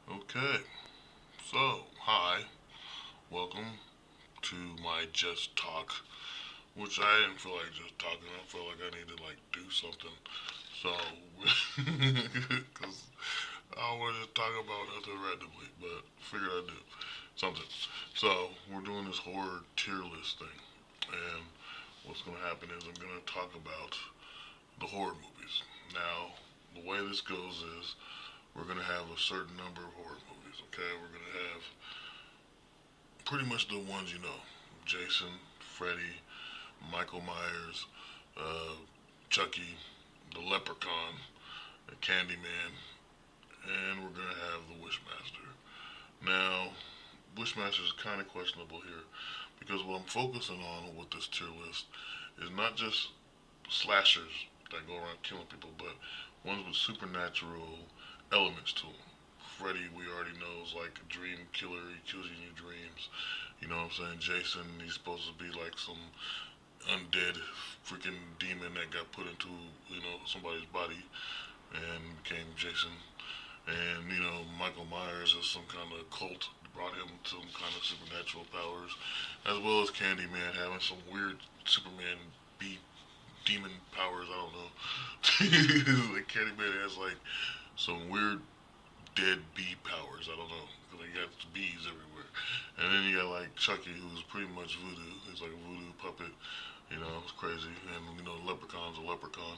Okay, so hi, welcome to my Just Talk, which I didn't feel like just talking. I felt like I need to do something. So, because I wanted to talk about nothing randomly, but figured I'd do something. So we're doing this horror tier list thing, and what's gonna happen is I'm gonna talk about the horror movies. Now, the way this goes is we're gonna have a certain number of horror movies. Okay, we're gonna have pretty much the ones you know: Jason, Freddy, Michael Myers, uh, Chucky, the Leprechaun, the Candyman, and we're gonna have the Wishmaster. Now, Wishmaster is kind of questionable here because what I'm focusing on with this tier list is not just slashers that go around killing people, but ones with supernatural elements to them. Freddy, we already know, is like a dream killer. He kills you in your dreams. You know what I'm saying? Jason, he's supposed to be like some undead freaking demon that got put into somebody's body and became Jason. And Michael Myers is some kind of cult brought him some kind of supernatural powers, as well as Candyman having some weird Superman B demon powers. I don't know. Like Candyman has like some weird dead bee powers. I don't know. Like he got bees everywhere. And then you got like Chucky, who's pretty much voodoo. He's like a voodoo puppet. It's crazy. And Leprechaun's a leprechaun.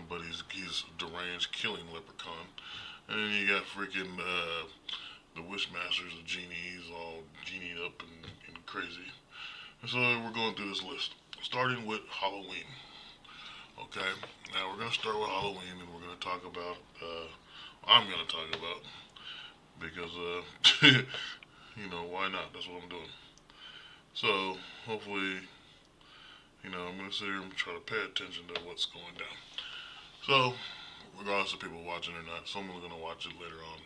But he's deranged, killing leprechaun. And then you got freaking the Wishmasters, the genie. He's all genied up and crazy. And so we're going through this list, starting with Halloween. Okay, now we're gonna start with Halloween, and we're gonna talk about. I'm gonna talk about because why not? That's what I'm doing. So hopefully, I'm gonna sit here and try to pay attention to what's going down. So regardless of people watching or not, someone's gonna watch it later on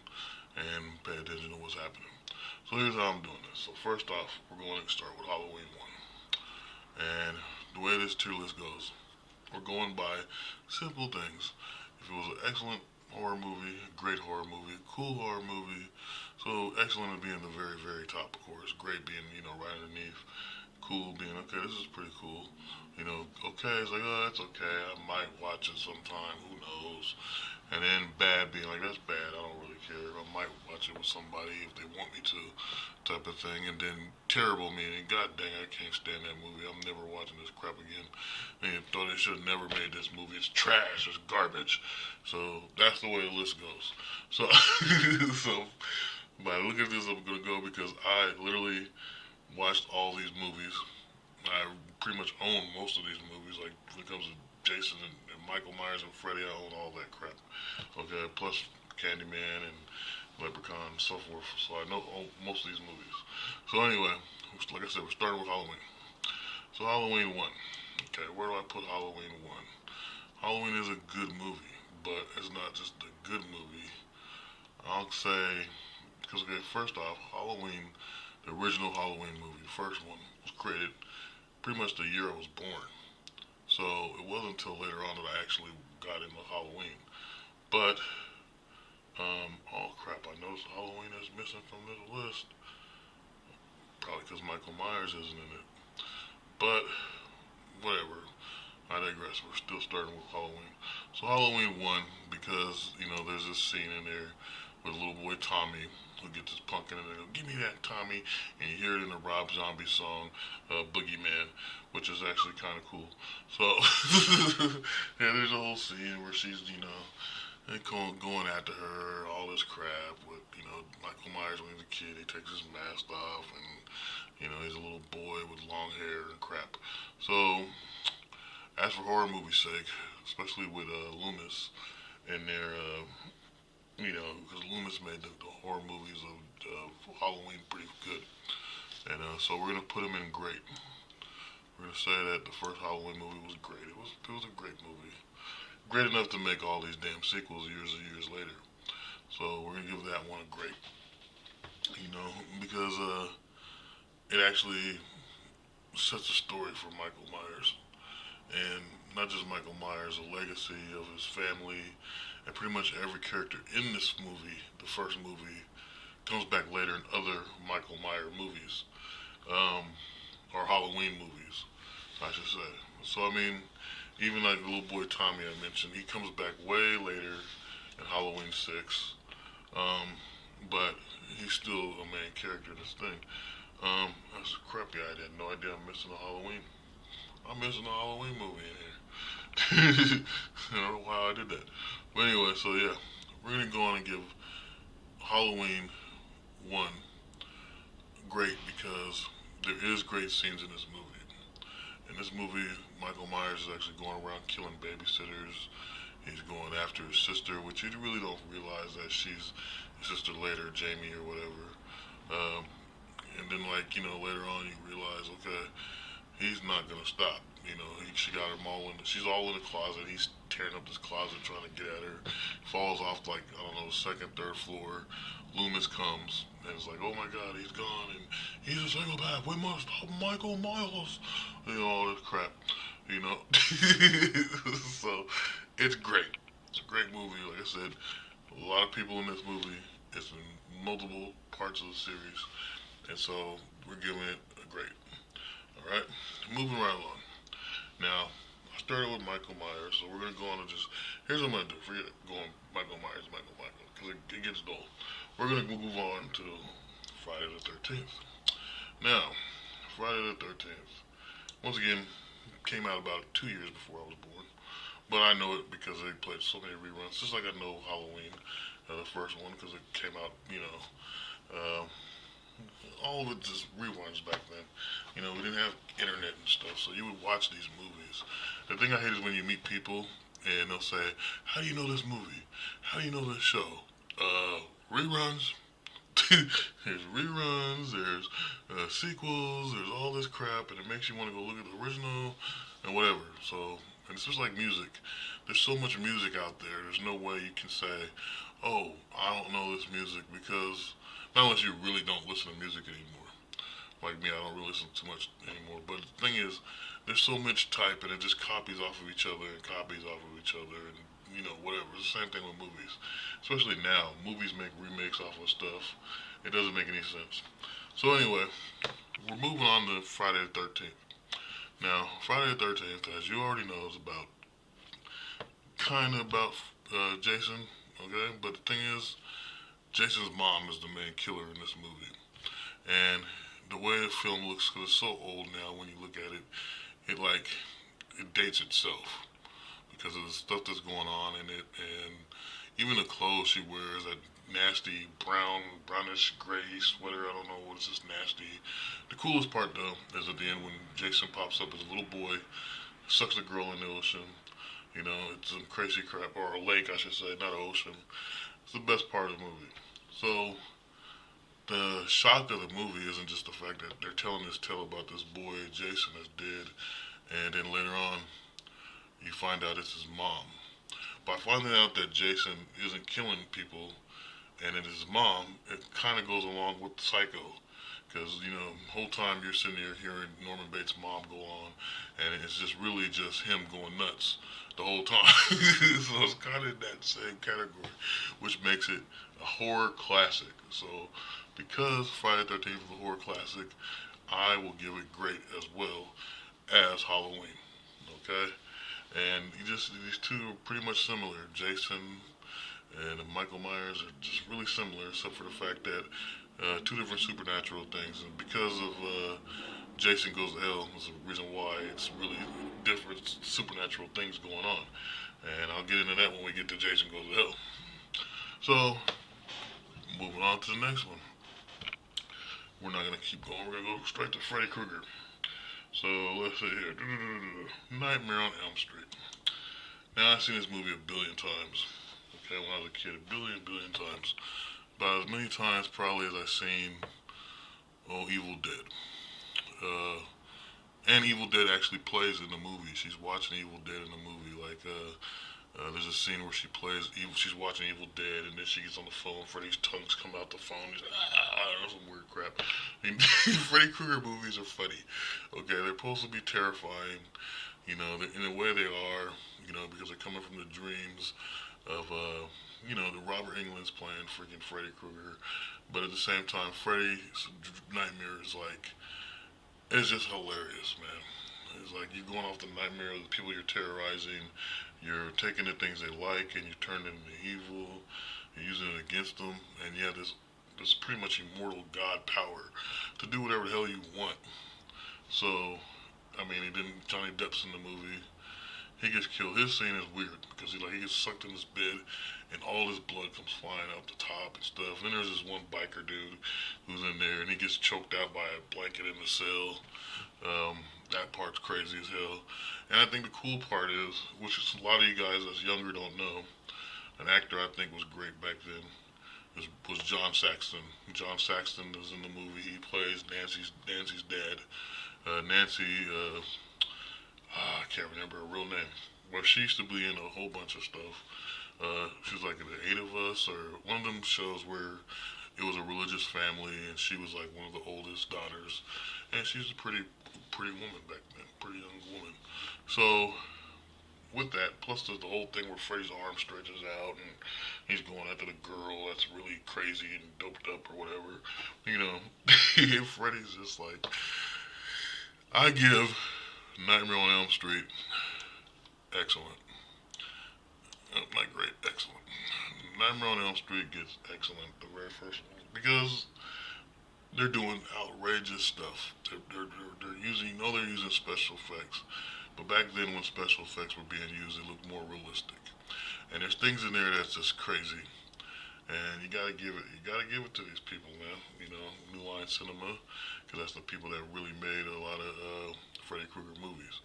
and pay attention to what's happening. So here's how I'm doing this. So first off, we're going to start with Halloween one, and the way this tier list goes, we're going by simple things. If it was an excellent horror movie, great horror movie, cool horror movie. So excellent would be in the very, very top, of course. Great being, right underneath. Cool being, okay, this is pretty cool. Okay, it's like, oh, that's okay. I might watch it sometime. Who knows? And then bad being like, that's bad. I don't really care. I might watch it with somebody if they want me to, type of thing. And then terrible meaning, god dang, I can't stand that movie. I'm never watching this crap again. And thought they should have never made this movie. It's trash. It's garbage. So that's the way the list goes. So, so by looking at this, I'm gonna go because I literally watched all these movies. I pretty much own most of these movies. Like when it comes to Jason and Michael Myers and Freddy, I own all that crap. Okay, plus Candyman and Leprechaun and so forth. So I know most of these movies. So anyway, like I said, we're starting with Halloween. So Halloween 1. Okay, where do I put Halloween 1? Halloween is a good movie, but it's not just a good movie. I'll say, because okay, first off, Halloween, the original Halloween movie, the first one, was created pretty much the year I was born. So it wasn't until later on that I actually got into Halloween. But, oh crap, I noticed Halloween is missing from this list. Probably because Michael Myers isn't in it. But, whatever. I digress. We're still starting with Halloween. So Halloween 1, because, there's this scene in there with little boy Tommy who gets his pumpkin and they go, give me that Tommy. And you hear it in the Rob Zombie song, Boogeyman, which is actually kind of cool. So, yeah, there's a whole scene where she's, they going after her, all this crap with, Michael Myers when he's a kid, he takes his mask off and, he's a little boy with long hair and crap. So, as for horror movie's sake, especially with Loomis and their, because Loomis made the horror movies of Halloween pretty good. And so we're going to put him in great. We're going to say that the first Halloween movie was great. It was a great movie. Great enough to make all these damn sequels years and years later. So we're going to give that one a great. Because it actually sets a story for Michael Myers. And not just Michael Myers, a legacy of his family and pretty much every character in this movie, the first movie, comes back later in other Michael Myers movies, um, or Halloween movies, I should say. So I mean, even like the little boy Tommy I mentioned, he comes back way later in Halloween 6, um, but he's still a main character in this thing. That's a crappy idea. No idea I'm missing a Halloween. I'm missing a Halloween movie in here. I don't know how I did that. But anyway, so yeah, we're gonna go on and give Halloween 1 great because there is great scenes in this movie. In this movie, Michael Myers is actually going around killing babysitters. He's going after his sister, which you really don't realize that she's his sister later, Jamie or whatever. Um, and then, like, later on you realize, okay, he's not gonna stop. She got him all in. She's all in the closet. He's tearing up this closet trying to get at her. Falls off like I don't know, second, third floor. Loomis comes and it's like, oh my God, he's gone and he's a psychopath. We must stop Michael Myers. All this crap. You know. So it's great. It's a great movie. Like I said, a lot of people in this movie. It's in multiple parts of the series, and so we're giving it a great. All right, moving right along. Now, I started with Michael Myers, so we're gonna go on and just. Here's what I'm gonna do. Forget going Michael Myers, because it gets dull. We're gonna move on to Friday the 13th. Now, Friday the 13th. Once again, came out about 2 years before I was born, but I know it because they played so many reruns. Just like I know Halloween, the first one, because it came out, uh, all of it just reruns back then. We didn't have internet and stuff, so you would watch these movies. The thing I hate is when you meet people and they'll say, "How do you know this movie? How do you know this show?" Reruns. There's reruns. There's sequels. There's all this crap, and it makes you want to go look at the original and whatever. So, and it's just like music. There's so much music out there. There's no way you can say, "Oh, I don't know this music," because not unless you really don't listen to music anymore. Like me, I don't really listen too much anymore. But the thing is, there's so much type, and it just copies off of each other and copies off of each other, and whatever. It's the same thing with movies. Especially now, movies make remakes off of stuff. It doesn't make any sense. So anyway, we're moving on to Friday the 13th. Now, Friday the 13th, as you already know, is about kind of about Jason. Okay, but the thing is, Jason's mom is the main killer in this movie. And the way the film looks, because it's so old now, when you look at it, it like it dates itself because of the stuff that's going on in it, and even the clothes she wears, that nasty brownish gray sweater. I don't know what it's just nasty. The coolest part though is at the end when Jason pops up as a little boy, sucks a girl in the ocean. It's some crazy crap, or a lake, I should say, not an ocean. It's the best part of the movie. So the shock of the movie isn't just the fact that they're telling this tale about this boy Jason that's dead, and then later on you find out it's his mom. By finding out that Jason isn't killing people and it is his mom, it kind of goes along with Psycho. Because, the whole time you're sitting there hearing Norman Bates' mom go on, and it's just really just him going nuts the whole time. So it's kind of in that same category, which makes it a horror classic. So because Friday the 13th is a horror classic, I will give it great as well as Halloween. Okay? And these two are pretty much similar. Jason and Michael Myers are just really similar, except for the fact that two different supernatural things. And because of Jason Goes to Hell is the reason why it's really different supernatural things going on. And I'll get into that when we get to Jason Goes to Hell. So, moving on to the next one. We're not going to keep going. We're going to go straight to Freddy Krueger. So, let's see here. Nightmare on Elm Street. Now, I've seen this movie a billion times. Okay, when I was a kid, a billion times. About as many times probably as I've seen, Evil Dead. Uh, and Evil Dead actually plays in the movie. She's watching Evil Dead in the movie. Like, there's a scene where she plays Evil. She's watching Evil Dead, and then she gets on the phone. Freddy's tongues come out the phone. He's like, some weird crap. I mean, Freddy Krueger movies are funny. Okay, they're supposed to be terrifying. In the way they are. Because they're coming from the dreams of the Robert Englund's playing freaking Freddy Krueger, but at the same time, Freddy's nightmare is like it's just hilarious, man. It's like you're going off the nightmare of the people you're terrorizing. You're taking the things they like and you turn them into evil. You're using it against them, and you have this pretty much immortal god power to do whatever the hell you want. So, I mean, he didn't. Johnny Depp's in the movie. He gets killed. His scene is weird because he gets sucked in his bed, and all his blood comes flying out the top and stuff. And then there's this one biker dude who's in there, and he gets choked out by a blanket in the cell. That part's crazy as hell. And I think the cool part is, which is a lot of you guys that's younger don't know, an actor I think was great back then was John Saxon. John Saxon is in the movie. He plays Nancy's dad. Nancy, I can't remember her real name, but she used to be in a whole bunch of stuff. She was like in The Eight of Us or one of them shows where it was a religious family and she was like one of the oldest daughters, and she was a pretty woman back then, pretty young woman. So with that, plus there's the whole thing where Freddy's arm stretches out and he's going after the girl that's really crazy and doped up or whatever. You know, Freddy's just like, I give Nightmare on Elm Street excellent. Not great, excellent. Nightmare on Elm Street gets excellent, the very first one, because they're doing outrageous stuff. They're using, they're using special effects. But back then, when special effects were being used, it looked more realistic. And there's things in there that's just crazy. And you gotta give it to these people, man. You know, New Line Cinema, because that's the people that really made a lot of Freddy Krueger movies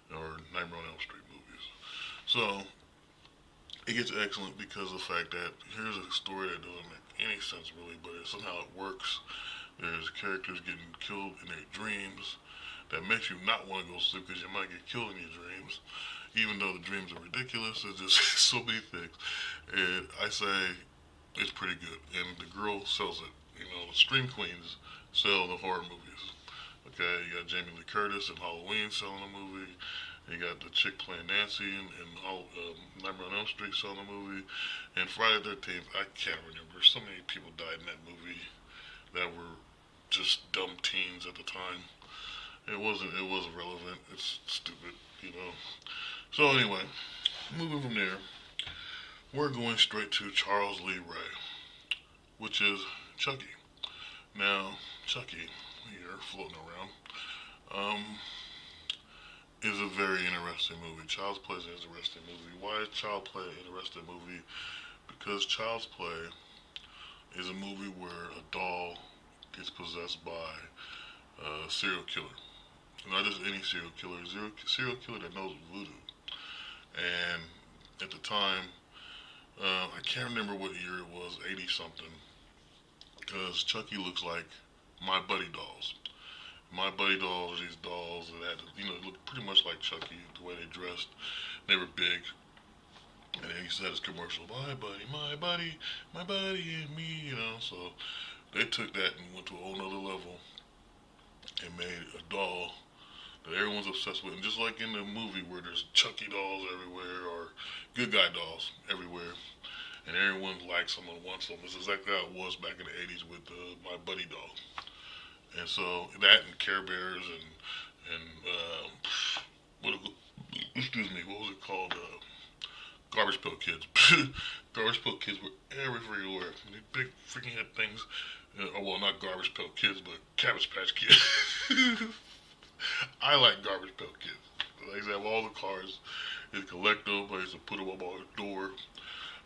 or Nightmare on Elm Street movies. So it gets excellent because of the fact that here's a story that doesn't make any sense really, but somehow it works. There's characters getting killed in their dreams that makes you not want to go to sleep because you might get killed in your dreams. Even though the dreams are ridiculous, there's just so many things. And I say it's pretty good. And the girl sells it. You know, the Stream Queens sell the horror movies. Okay, you got Jamie Lee Curtis in Halloween selling the movie. You got the chick playing Nancy in Nightmare on Elm Street selling the movie. And Friday the 13th, I can't remember. So many people died in that movie that were just dumb teens at the time. It wasn't relevant. It's stupid, you know. So anyway, moving from there, we're going straight to Charles Lee Ray, which is Chucky. Now, Chucky here floating around is a very interesting movie. Child's Play is an interesting movie. Why is Child's Play an interesting movie? Because Child's Play is a movie where a doll gets possessed by a serial killer. Not just any serial killer, serial killer that knows voodoo. And at the time, I can't remember what year it was, 80 something, because Chucky looks like My Buddy dolls. My Buddy dolls are these dolls that had, looked pretty much like Chucky, the way they dressed. They were big, and he used to have this commercial, my buddy and me, So they took that and went to a whole nother level and made a doll that everyone's obsessed with. And just like in the movie where there's Chucky dolls everywhere or good guy dolls everywhere, and everyone likes them and wants them. It's exactly how it was back in the 80s with My Buddy doll. And so that and Care Bears and what excuse me, what was it called? Garbage Pail Kids. Garbage Pail Kids were everywhere. These big freaking head things. Well, not Garbage Pail Kids, but Cabbage Patch Kids. I like Garbage Pail Kids. I used to have all the cars. I used to collect them. I used to put them up on the door.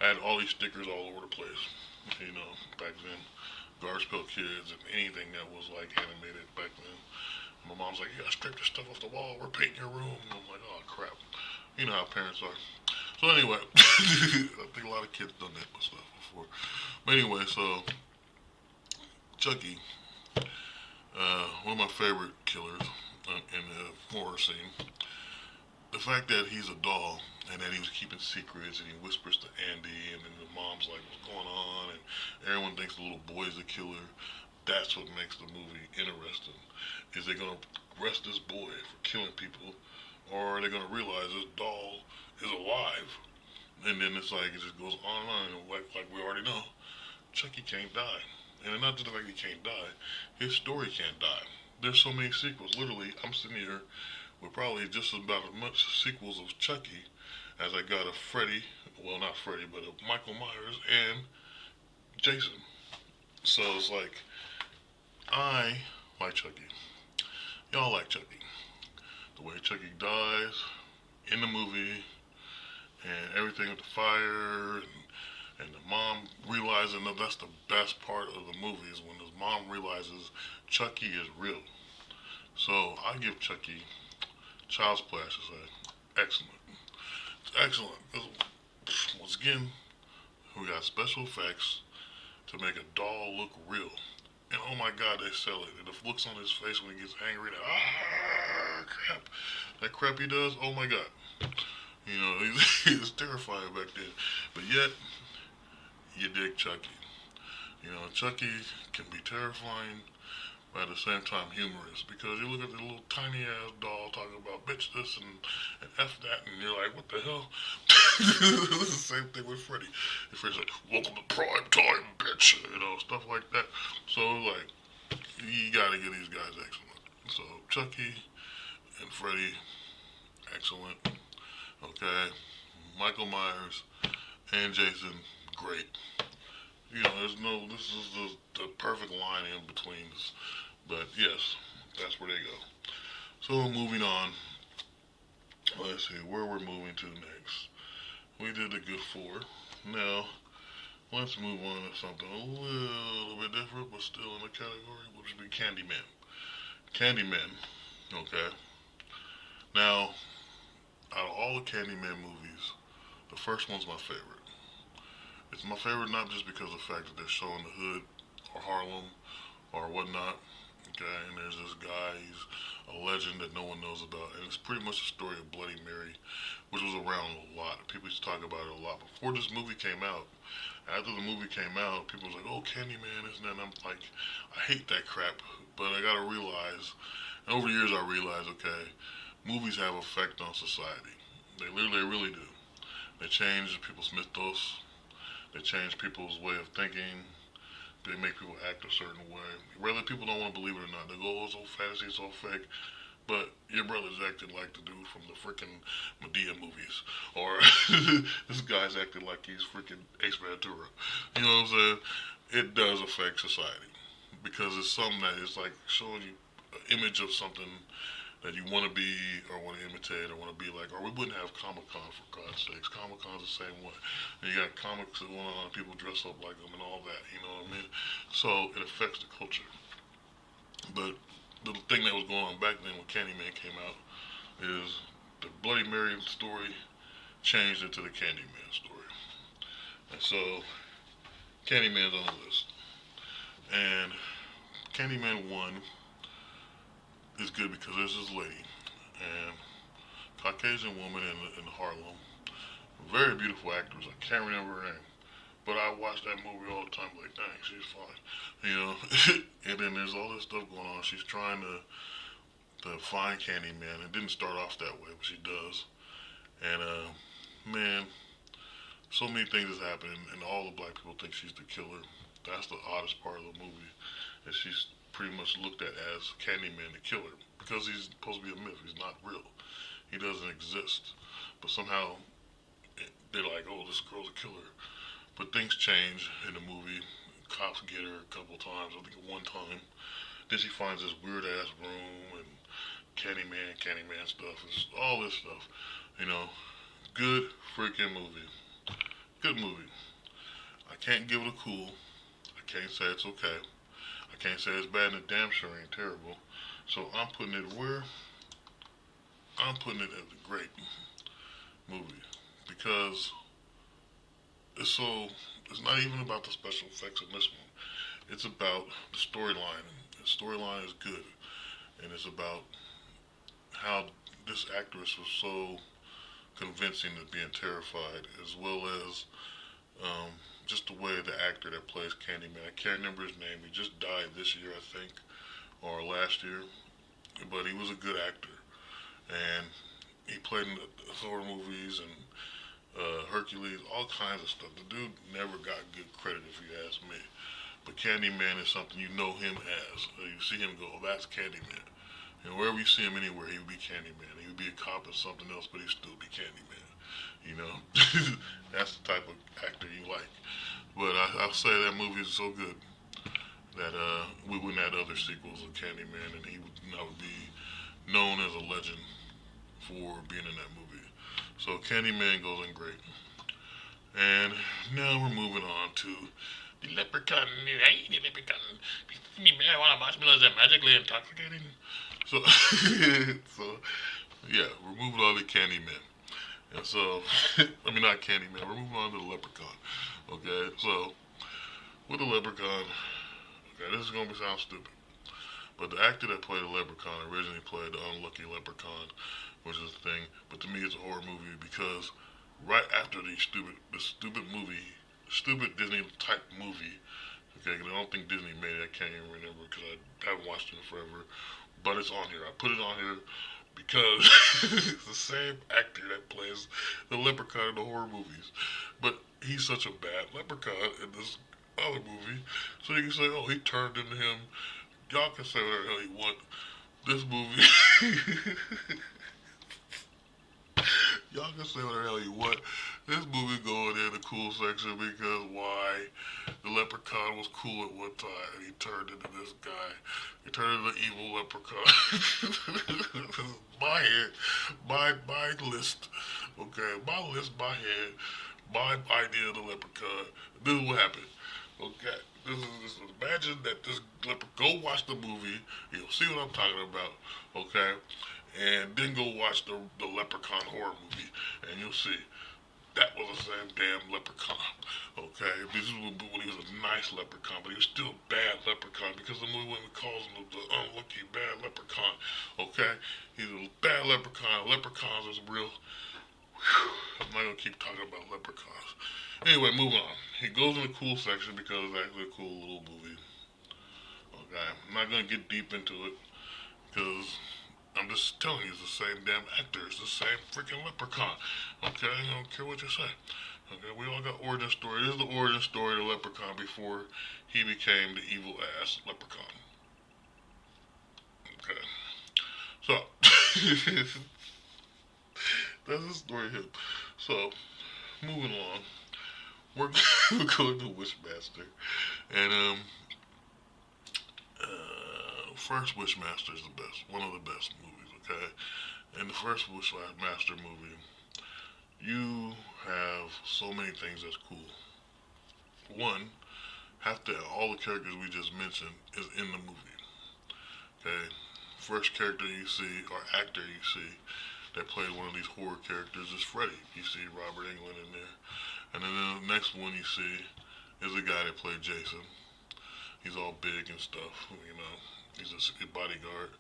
I had all these stickers all over the place. Back then. Garbage Pail Kids and anything that was like animated back then. My mom's like, you gotta strip this stuff off the wall. We're painting your room. And I'm like, oh crap. You know how parents are. So anyway, I think a lot of kids done that stuff before. But anyway, so Chucky, one of my favorite killers in the horror scene. The fact that he's a doll and that he was keeping secrets and he whispers to Andy and then the mom's like, what's going on? And everyone thinks the little boy's the killer. That's what makes the movie interesting. Is they gonna arrest this boy for killing people, or are they gonna realize this doll is alive And then it's like it just goes on and on, and like we already know, Chucky can't die. And not just the fact he can't die, his story can't die. There's so many sequels. Literally, I'm sitting here with probably just about as much sequels of Chucky as I got of Freddy. Well, not Freddy, but of Michael Myers and Jason. So it's like I like Chucky. Y'all like Chucky. The way Chucky dies in the movie and everything with the fire and the mom realizing that that's the best part of the movie is when his mom realizes Chucky is real. So I give Chucky Child's Play, I should say. Excellent. It's excellent. Once again, we got special effects to make a doll look real. And oh my god, they sell it. And the looks on his face when he gets angry, crap. That crap he does, oh my god. You know, he's terrifying back then. But yet, you dig Chucky. You know, Chucky can be terrifying, but at the same time humorous. Because you look at the little tiny ass doll talking about bitch this and F that, and you're like, what the hell? It's the same thing with Freddy. And Freddy's like, welcome to prime time, bitch. You know, stuff like that. So, like, you gotta get these guys excellent. So, Chucky and Freddy, excellent. Okay. Michael Myers and Jason, great. You know, there's no, this is the perfect line in between this. But yes, that's where they go. So moving on, let's see where we're moving to next. We did a good four. Now, let's move on to something a little bit different, but still in the category, which would be Candyman. Candyman, okay. Now, out of all the Candyman movies, the first one's my favorite. It's my favorite not just because of the fact that they're showing the hood or Harlem or whatnot. Okay, and there's this guy, he's a legend that no one knows about, and it's pretty much the story of Bloody Mary, which was around a lot. People used to talk about it a lot before this movie came out. After the movie came out, people was like, "Oh, Candyman, isn't that?" And I'm like, I hate that crap, but I gotta realize, and over the years I realized, okay, movies have effect on society. They really do. They change people's mythos. They change people's way of thinking. They make people act a certain way. Whether people don't want to believe it or not, they go, oh, it's all fantasy, it's all fake. But your brother's acting like the dude from the freaking Medea movies. Or this guy's acting like he's freaking Ace Ventura. You know what I'm saying? It does affect society. Because it's something that is like showing you an image of something that you want to be or want to imitate or want to be like, or we wouldn't have Comic Con for God's sakes. Comic Con's the same way. And you got comics going on, people dress up like them and all that. You know what I mean? So it affects the culture. But the thing that was going on back then when Candyman came out is the Bloody Mary story changed into the Candyman story. And so Candyman's on the list. And Candyman 1 is good because there's this lady and Caucasian woman in Harlem. Very beautiful actress. I can't remember her name. But I watch that movie all the time, like, dang, she's fine. You know? And then there's all this stuff going on. She's trying to find Candyman. It didn't start off that way, but she does. And, man, so many things is happening, and all the black people think she's the killer. That's the oddest part of the movie, is she's pretty much looked at as Candyman the killer because he's supposed to be a myth. He's not real. He doesn't exist. But somehow they're like, oh, this girl's a killer. But things change in the movie. Cops get her a couple times. I think one time. Then she finds this weird ass room and Candyman stuff, and all this stuff. You know, good freaking movie. Good movie. I can't give it a cool. I can't say it's okay. I can't say it's bad, and it damn sure ain't terrible. So I'm putting it where? I'm putting it as a great movie because it's so. It's not even about the special effects in this one. It's about the storyline. The storyline is good, and it's about how this actress was so convincing of being terrified, as well as um, just the way the actor that plays Candyman. I can't remember his name. He just died this year, I think, or last year. But he was a good actor, and he played in the horror movies and Hercules, all kinds of stuff. The dude never got good credit, if you ask me. But Candyman is something you know him as. You see him go, oh, that's Candyman. And wherever you see him anywhere, he would be Candyman. He would be a cop or something else, but he'd still be Candyman. You know, that's the type of actor you like. But I'll say that movie is so good that we wouldn't have other sequels of Candyman, and he would now be known as a legend for being in that movie. So Candyman goes in great. And now we're moving on to the Leprechaun. Hey, the Leprechaun. Marijuana marshmallows are magically intoxicating. So, so yeah, we're moving on to Candyman. And so, I mean, not Candyman, we're moving on to the Leprechaun. Okay, so with the Leprechaun, okay, this is going to sound stupid. But the actor that played the Leprechaun originally played the Unlucky Leprechaun, which is the thing. But to me, it's a horror movie because right after the stupid movie, stupid Disney type movie. Okay, I don't think Disney made it. I can't even remember because I haven't watched it in forever. But it's on here. I put it on here because it's the same actor that plays the Leprechaun in the horror movies. But he's such a bad Leprechaun in this other movie. So you can say, oh, he turned into him. Y'all can say whatever the hell you want. This movie Y'all can say whatever the hell you want. This movie going in the cool section because why? The leprechaun was cool at one time and he turned into this guy. He turned into the evil leprechaun. My head, my list. Okay, my list, my head, my idea of the leprechaun. This is what happened. Okay. Imagine that this go watch the movie, you'll see what I'm talking about, okay? And then go watch the Leprechaun horror movie, and you'll see that was the same damn Leprechaun, okay? This is when he was a nice Leprechaun, but he was still a bad Leprechaun because the movie when calls him the unlucky bad Leprechaun, okay? He's a bad Leprechaun. Leprechauns is real. Whew, I'm not gonna keep talking about leprechauns. Anyway, moving on. He goes in the cool section because it's actually a cool little movie. Okay, I'm not gonna get deep into it because I'm just telling you, it's the same damn actor. It's the same freaking leprechaun. Okay, I don't care what you say. Okay, we all got origin story. This is the origin story of the leprechaun before he became the evil ass leprechaun. Okay, so that's the story here. So moving along, we're, we're going to Wishmaster, and first Wishmaster is the best, one of the best movies. Okay, in the first Wishmaster movie, you have so many things that's cool. One, have to all the characters we just mentioned is in the movie. Okay, first character you see or actor you see that played one of these horror characters is Freddy. You see Robert Englund in there, and then the next one you see is the guy that played Jason. He's all big and stuff, you know. He's a bodyguard.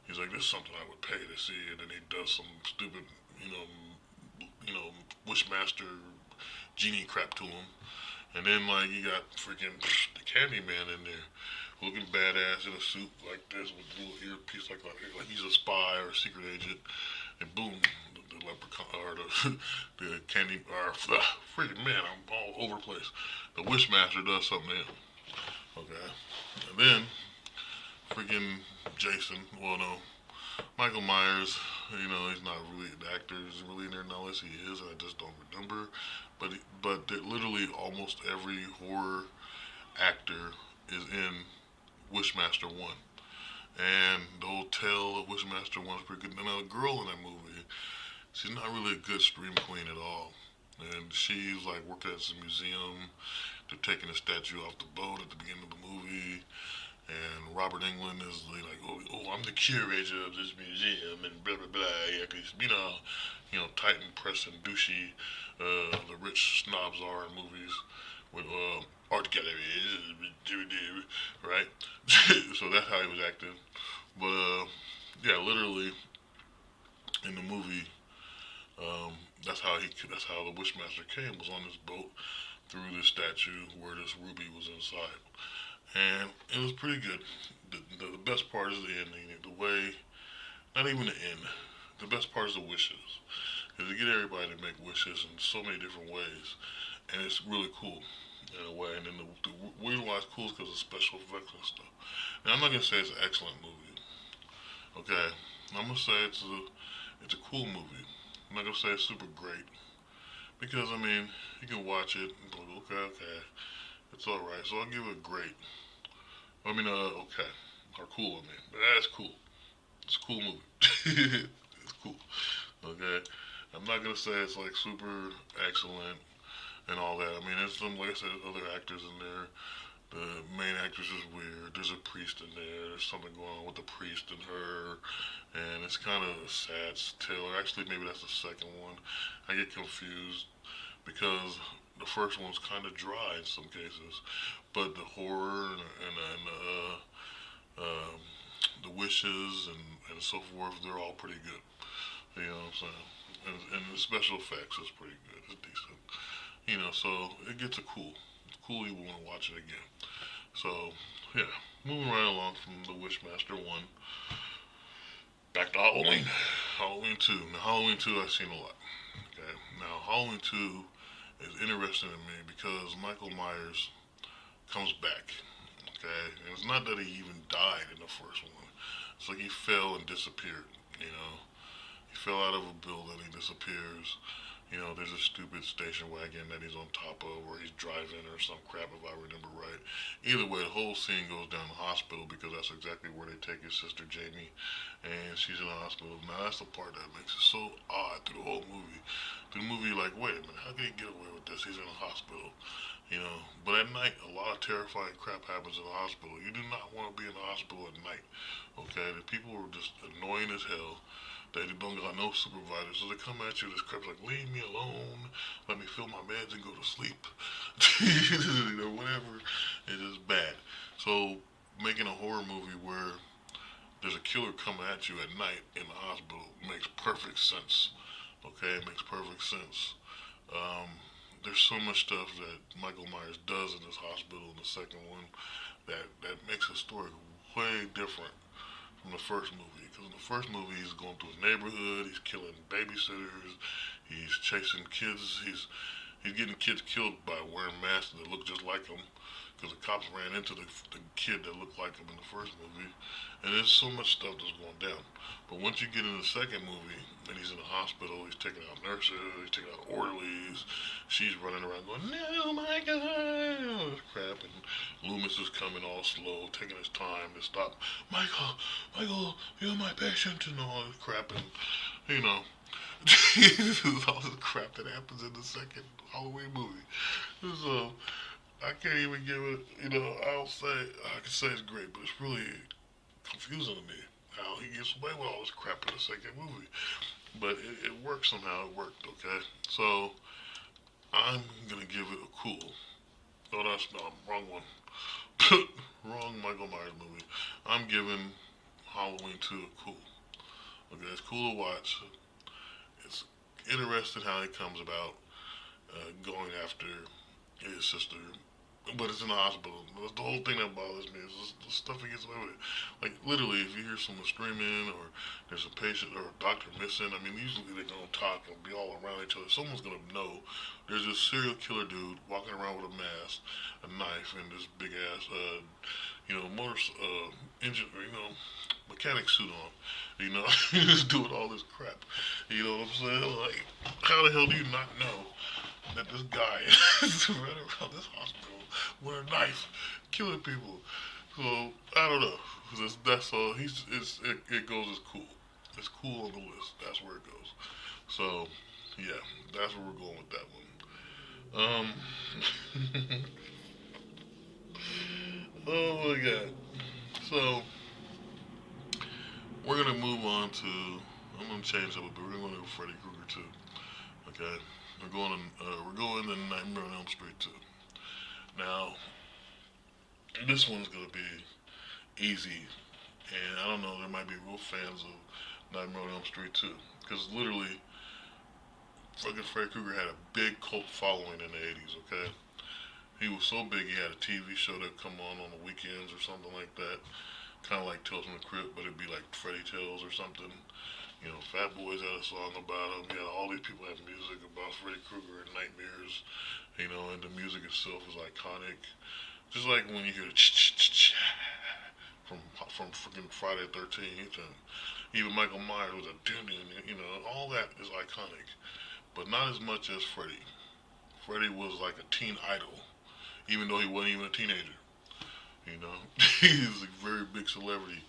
He's like, this is something I would pay to see, and then he does some stupid, you know, Wishmaster genie crap to him. And then like you got freaking the Candyman in there, looking badass in a suit like this with a little earpiece, like he's a spy or a secret agent. And boom, the leprechaun or the candy or freaking man, I'm all over the place. The Wishmaster does something to him. Okay, and then freaking Jason. Well, no, Michael Myers. You know, he's not really the actor. He's really in there unless he is. I just don't remember. But literally almost every horror actor is in Wishmaster One. And the whole tale of Wishmaster One is pretty good. And the girl in that movie, she's not really a good scream queen at all. And she's like working at some museum. They're taking a statue off the boat at the beginning of the movie. And Robert Englund is like, oh, I'm the curator of this museum, and blah blah blah. Yeah, cause tight and pressed and douchey, the rich snobs are in movies with art galleries, right? So that's how he was acting. But yeah, literally in the movie, that's how the Wishmaster came was on this boat through this statue where this ruby was inside, and it was pretty good. The best part is the ending, the way, not even the end. The best part is the wishes. because you get everybody to make wishes in so many different ways, and it's really cool in a way. And then the reason why it's cool is because of special effects and stuff. Now I'm not gonna say it's an excellent movie. Okay, I'm gonna say it's a cool movie. I'm not gonna say it's super great because I mean you can watch it and go okay, it's all right. So I'll give it great. I mean okay or cool. I mean but that's cool. It's a cool movie. It's cool. Okay, I'm not gonna say it's like super excellent and all that. I mean, there's some, like I said, other actors in there. The main actress is weird. There's a priest in there. There's something going on with the priest and her, and it's kind of a sad tale. Or actually, maybe that's the second one. I get confused because the first one's kind of dry in some cases, but the horror and the wishes and so forth, they're all pretty good. You know what I'm saying? And the special effects is pretty good. It's decent. You know, so it gets a cool. It's cool you want to watch it again. So, yeah, moving right along from the Wishmaster 1, back to Halloween. Halloween 2. Now, Halloween 2 I've seen a lot. Okay, now Halloween 2 is interesting to me because Michael Myers comes back. Okay, and it's not that he even died in the first one. It's like he fell and disappeared. You know, he fell out of a building, he disappears. You know, there's a stupid station wagon that he's on top of, or he's driving, or some crap, if I remember right. Either way, the whole scene goes down the hospital because that's exactly where they take his sister Jamie, and she's in the hospital. Now, that's the part that makes it so odd through the whole movie. Through the movie, you're like, wait a minute, how can he get away with this? He's in the hospital. You know, but at night, a lot of terrifying crap happens in the hospital. You do not want to be in the hospital at night. Okay, the people are just annoying as hell. They don't got no supervisor, so they come at you. This crap's like, leave me alone. Let me fill my meds and go to sleep. You know, whatever. It's just bad. So making a horror movie where there's a killer coming at you at night in the hospital makes perfect sense. Okay, it makes perfect sense. Um, there's so much stuff that Michael Myers does in this hospital in the second one that makes the story way different from the first movie. Because in the first movie, he's going through a neighborhood, he's killing babysitters, he's chasing kids, he's getting kids killed by wearing masks that look just like him. Because the cops ran into the kid that looked like him in the first movie, and there's so much stuff that's going down. But once you get in the second movie, and he's in the hospital, he's taking out nurses, he's taking out orderlies, she's running around going, "No, my God!" all this crap, and Loomis is coming all slow, taking his time to stop. Michael, Michael, you're my patient, and all this crap, and you know, all this crap that happens in the second Halloween movie. So I can't even give it. You know, I'll say I can say it's great, but it's really confusing to me how he gets away with all this crap in the second movie. But it worked somehow. It worked. Okay, so I'm gonna give it a cool. No, that's not wrong one. Wrong Michael Myers movie. I'm giving Halloween 2 a cool. Okay, it's cool to watch. It's interesting how it comes about going after his sister, but it's in the hospital. That's the whole thing that bothers me is the stuff he gets away with. Like literally, if you hear someone screaming or there's a patient or a doctor missing, I mean, usually they're gonna talk and be all around each other. Someone's gonna know. There's this serial killer dude walking around with a mask, a knife, and this big ass, motor engine, mechanic suit on. You know, he's doing all this crap. You know what I'm saying? Like, how the hell do you not know that this guy is running around this hospital with a knife, killing people? So I don't know. That's all. It goes as cool. It's cool on the list. That's where it goes. So yeah, that's where we're going with that one. Oh my god. So we're gonna move on to. I'm gonna change up a bit. We're gonna go to Freddy Krueger too. Okay. We're going to Nightmare on Elm Street too. Now this one's gonna be easy, and I don't know. There might be real fans of Nightmare on Elm Street too, because literally, fucking Freddy Krueger had a big cult following in the '80s. Okay. He was so big he had a TV show that come on the weekends or something like that, kind of like Tales from the Crypt, but it'd be like Freddy Tales or something. You know, Fat Boys had a song about him. He had all these people had music about Freddy Krueger and nightmares. You know, and the music itself is iconic. Just like when you hear from freaking Friday the 13th, and even Michael Myers was a doo. You know, all that is iconic, but not as much as Freddy. Freddy was like a teen idol, even though he wasn't even a teenager. You know, he was a very big celebrity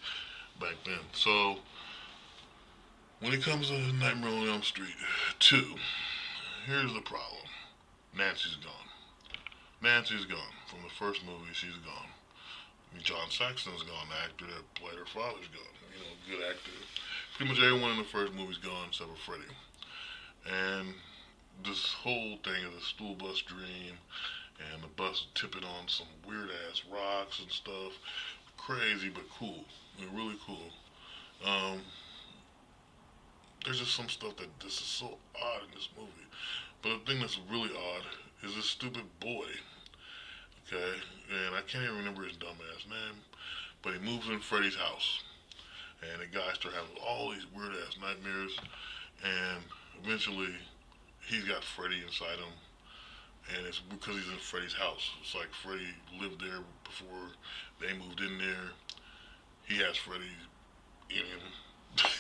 back then. So when it comes to Nightmare on Elm Street 2, here's the problem. Nancy's gone. Nancy's gone. From the first movie, she's gone. John Saxon's gone. The actor that played her father's gone. You know, good actor. Pretty much everyone in the first movie's gone except for Freddy. And this whole thing is a school bus dream, and the bus tipping on some weird ass rocks and stuff. Crazy but cool. I mean, really cool. Um, there's just some stuff that this is so odd in this movie. But the thing that's really odd is this stupid boy. Okay, and I can't even remember his dumbass name, but he moves in Freddy's house, and the guy starts having all these weird ass nightmares, and eventually he's got Freddy inside him, and it's because he's in Freddy's house. It's like Freddy lived there before they moved in there. He has Freddy in him.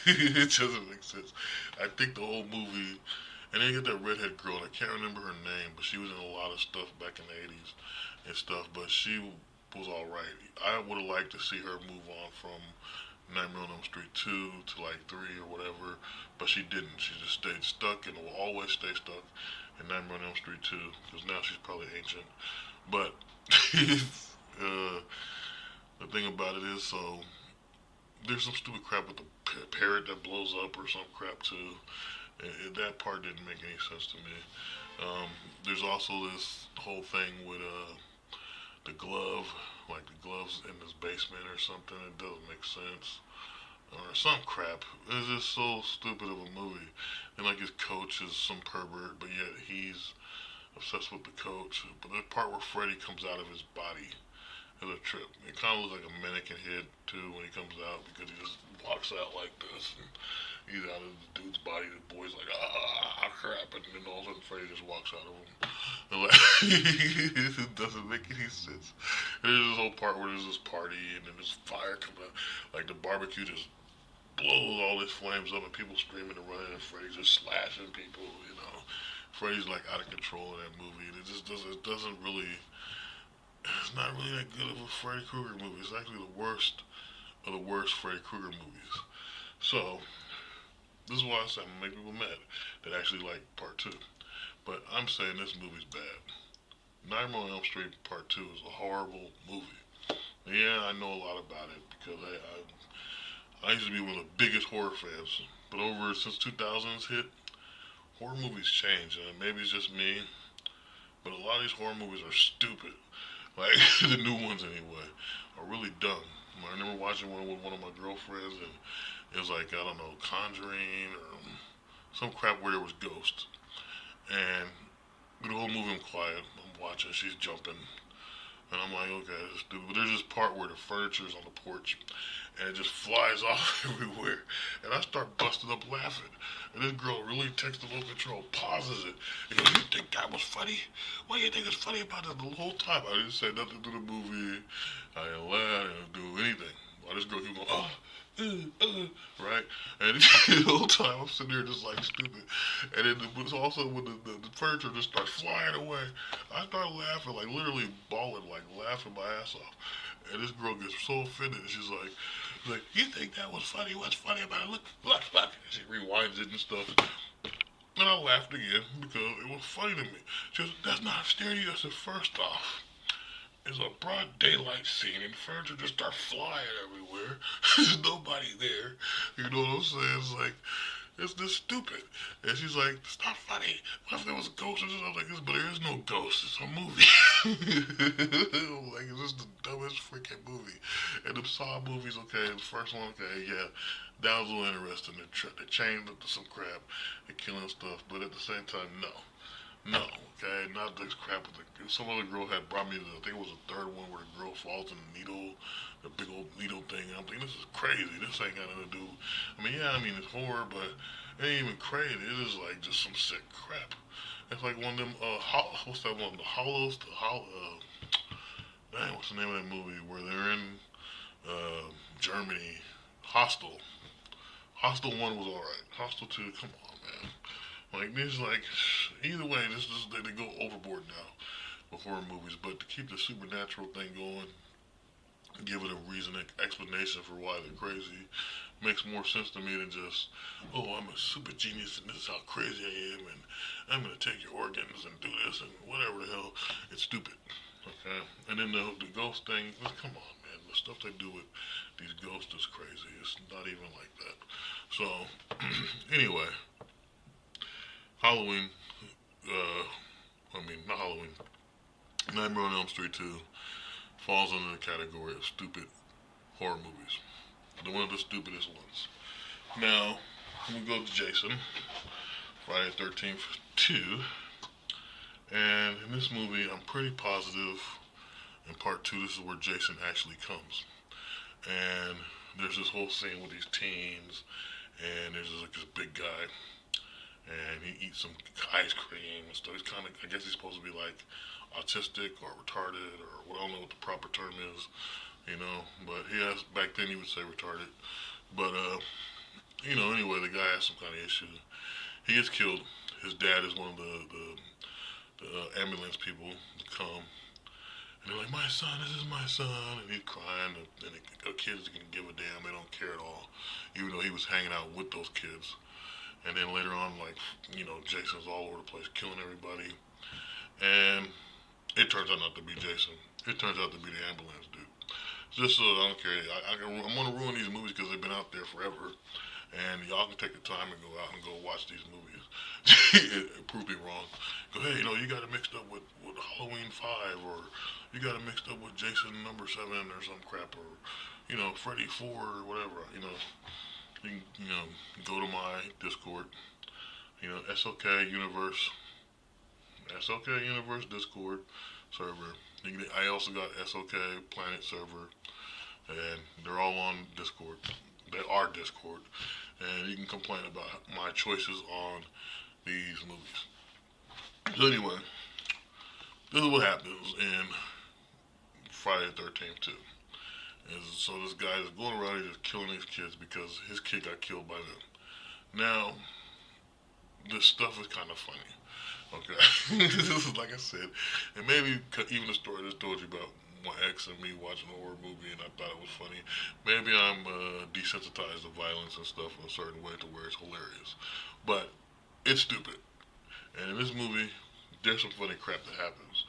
It doesn't make sense. I think the whole movie, and then you get that redhead girl, and I can't remember her name, but she was in a lot of stuff back in the 80s and stuff, but she was alright. I would have liked to see her move on from Nightmare on Elm Street 2 to like 3 or whatever, but she didn't. She just stayed stuck and will always stay stuck in Nightmare on Elm Street 2 because now she's probably ancient. But uh, the thing about it is, so there's some stupid crap with the parrot that blows up or some crap too. That part didn't make any sense to me. There's also this whole thing with the glove, like the gloves in his basement or something. It doesn't make sense. Or some crap. It's just so stupid of a movie. And like his coach is some pervert, but yet he's obsessed with the coach. But the part where Freddy comes out of his body is a trip. It kind of looks like a mannequin head too when he comes out because he just walks out like this. And he's out of the dude's body. The boy's like, crap. And then all of a sudden Freddy just walks out of him. And like, it doesn't make any sense. And there's this whole part where there's this party and then there's fire coming out. Like the barbecue just blows all these flames up and people screaming and running and Freddy's just slashing people, you know. Freddy's like out of control in that movie. And it doesn't really, it's not really that good of a Freddy Krueger movie. It's actually the worst of the worst Freddy Krueger movies. So, this is why I say I'm gonna make people mad that actually like part two. But I'm saying this movie's bad. Nightmare on Elm Street Part 2 is a horrible movie. Yeah, I know a lot about it because I used to be one of the biggest horror fans. But over since 2000s hit, horror movies change. And maybe it's just me, but a lot of these horror movies are stupid. Like the new ones anyway, are really dumb. I remember watching one with one of my girlfriends, and it was like I don't know, Conjuring or some crap where there was ghosts. And the whole movie I'm quiet. I'm watching. She's jumping. And I'm like, okay, this is stupid. But there's this part where the furniture's on the porch and it just flies off everywhere. And I start busting up laughing. And this girl really takes the little control, pauses it. And goes, you think that was funny? What do you think is funny about it? The whole time I didn't say nothing to the movie. I didn't laugh. I didn't do anything. While this girl keep going, right? And the whole time I'm sitting there just like stupid. And then it was also when the furniture just starts flying away, I start laughing, like literally bawling, like laughing my ass off. And this girl gets so offended. She's like, you think that was funny? What's funny about it? Look. And she rewinds it and stuff. And I laughed again because it was funny to me. She goes, that's not scary. I said, first off, it's a broad daylight scene and furniture just start flying everywhere. There's nobody there. You know what I'm saying? It's like, it's just stupid. And she's like, it's not funny. What if there was a ghost or something like this? But there is no ghost. It's a movie. Like, it's just the dumbest freaking movie. And the Saw movies, okay, the first one, okay, yeah, that was a little interesting. They changed up to some crap and killing stuff. But at the same time, no. No, okay, not this crap. Some other girl had brought me I think it was the third one where the girl falls in the needle, the big old needle thing. And I'm thinking, this is crazy. This ain't got nothing to do. It's horror, but it ain't even crazy. It is like just some sick crap. It's like one of them, what's that one? The Hollows? Dang, what's the name of that movie where they're in Germany? Hostel. Hostel 1 was alright. Hostel 2, come on, man. Like, this, like, either way, they go overboard now with horror movies. But to keep the supernatural thing going, give it a reason, explanation for why they're crazy, makes more sense to me than just, oh, I'm a super genius and this is how crazy I am and I'm gonna take your organs and do this and whatever the hell. It's stupid. Okay, and then the ghost thing. Come on, man. The stuff they do with these ghosts is crazy. It's not even like that. So, anyway, Halloween. Not Halloween. Nightmare on Elm Street 2 falls under the category of stupid horror movies. The one of the stupidest ones. Now, we go to Jason, Friday the 13th 2. And in this movie, I'm pretty positive in part 2, this is where Jason actually comes. And there's this whole scene with these teens, and there's this big guy, and he eats some ice cream and stuff. He's kind of, I guess he's supposed to be like autistic or retarded, or I don't know what the proper term is, But he has, back then he would say retarded. But, anyway, the guy has some kind of issue. He gets killed. His dad is one of the ambulance people to come. And they're like, my son, this is my son. And he's crying. And the kids can give a damn. They don't care at all. Even though he was hanging out with those kids. And then later on, Jason's all over the place, killing everybody. And it turns out not to be Jason. It turns out to be the ambulance dude. Just so I don't care. I'm going to ruin these movies because they've been out there forever. And y'all can take the time and go out and go watch these movies. It proved me wrong. Go, hey, you got it mixed up with Halloween 5, or you got it mixed up with Jason number 7 or some crap, or, Freddy 4 or whatever. You can, go to my Discord, SOK Universe, SOK Universe Discord server. I also got SOK Planet server, and they're all on Discord. They are Discord, and you can complain about my choices on these movies. So anyway, this is what happens in Friday the 13th too. So this guy is going around and just killing these kids because his kid got killed by them. Now, this stuff is kind of funny. Okay, this is like I said, and maybe even the story I just told you about my ex and me watching a horror movie and I thought it was funny. Maybe I'm desensitized to violence and stuff in a certain way to where it's hilarious, but it's stupid. And in this movie, there's some funny crap that happens.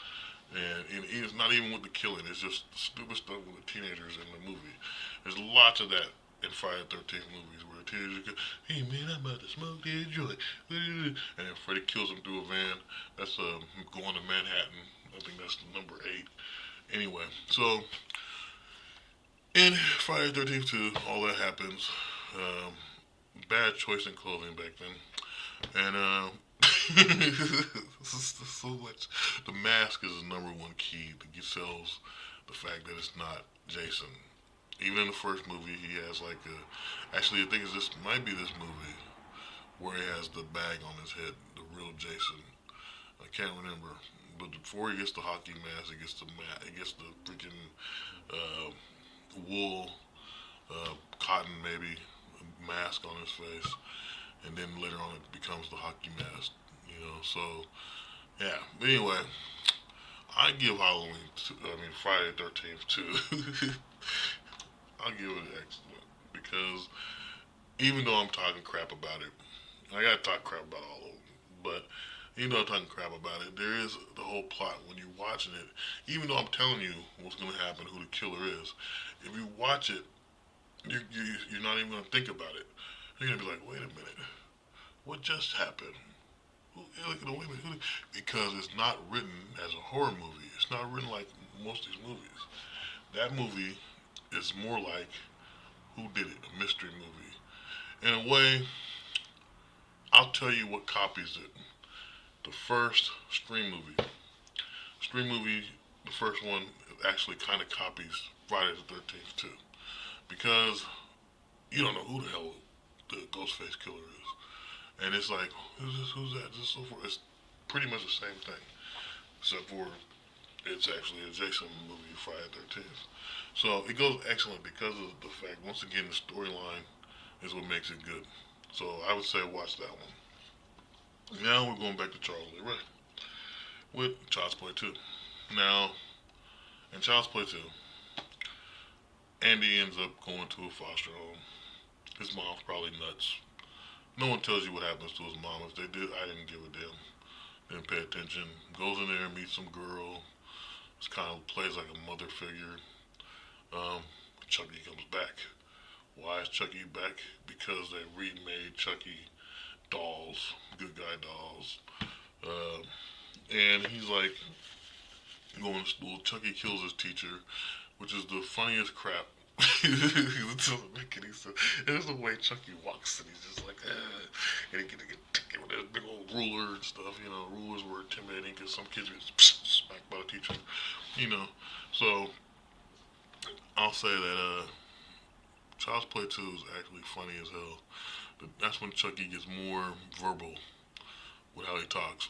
And it's not even with the killing, it's just stupid stuff with the teenagers in the movie. There's lots of that in Friday the 13th movies where the teenagers go, hey man, I'm about to smoke this joint. And then Freddy kills him through a van. That's going to Manhattan. I think that's number 8. Anyway, so in Friday the 13th 2, all that happens. Bad choice in clothing back then. And so much. The mask is the number one key that sells the fact that it's not Jason. Even in the first movie, he has like a. Actually, I think this might be this movie where he has the bag on his head, the real Jason. I can't remember, but before he gets the hockey mask, he gets the freaking wool, cotton maybe mask on his face, and then later on it becomes the hockey mask. So yeah. But anyway, I give Friday the 13th too. I'll give it an excellent because even though I'm talking crap about it, I gotta talk crap about all of them. But even though I'm talking crap about it, there is the whole plot when you're watching it. Even though I'm telling you what's gonna happen, who the killer is, if you watch it, you're not even gonna think about it. You're gonna be like, wait a minute, what just happened? Because it's not written as a horror movie. It's not written like most of these movies. That movie is more like who did it, a mystery movie. In a way, I'll tell you what copies it. the first Scream movie, the first one actually kind of copies Friday the 13th too, because you don't know who the hell the Ghostface killer is, and it's like who's this, who's that, this so forth. It's pretty much the same thing, except for it's actually a Jason movie, Friday the 13th. So it goes excellent because of the fact, once again, the storyline is what makes it good. So I would say watch that one. Now we're going back to Charles Lee Ray with Child's Play 2. Now, in Child's Play 2, Andy ends up going to a foster home. His mom's probably nuts. No one tells you what happens to his mom. If they did, I didn't give a damn. Didn't pay attention. Goes in there and meets some girl. It's kind of plays like a mother figure. Um, Chucky comes back. Why is Chucky back? Because they remade Chucky dolls, good guy dolls. Uh, and he's like going to school. Chucky kills his teacher, which is the funniest crap. It doesn't make any sense. It's the way Chucky walks, and he's just like, and he get ticket with that big old ruler and stuff. You know, rulers were intimidating because some kids get smacked by the teacher. You know, so I'll say that Child's Play 2 is actually funny as hell. That's when Chucky gets more verbal with how he talks.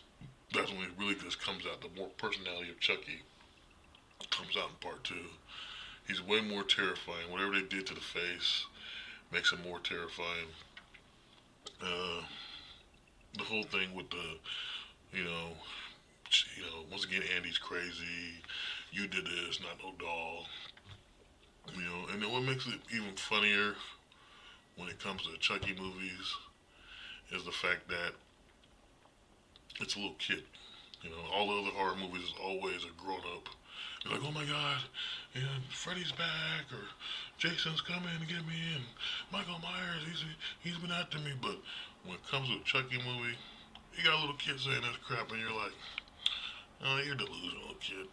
That's when it really just comes out. The more personality of Chucky comes out in part two. He's way more terrifying. Whatever they did to the face makes him more terrifying. Uh, the whole thing with you know, once again, Andy's crazy. You did this, not no doll. And then what makes it even funnier when it comes to Chucky movies is the fact that it's a little kid. All the other horror movies is always a grown up. You're like, oh my god, and Freddy's back, or Jason's coming to get me, and Michael Myers, he's been after me. But when it comes to a Chucky movie, you got a little kid saying this crap, and you're like, oh, you're delusional, kid.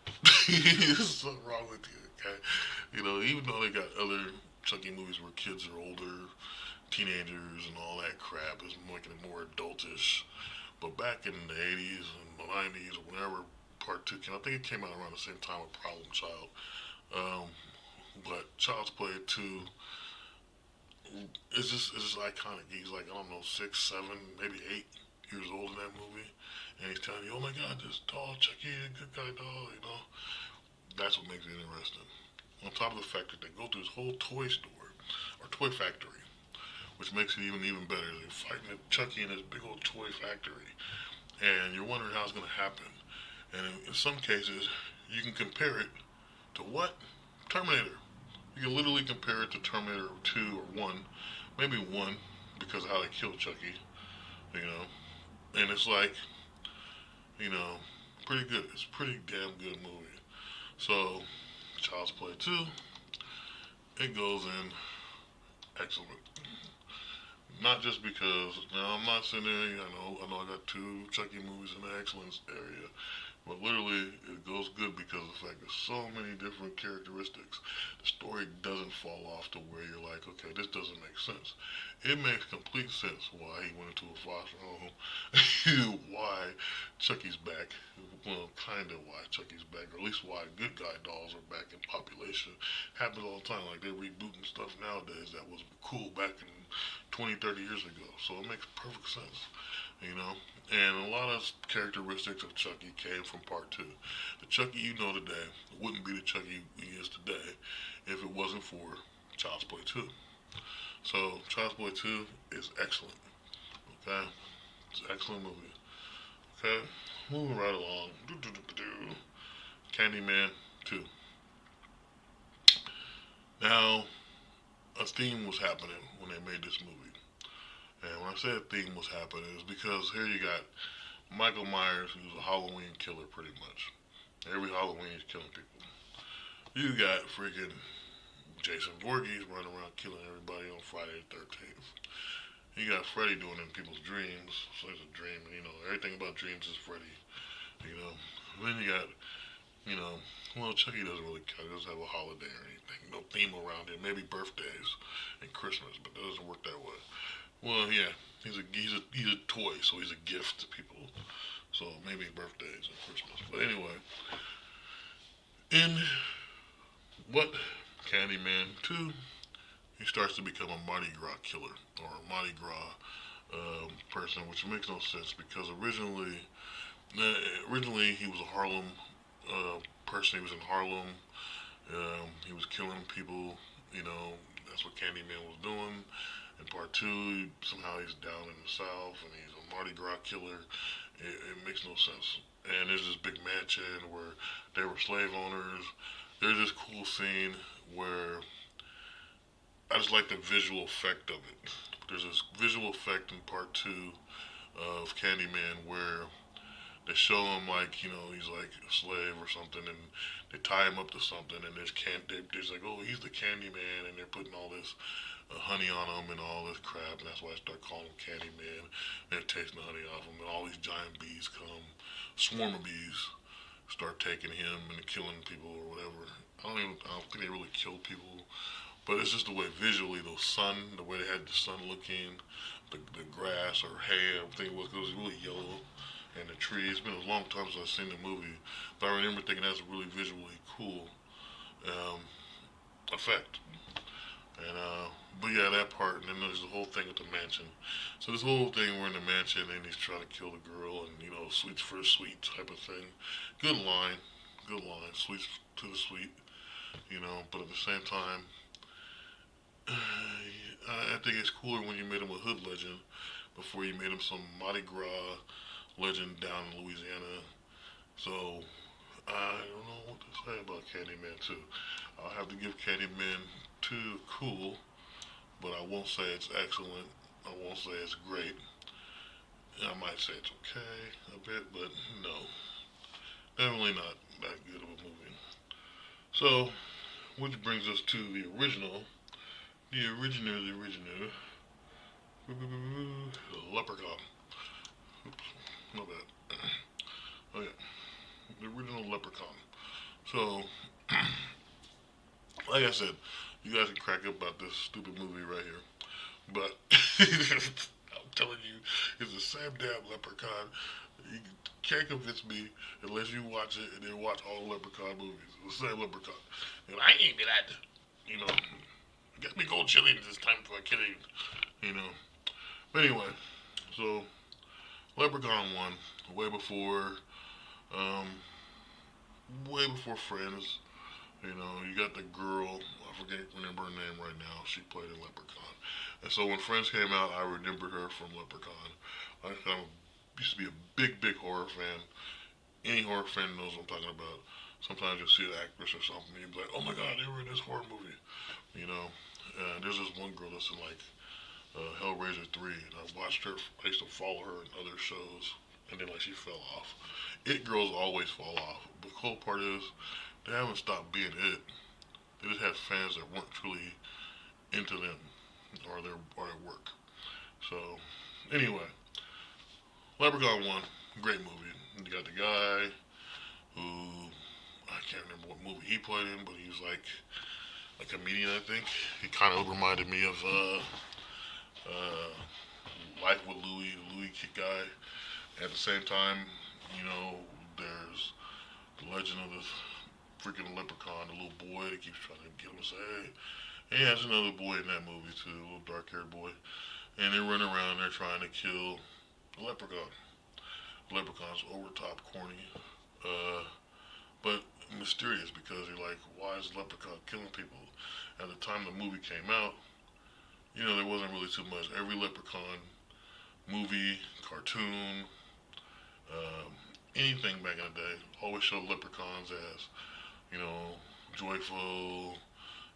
There's something wrong with you, okay? Even though they got other Chucky movies where kids are older, teenagers, and all that crap, is making it more adultish. But back in the 80s and the 90s, or whenever Part 2 came, I think it came out around the same time with Problem Child. Um, but Child's Play 2 it's just iconic. He's like, I don't know, 6, 7, maybe 8 years old in that movie. And he's telling you, oh my god, this doll, Chucky, a good guy doll. That's what makes it interesting. On top of the fact that they go to this whole toy store, or toy factory, which makes it even better. They're fighting Chucky in this big old toy factory. And you're wondering how it's going to happen. And in some cases, you can compare it to what? Terminator. You can literally compare it to Terminator 2 or 1, maybe 1, because of how they killed Chucky, you know. And it's like, you know, pretty good. It's a pretty damn good movie. So, Child's Play 2, it goes in excellent. Not just because, now I'm not sitting there, I know I got 2 Chucky movies in the excellence area, but literally it goes good because of the fact there's so many different characteristics. The story doesn't fall off to where you're like, okay, this doesn't make sense. It makes complete sense why he went into a foster home, why Chucky's back, well, kind of why Chucky's back, or at least why good guy dolls are back in population. Happens all the time, like they're rebooting stuff nowadays that was cool back in 20, 30 years ago. So it makes perfect sense. And a lot of characteristics of Chucky came from part 2. The Chucky you know today wouldn't be the Chucky he is today if it wasn't for Child's Play 2. So Child's Play 2 is excellent. Okay? It's an excellent movie. Okay? Moving right along. Candyman 2. Now, a theme was happening when they made this movie. And when I say a theme was happening, it's because here you got Michael Myers, who's a Halloween killer pretty much. Every Halloween he's killing people. You got freaking Jason Voorhees running around killing everybody on Friday the 13th. You got Freddy doing it in people's dreams. So it's a dream. Everything about dreams is Freddy. And then you got, well, Chucky doesn't really count. He doesn't have a holiday or anything. No theme around it. Maybe birthdays and Christmas, but that doesn't work that way. Well, yeah, he's a toy, so he's a gift to people. So maybe birthdays and Christmas. But anyway, in what Candyman 2, he starts to become a Mardi Gras killer or a Mardi Gras person, which makes no sense because originally he was a Harlem person. He was in Harlem. He was killing people. You know, that's what Candyman was doing. In part two, somehow he's down in the South and he's a Mardi Gras killer. It makes no sense. And there's this big mansion where they were slave owners. There's this cool scene where I just like the visual effect of it. There's this visual effect in part two of Candyman where they show him like he's like a slave or something, and they tie him up to something, and there's like, oh, he's the Candyman, and they're putting all this honey on him and all this crap, and that's why I start calling him Candyman. They're tasting the honey off him, and all these giant bees come, swarm of bees, start taking him and killing people or whatever. I don't think they really killed people, but it's just the way visually the way they had the sun looking, the grass or hay, everything was really yellow, and the trees. It's been a long time since I've seen the movie, but I remember thinking that's a really visually cool um, effect. And but yeah, that part, and then there's the whole thing with the mansion. So this whole thing, we're in the mansion, and he's trying to kill the girl, and sweets for the sweet type of thing. Good line, sweets to the sweet, But at the same time, I think it's cooler when you made him a hood legend before you made him some Mardi Gras legend down in Louisiana. So I don't know what to say about Candyman 2. I'll have to give Candyman 2 cool, but I won't say it's excellent. I won't say it's great. I might say it's okay a bit, but no, definitely not that good of a movie. So, which brings us to the original, Leprechaun. Oops, my bad. Oh yeah, the original Leprechaun. So, like I said, you guys can crack up about this stupid movie right here, but I'm telling you, it's the same damn Leprechaun. You can't convince me unless you watch it and then watch all the Leprechaun movies. It's the same Leprechaun. And I ain't be that, you know, get me gold chili this time for a killing, you know. But anyway, so Leprechaun 1, way before, um, way before Friends. You got the girl, I forget remember her name right now. She played in Leprechaun. And so when Friends came out, I remembered her from Leprechaun. I used to be a big horror fan. Any horror fan knows what I'm talking about. Sometimes you'll see an actress or something, and you'll be like, oh my god, they were in this horror movie. You know, there's this one girl that's in like Hellraiser 3. And I watched her, I used to follow her in other shows, and then like she fell off. It girls always fall off. But the cool part is, they haven't stopped being it. They just have fans that weren't truly into them or their work. So anyway, Leprechaun 1, great movie. You got the guy who I can't remember what movie he played in, but he was like a comedian, I think. He kind of reminded me of uh, Life with Louie, the Louie guy. At the same time, there's the legend of this freaking leprechaun, the little boy that keeps trying to get him to say, hey. And he has another boy in that movie too, a little dark haired boy. And they run around there trying to kill the leprechaun. The leprechaun's over the top corny, uh, but mysterious because you're like, why is the leprechaun killing people? At the time the movie came out, there wasn't really too much. Every leprechaun movie, cartoon, um, anything back in the day always showed leprechauns as, you know, joyful.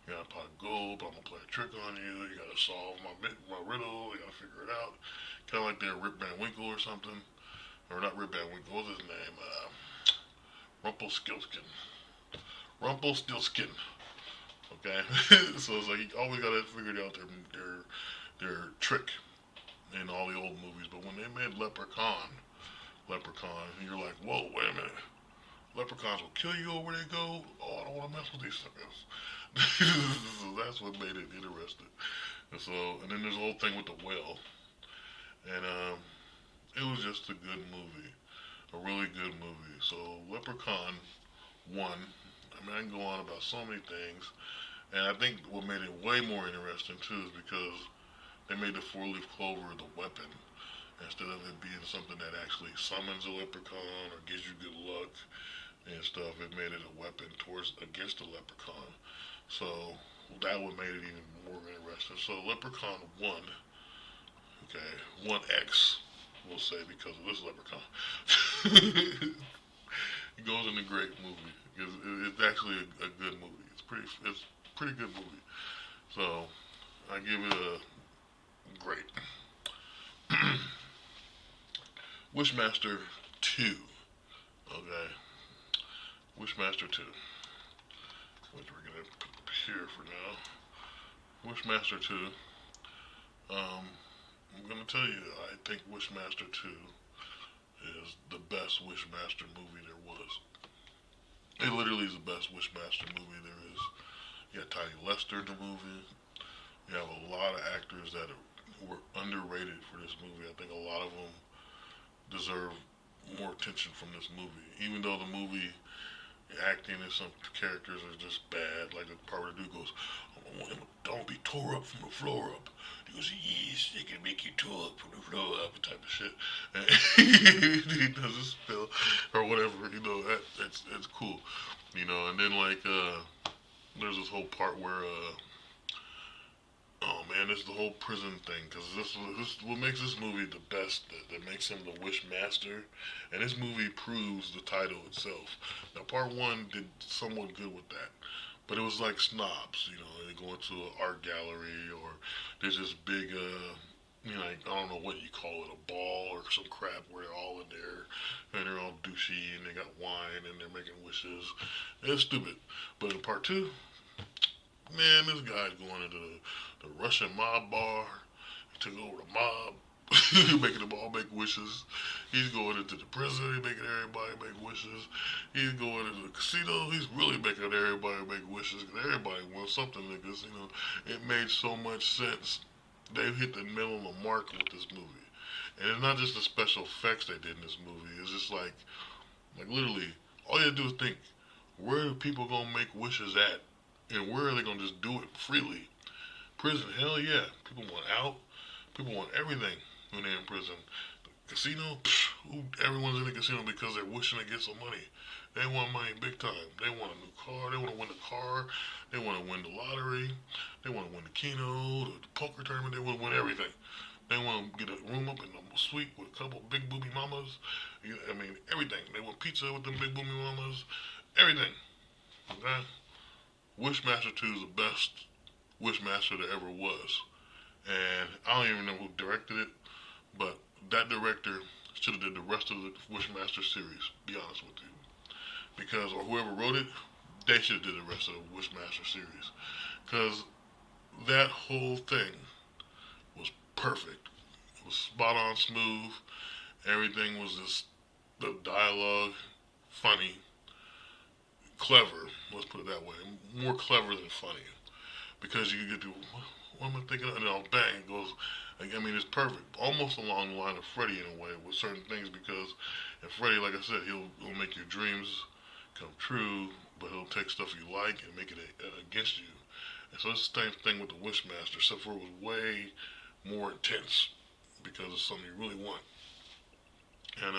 You gotta pot of gold, but I'm gonna play a trick on you. You gotta solve my riddle. You gotta figure it out. Kind of like they're Rip Van Winkle or something, or not Rip Van Winkle. What's his name? Rumpelstiltskin. Rumpelstiltskin. Okay, so it's like you always gotta figure out their trick in all the old movies. But when they made Leprechaun, you're like, whoa, wait a minute. Leprechauns will kill you where they go. Oh, I don't want to mess with these suckers. So that's what made it interesting. And then there's the whole thing with the whale, and it was just a good movie. A really good movie. So Leprechaun 1. I mean, I can go on about so many things. And I think what made it way more interesting too is because they made the four-leaf clover the weapon instead of it being something that actually summons a leprechaun or gives you good luck and stuff. It made it a weapon towards against the leprechaun. So that would made it even more interesting. So Leprechaun 1, okay, 1X, we'll say because of this leprechaun. It goes in a great movie. It's actually a good movie. It's pretty good movie. So I give it a great. Wishmaster 2. Okay. Wishmaster 2. Which we're gonna put here for now. Wishmaster 2. I'm gonna tell you, I think Wishmaster 2 is the best Wishmaster movie there was. It literally is the best Wishmaster movie there is. You got Tiny Lester in the movie. You have a lot of actors that were underrated for this movie. I think a lot of them deserve more attention from this movie. Even though the movie acting and some characters are just bad, like the part where the dude goes, "Don't be tore up from the floor up." He goes, "Yes, it can make you tore up from the floor up," type of shit. And he does a spill or whatever, it's cool, And then there's this whole part where oh man, it's the whole prison thing because this what makes this movie the best. That makes him the Wish Master, and this movie proves the title itself. Now, part one did somewhat good with that, but it was like snobs. They go into an art gallery or there's this big, like I don't know what you call it, a ball or some crap where they're all in there and they're all douchey and they got wine and they're making wishes. It's stupid. But in part two, man, this guy's going into the Russian mob bar. He took over the mob. Making them all make wishes. He's going into the prison. He's making everybody make wishes. He's going into the casino. He's really making everybody make wishes because everybody wants something like this. It made so much sense. They hit the middle of the mark with this movie, and it's not just the special effects they did in this movie. It's just like literally, all you have to do is think, where are people gonna make wishes at? And where are they gonna just do it freely? Prison, hell yeah. People want out. People want everything when they're in prison. Casino, everyone's in the casino because they're wishing to get some money. They want money big time. They want a new car. They want to win the car. They want to win the lottery. They want to win the keno, the poker tournament. They want to win everything. They want to get a room up in a suite with a couple big booby mamas. I mean, everything. They want pizza with them big booby mamas. Everything. Okay? Wishmaster 2 is the best Wishmaster there ever was. And I don't even know who directed it, but that director should have did the rest of the Wishmaster series, be honest with you. Because, or whoever wrote it, they should have did the rest of the Wishmaster series. Because that whole thing was perfect. It was spot on smooth. Everything was just, the dialogue, funny, clever, let's put it that way. More clever than funny. Because you get to, what am I thinking? And then bang, it goes. I mean, it's perfect. Almost along the line of Freddy in a way with certain things because in Freddy, like I said, he'll make your dreams come true, but he'll take stuff you like and make it against you. And so it's the same thing with the Wishmaster, except for it was way more intense because it's something you really want. And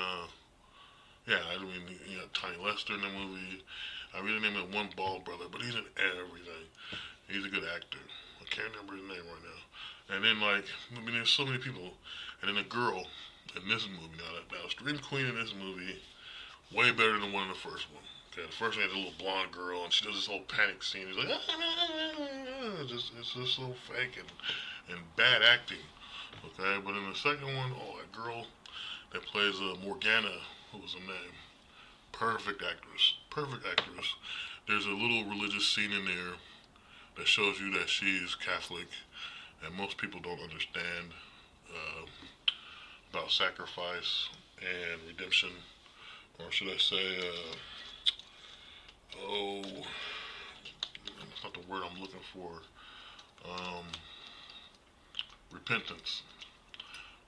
yeah, I mean, you got Tiny Lester in the movie. I really named it One Ball Brother, but he's in everything. He's a good actor. I can't remember his name right now. And then I mean, there's so many people. And then the girl in this movie. Now the Scream Queen in this movie, way better than the one in the first one. Okay, the first one had a little blonde girl, and she does this whole panic scene. He's like, it's just so fake and bad acting. Okay, but in the second one, oh, that girl that plays Morgana, what was her name? Perfect actress. Perfect actress. There's a little religious scene in there that shows you that she's Catholic, and most people don't understand uh, about sacrifice and redemption, or should I say, oh, that's not the word I'm looking for. Um, repentance.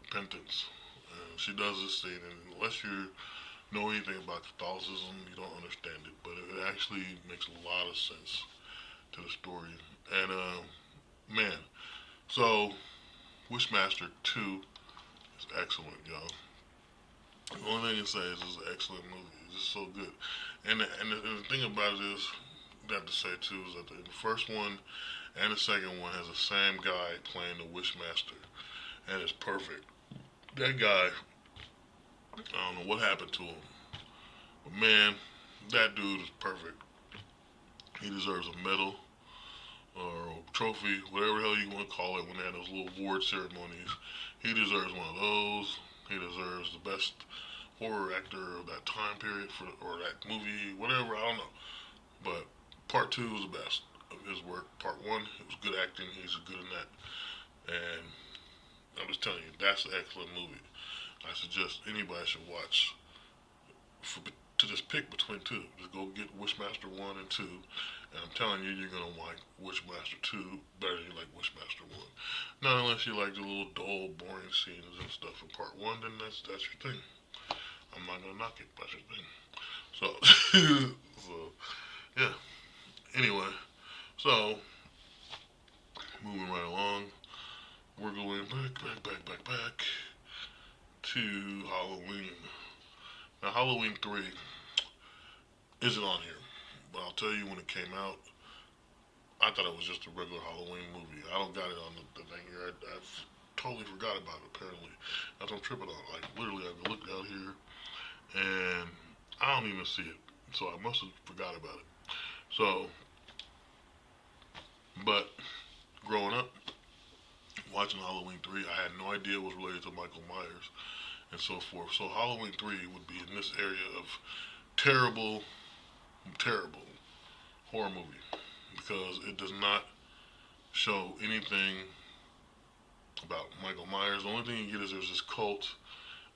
Repentance. She does this thing, and unless you're know anything about Catholicism, you don't understand it. But it actually makes a lot of sense to the story. And man, so Wishmaster 2 is excellent, y'all. The only thing I can say is it's an excellent movie. It's just so good. And the thing about it is, I have to say too, is that the first one and the second one has the same guy playing the Wishmaster, and it's perfect. That guy, I don't know what happened to him, but man, that dude is perfect. He deserves a medal or a trophy, whatever the hell you want to call it, when they had those little award ceremonies. He deserves one of those. He deserves the best horror actor of that time period for or that movie, whatever. I don't know, but part two was the best of his work. Part one, it was good acting. He's good in that, and I'm just telling you, that's an excellent movie. I suggest anybody should watch. For, to just pick between two, just go get Wishmaster one and two, and I'm telling you, you're gonna like Wishmaster two better than you like Wishmaster one. Not unless you like the little dull, boring scenes and stuff in part one, then that's your thing. I'm not gonna knock it. That's your thing. So, so yeah. Anyway, so moving right along, we're going back to Halloween. Now, Halloween 3 isn't on here, but I'll tell you when it came out, I thought it was just a regular Halloween movie. I don't got it on the thing here. I've totally forgot about it, apparently. That's what I'm tripping on. Like, literally, I looked out here, and I don't even see it. So I must have forgot about it. So, but growing up, watching Halloween 3, I had no idea it was related to Michael Myers and so forth. So Halloween 3 would be in this area of terrible, terrible horror movie because it does not show anything about Michael Myers. The only thing you get is there's this cult,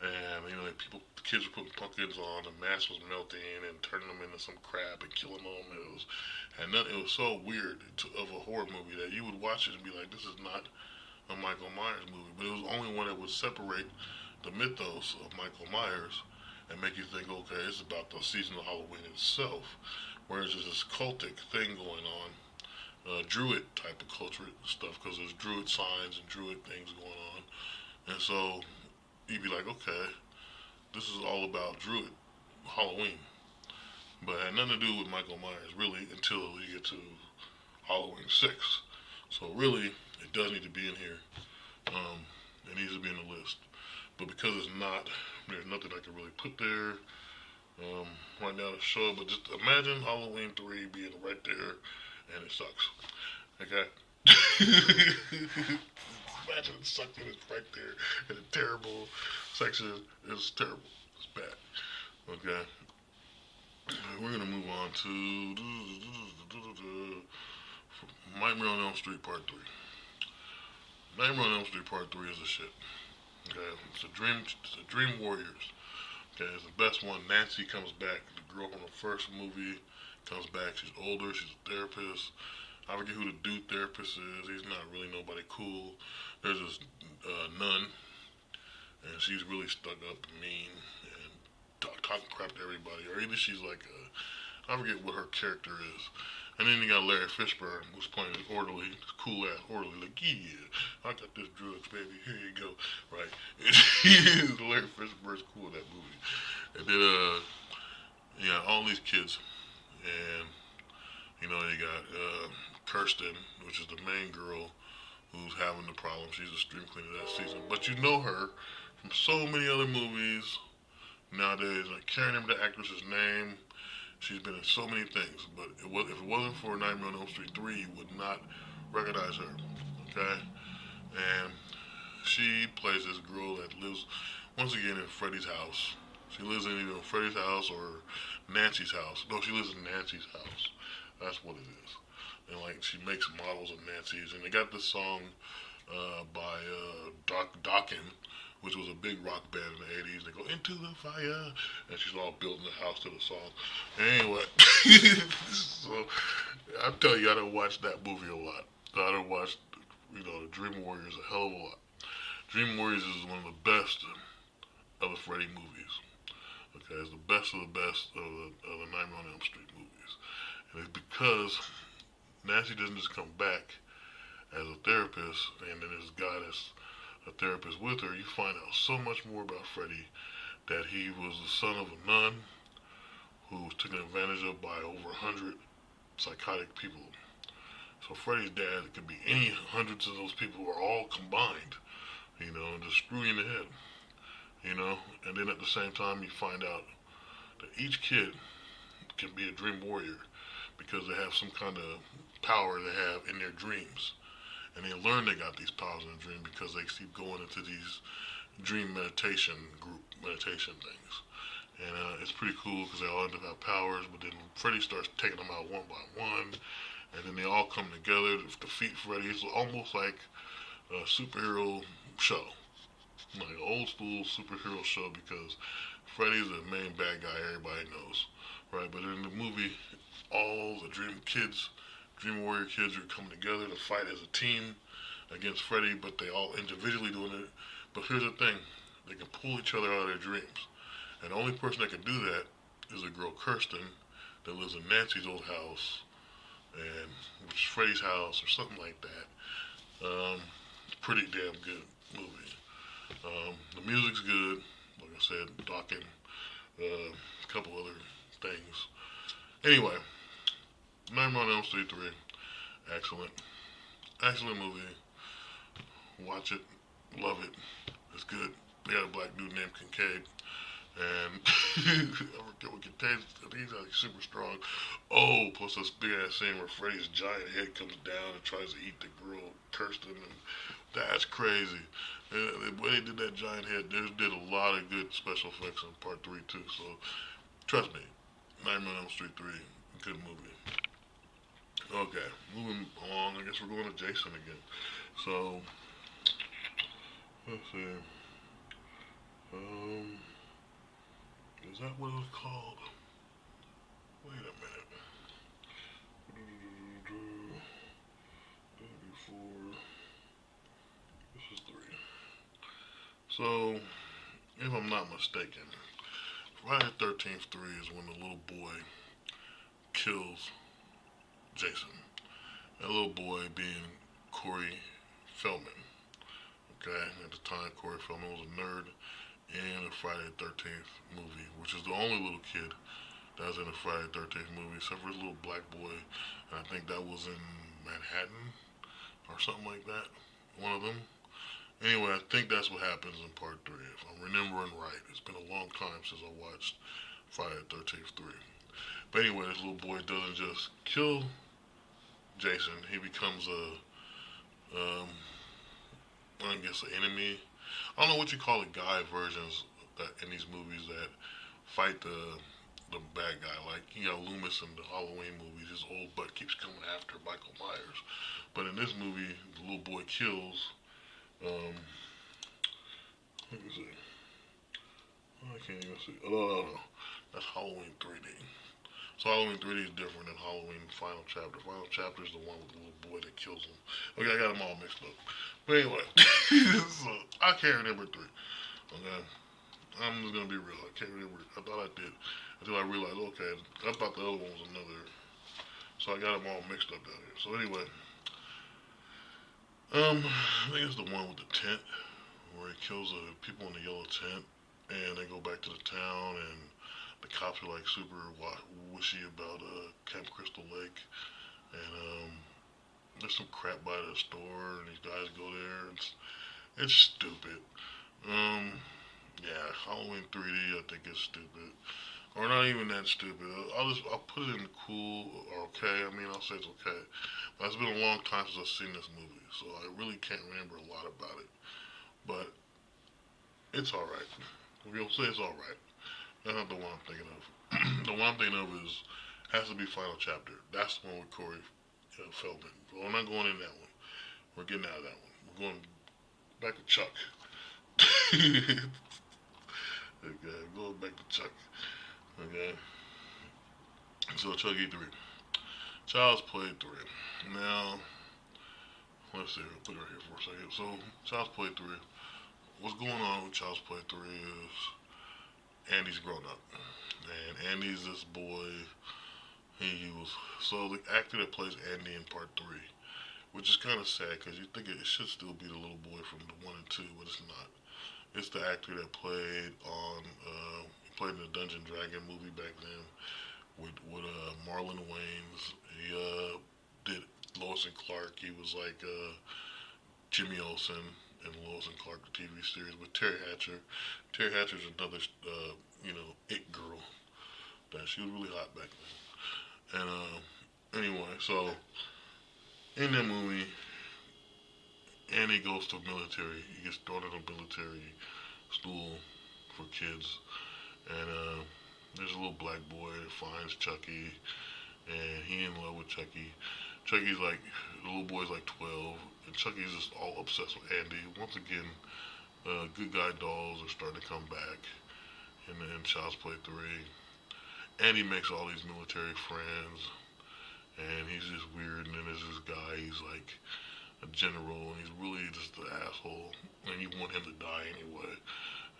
and you know, people, the kids were putting pumpkins on, the mask was melting and turning them into some crap and killing them. It was so weird of a horror movie that you would watch it and be like, this is not a Michael Myers movie. But it was the only one that would separate the mythos of Michael Myers and make you think, okay, it's about the season of Halloween itself. Whereas there's this cultic thing going on, druid type of culture stuff, because there's druid signs and druid things going on. And so you'd be like, okay, this is all about druid Halloween. But it had nothing to do with Michael Myers, really, until you get to Halloween 6. So really, it does need to be in here. It needs to be in the list. But because it's not, there's nothing I can really put there right now to show. But just imagine Halloween 3 being right there, and it sucks. Okay? Imagine it sucks and it's right there in a terrible section. It's terrible. It's bad. Okay? We're going to move on to Nightmare on Elm Street Part 3. Nightmare on Elm Street Part 3 is a shit. Okay? It's a Dream Warriors. Okay, it's the best one. Nancy comes back. The girl from the first movie comes back. She's older. She's a therapist. I forget who the dude therapist is. He's not really nobody cool. There's this nun, and she's really stuck up and mean and talking crap to everybody. Or either she's like, I forget what her character is. And then you got Larry Fishburne, who's playing this orderly, this cool ass orderly, like, yeah, I got this drugs, baby, here you go, right? Larry Fishburne's cool in that movie. And then, you got all these kids, and, you know, you got Kirsten, which is the main girl who's having the problem. She's a stream cleaner that season. But you know her from so many other movies nowadays. I can't remember the actress's name. She's been in so many things, but if it wasn't for Nightmare on Elm Street 3, you would not recognize her. Okay? And she plays this girl that lives, once again, in Freddy's house. She lives in either Freddy's house or Nancy's house. No, she lives in Nancy's house. That's what it is. And, like, she makes models of Nancy's. And they got this song by Dokken, which was a big rock band in the 80s. They go, into the fire. And she's all building the house to the song. Anyway, so I tell you, I done watched that movie a lot. I done watched, you know, the Dream Warriors a hell of a lot. Dream Warriors is one of the best of the Freddy movies. Okay, it's the best of the best of the Nightmare on Elm Street movies, and it's because Nancy doesn't just come back as a therapist, and then this guy that's a therapist with her. You find out so much more about Freddy, that he was the son of a nun who was taken advantage of by over 100 psychotic people. So Freddy's dad could be any hundreds of those people are all combined, and just screw you in the head. And then at the same time you find out that each kid can be a dream warrior because they have some kind of power they have in their dreams. And they learn they got these powers in their dream because they keep going into these dream meditation things. And it's pretty cool because they all end up have powers, but then Freddy starts taking them out one by one, and then they all come together to defeat Freddy. It's almost like a superhero show, like an old school superhero show, because Freddy's the main bad guy everybody knows, right? But in the movie, all the Dream Warrior kids are coming together to fight as a team against Freddy, but they all individually doing it. But here's the thing, they can pull each other out of their dreams. And the only person that can do that is a girl, Kirsten, that lives in Nancy's old house, and which is Freddy's house or something like that. Pretty damn good movie. The music's good. Like I said, Dokken, a couple other things. Anyway, Nightmare on Elm Street 3, excellent. Excellent movie. Watch it. Love it. It's good. They got a black dude named Kincaid. And I forget what Kincaid, I think he's like super strong. Oh, plus this big ass scene where Freddy's giant head comes down and tries to eat the girl, Kirsten. And that's crazy. And the way they did that giant head, they did a lot of good special effects in part 3 too. So, trust me, Nightmare on Elm Street 3, good movie. Okay, moving along. I guess we're going to Jason again. So, let's see. Is that what it was called? Wait a minute. Four. This is 3. So, if I'm not mistaken, Friday the 13th 3 is when the little boy kills Jason. That little boy being Corey Feldman. Okay, at the time, Corey Feldman was a nerd in a Friday the 13th movie, which is the only little kid that was in a Friday the 13th movie, except for his little black boy. And I think that was in Manhattan or something like that. One of them. Anyway, I think that's what happens in part 3, if I'm remembering right. It's been a long time since I watched Friday the 13th 3. But anyway, this little boy doesn't just kill Jason, he becomes I guess, an enemy. I don't know what you call the guy versions that in these movies that fight the bad guy. Like Loomis in the Halloween movies, his old butt keeps coming after Michael Myers. But in this movie, the little boy kills. Let me see. I can't even see. Oh, no. That's Halloween 3D. So Halloween 3D is different than Halloween Final Chapter. Final Chapter is the one with the little boy that kills him. Okay, I got them all mixed up. But anyway, so I can't remember 3. Okay, I'm just gonna be real. I can't remember. I thought I did until I realized. Okay, I thought the other one was another. So I got them all mixed up down here. So anyway, I think it's the one with the tent where he kills the people in the yellow tent, and they go back to the town, and the cops are like super wishy about Camp Crystal Lake, and there's some crap by the store, and these guys go there. It's stupid. Yeah, Halloween 3D I think is stupid, or not even that stupid. I'll put it in cool or okay. I mean, I'll say it's okay. But it's been a long time since I've seen this movie, so I really can't remember a lot about it. But it's all right. We'll say it's all right. That's not the one I'm thinking of. The one I'm thinking of has to be Final Chapter. That's the one with Corey Feldman. But we're not going in that one. We're getting out of that one. We're going back to Chuck. Okay, going back to Chuck. Okay. So Chucky 3. Child's Play 3. Now, let's see. I'll put it right here for a second. So, Child's Play 3. What's going on with Child's Play 3 is Andy's grown up, and Andy's this boy. He was so the actor that plays Andy in part three, which is kind of sad because you think it should still be the little boy from the one and two, but it's not. It's the actor that played in the Dungeon Dragon movie back then with Marlon Wayans. He did Lois and Clark. He was like Jimmy Olsen in Lois and Clark the TV series with Terry Hatcher. Terry Hatcher's another it girl that she was really hot back then. And anyway, so in that movie, Annie goes to military. He gets thrown in a military school for kids, and there's a little black boy that finds Chucky, and he in love with Chucky. Chucky's like the little boy's like 12, and Chucky's just all obsessed with Andy. Once again, good guy dolls are starting to come back in Child's Play 3. Andy makes all these military friends, and he's just weird. And then there's this guy, he's like a general, and he's really just an asshole, and you want him to die anyway.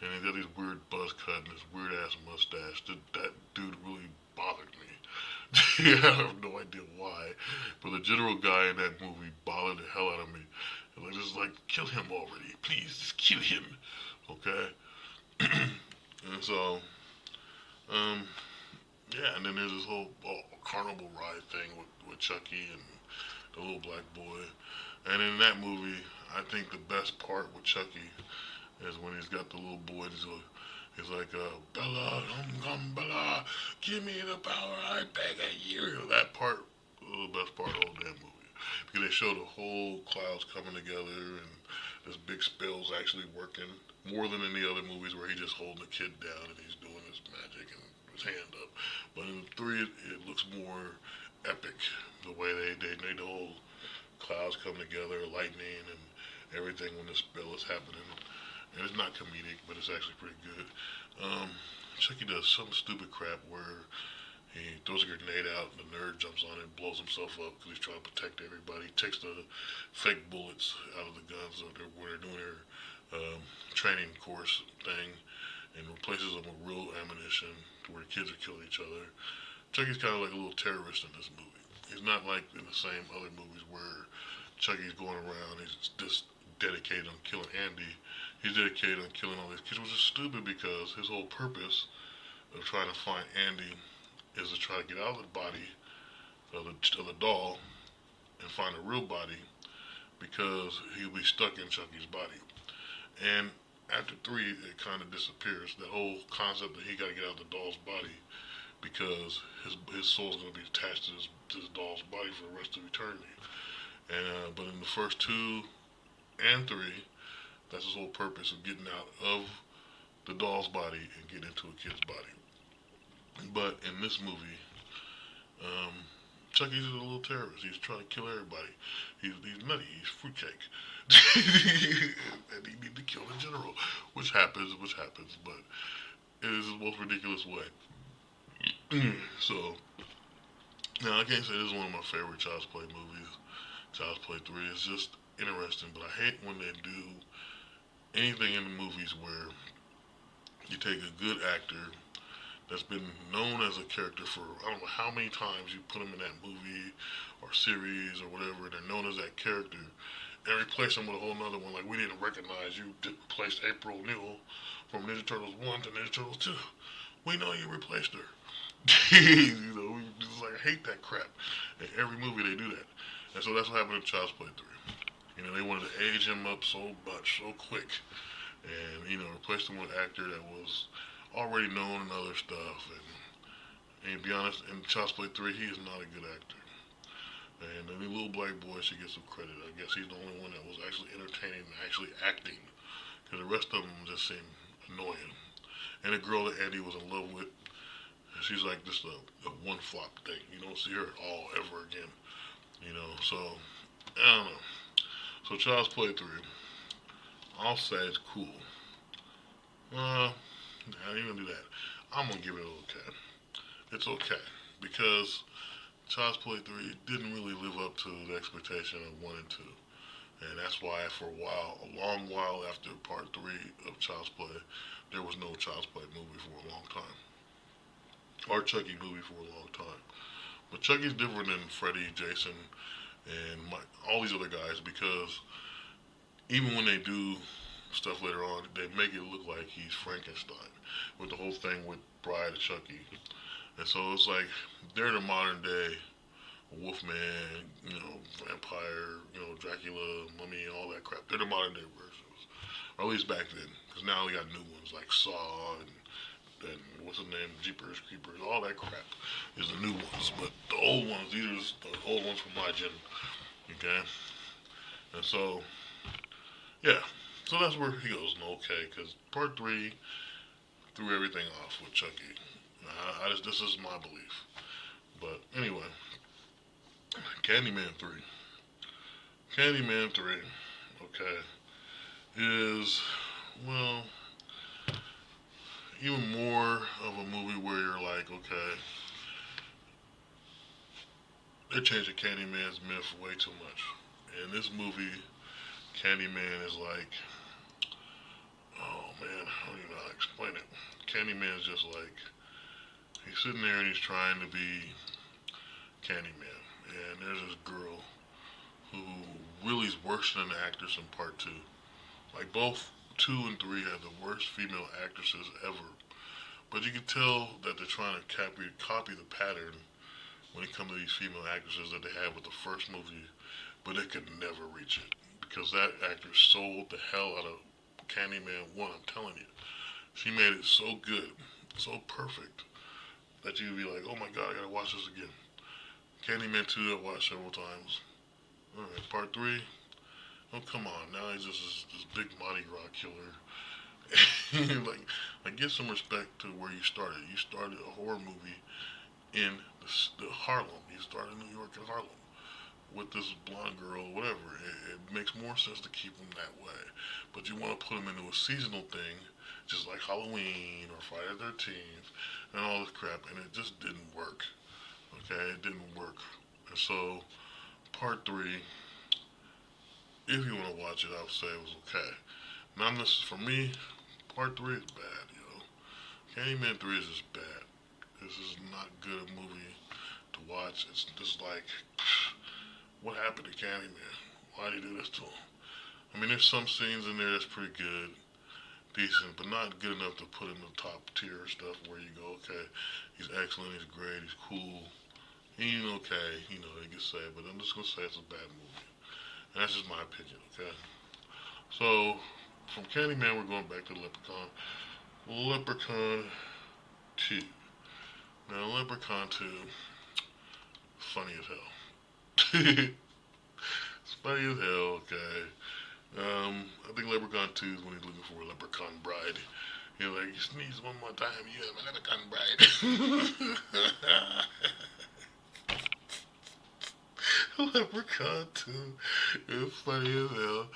And he's got this weird buzz cut and this weird ass mustache. That dude really bothered me. Yeah, I have no idea why, but the general guy in that movie bothered the hell out of me. And I just like, kill him already, please, just kill him, okay? And so, um, yeah, and then there's this whole carnival ride thing with Chucky and the little black boy. And in that movie, I think the best part with Chucky is when he's got the little boy and he's like, Bella, Bella, give me the power, I beg of you. That part was the best part of the whole damn movie. Because they show the whole clouds coming together and this big spell's actually working more than in the other movies where he just holding the kid down and he's doing his magic and his hand up. But in 3, it looks more epic the way they made the whole clouds come together, lightning and everything when the spell is happening. And it's not comedic, but it's actually pretty good. Chucky does some stupid crap where he throws a grenade out and the nerd jumps on it and blows himself up because he's trying to protect everybody. He takes the fake bullets out of the guns where they're doing their training course thing and replaces them with real ammunition where the kids are killing each other. Chucky's kind of like a little terrorist in this movie. He's not like in the same other movies where Chucky's going around, he's just dedicated on killing Andy. He's dedicated on killing all these kids, which is stupid because his whole purpose of trying to find Andy is to try to get out of the body of the doll and find a real body because he'll be stuck in Chucky's body. And after 3, it kind of disappears. The whole concept that he got to get out of the doll's body because his soul's going to be attached to his doll's body for the rest of eternity. And but in the first 2 and 3, that's his whole purpose of getting out of the doll's body and getting into a kid's body. But in this movie, Chucky's a little terrorist. He's trying to kill everybody. He's nutty. He's fruitcake. And he needs to kill the general, which happens, but it is the most ridiculous way. So, now I can't say this is one of my favorite Child's Play movies. Child's Play 3 is just interesting, but I hate when they do anything in the movies where you take a good actor that's been known as a character for I don't know how many times you put them in that movie or series or whatever, and they're known as that character, and replace them with a whole nother one. Like we didn't recognize you replaced April O'Neil from Ninja Turtles 1 to Ninja Turtles 2. We know you replaced her. We just like I hate that crap. In every movie they do that, and so that's what happened in Child's Play 3. They wanted to age him up so much, so quick, and replaced him with an actor that was already known and other stuff. And to be honest, in Child's Play 3, he is not a good actor. And the little black boy should get some credit. I guess he's the only one that was actually entertaining and actually acting, because the rest of them just seemed annoying. And the girl that Andy was in love with, she's like just a one flop thing. You don't see her at all ever again. So I don't know. So Child's Play 3, I'll say it's cool. I ain't gonna do that. I'm gonna give it an okay. It's okay because Child's Play 3 didn't really live up to the expectation of 1 and 2. And that's why for a while, a long while after part three of Child's Play, there was no Child's Play movie for a long time, or Chucky movie for a long time. But Chucky's different than Freddy, Jason, and Mike, all these other guys because even when they do stuff later on, they make it look like he's Frankenstein with the whole thing with Bride of Chucky. And so it's like they're the modern day Wolfman, vampire, Dracula, mummy, all that crap. They're the modern day versions, or at least back then. Because now we got new ones like Saw and what's the name, Jeepers Creepers, all that crap is the new ones. But the old ones, these are the old ones from my gen. Okay, and so yeah, so that's where he goes. Okay, because part three threw everything off with Chucky. This is my belief. But anyway, Candyman 3. Candyman 3, okay, is, well, even more of a movie where you're like, okay, they're changing Candyman's myth way too much. In this movie, Candyman is like, oh man, I don't even know how to explain it. Candyman is just like, he's sitting there and he's trying to be Candyman. And there's this girl who really is worse than the actress in part two. Like both two and three had the worst female actresses ever. But you can tell that they're trying to copy the pattern when it comes to these female actresses that they had with the first movie, but they could never reach it because that actress sold the hell out of Candyman 1. I'm telling you, she made it so good, so perfect that you'd be like, oh my god, I gotta watch this again. Candyman 2 I watched several times. Alright, part 3. Oh come on, now he's just this big Mardi Gras killer. like get some respect to where you started. You started a horror movie in the Harlem. You started in New York and Harlem with this blonde girl, whatever. It makes more sense to keep them that way. But you want to put them into a seasonal thing, just like Halloween or Friday the 13th and all this crap, and it just didn't work. Okay, it didn't work. And so, part 3, if you want to watch it, I would say it was okay. Now, this for me, part 3 is bad, yo. Candyman 3 is just bad. This is not good a movie to watch. It's just like, what happened to Candyman? Why did he do this to him? I mean, there's some scenes in there that's pretty good, decent, but not good enough to put in the top tier stuff where you go, okay, he's excellent, he's great, he's cool, he's okay, you can say it, but I'm just gonna say it's a bad movie. And that's just my opinion, okay? So, from Candyman, we're going back to Leprechaun. Leprechaun 2. Now, Leprechaun 2, funny as hell. It's funny as hell, okay? I think Leprechaun 2 is when he's looking for a leprechaun bride. You're like, you sneeze one more time, you have a leprechaun bride. Leprechaun 2 is funny as hell.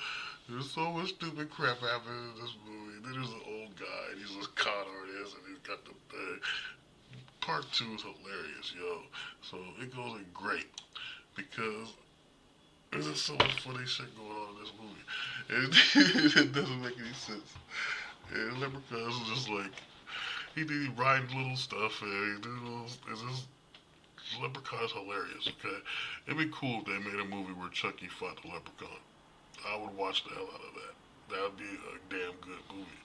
There's so much stupid crap happening in this movie. Then there's an old guy, and he's a con artist, and he's got the thing. Part 2 is hilarious, yo. So it goes in great because there's just so much funny shit going on in this movie. And it doesn't make any sense. And Leprechaun is just like, he did ride little stuff, and he do little, it's just, Leprechaun is hilarious, okay? It'd be cool if they made a movie where Chucky fought the Leprechaun. I would watch the hell out of that. That would be a damn good movie,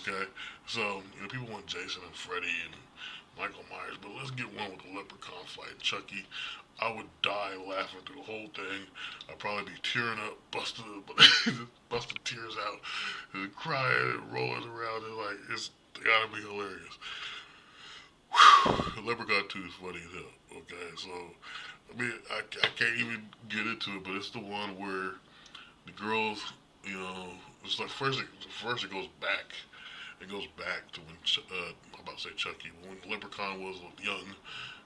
okay? So, people want Jason and Freddy and Michael Myers, but let's get one with the Leprechaun fight Chucky. I would die laughing through the whole thing. I'd probably be tearing up, busting tears out, and crying and rolling around. And like, it's gotta be hilarious. Leprechaun 2 is funny as hell. Okay, so I mean, I can't even get into it, but it's the one where the girls, it's like first it goes back. It goes back to when I'm about to say Chucky, when Leprechaun was young,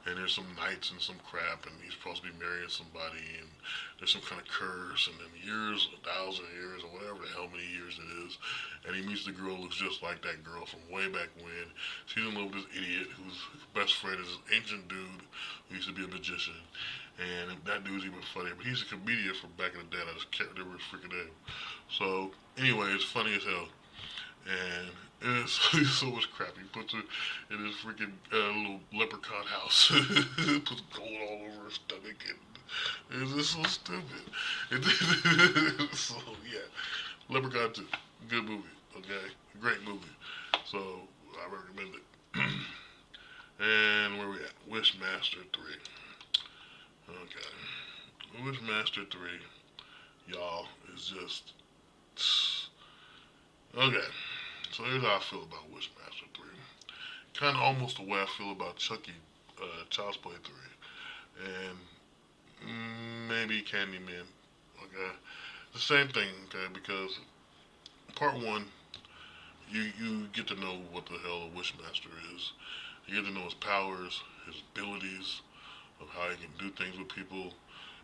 and there's some knights and some crap, and he's supposed to be marrying somebody, and there's some kind of curse, and then years, 1,000 years, or whatever the hell many years it is, and he meets the girl who looks just like that girl from way back when. She's in love with this idiot whose best friend is this ancient dude who used to be a magician, and that dude's even funnier. But he's a comedian from back in the day. I just can't remember his freaking name. So anyway, it's funny as hell, and it's so much crap. He puts it in his freaking little leprechaun house. Puts gold all over his stomach, and it's just so stupid. So yeah, Leprechaun 2, good movie. Okay, great movie. So I recommend it. And where we at? Wishmaster 3. Okay. Wishmaster 3, y'all, is just. Okay. So here's how I feel about Wishmaster 3. Kind of almost the way I feel about Chucky, Child's Play 3. And maybe Candyman. Okay. The same thing, okay, because part one, you get to know what the hell a Wishmaster is. You get to know his powers, his abilities, of how he can do things with people.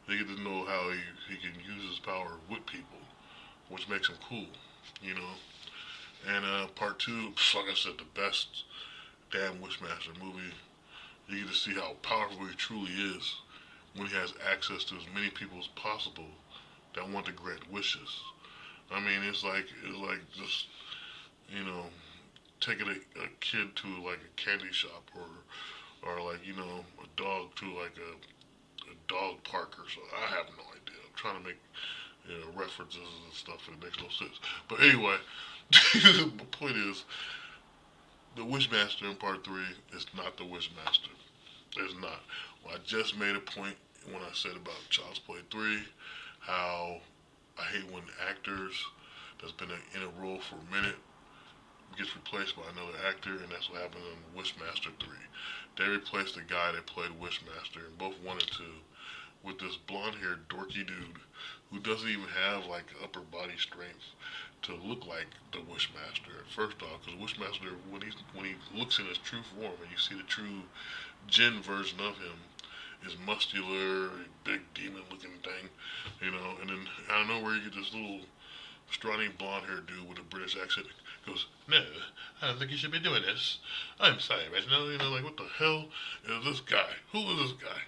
You get to know how he can use his power with people, which makes him cool, you know. And part two, like I said, the best damn Wishmaster movie. You get to see how powerful he truly is when he has access to as many people as possible that want to grant wishes. I mean, it's like just you know taking a kid to like a candy shop or like a dog to like a dog park or something. I have no idea. I'm trying to make references and stuff and it makes no sense. But anyway, the point is the Wishmaster in part three is not the Wishmaster. It's not. Well, I just made a point when I said about Child's Play 3 how I hate when actors that's been in a role for a minute gets replaced by another actor, and that's what happened in Wishmaster 3. They replaced the guy that played Wishmaster, and both wanted to, with this blonde-haired dorky dude who doesn't even have like upper body strength to look like the Wishmaster. First off, because Wishmaster, when he looks in his true form, and you see the true Jin version of him, is muscular, big demon-looking thing, and then I don't know where you get this little scrawny blonde-haired dude with a British accent goes, "No, I don't think you should be doing this. I'm sorry, Reginald." Like, what the hell is this guy? Who is this guy?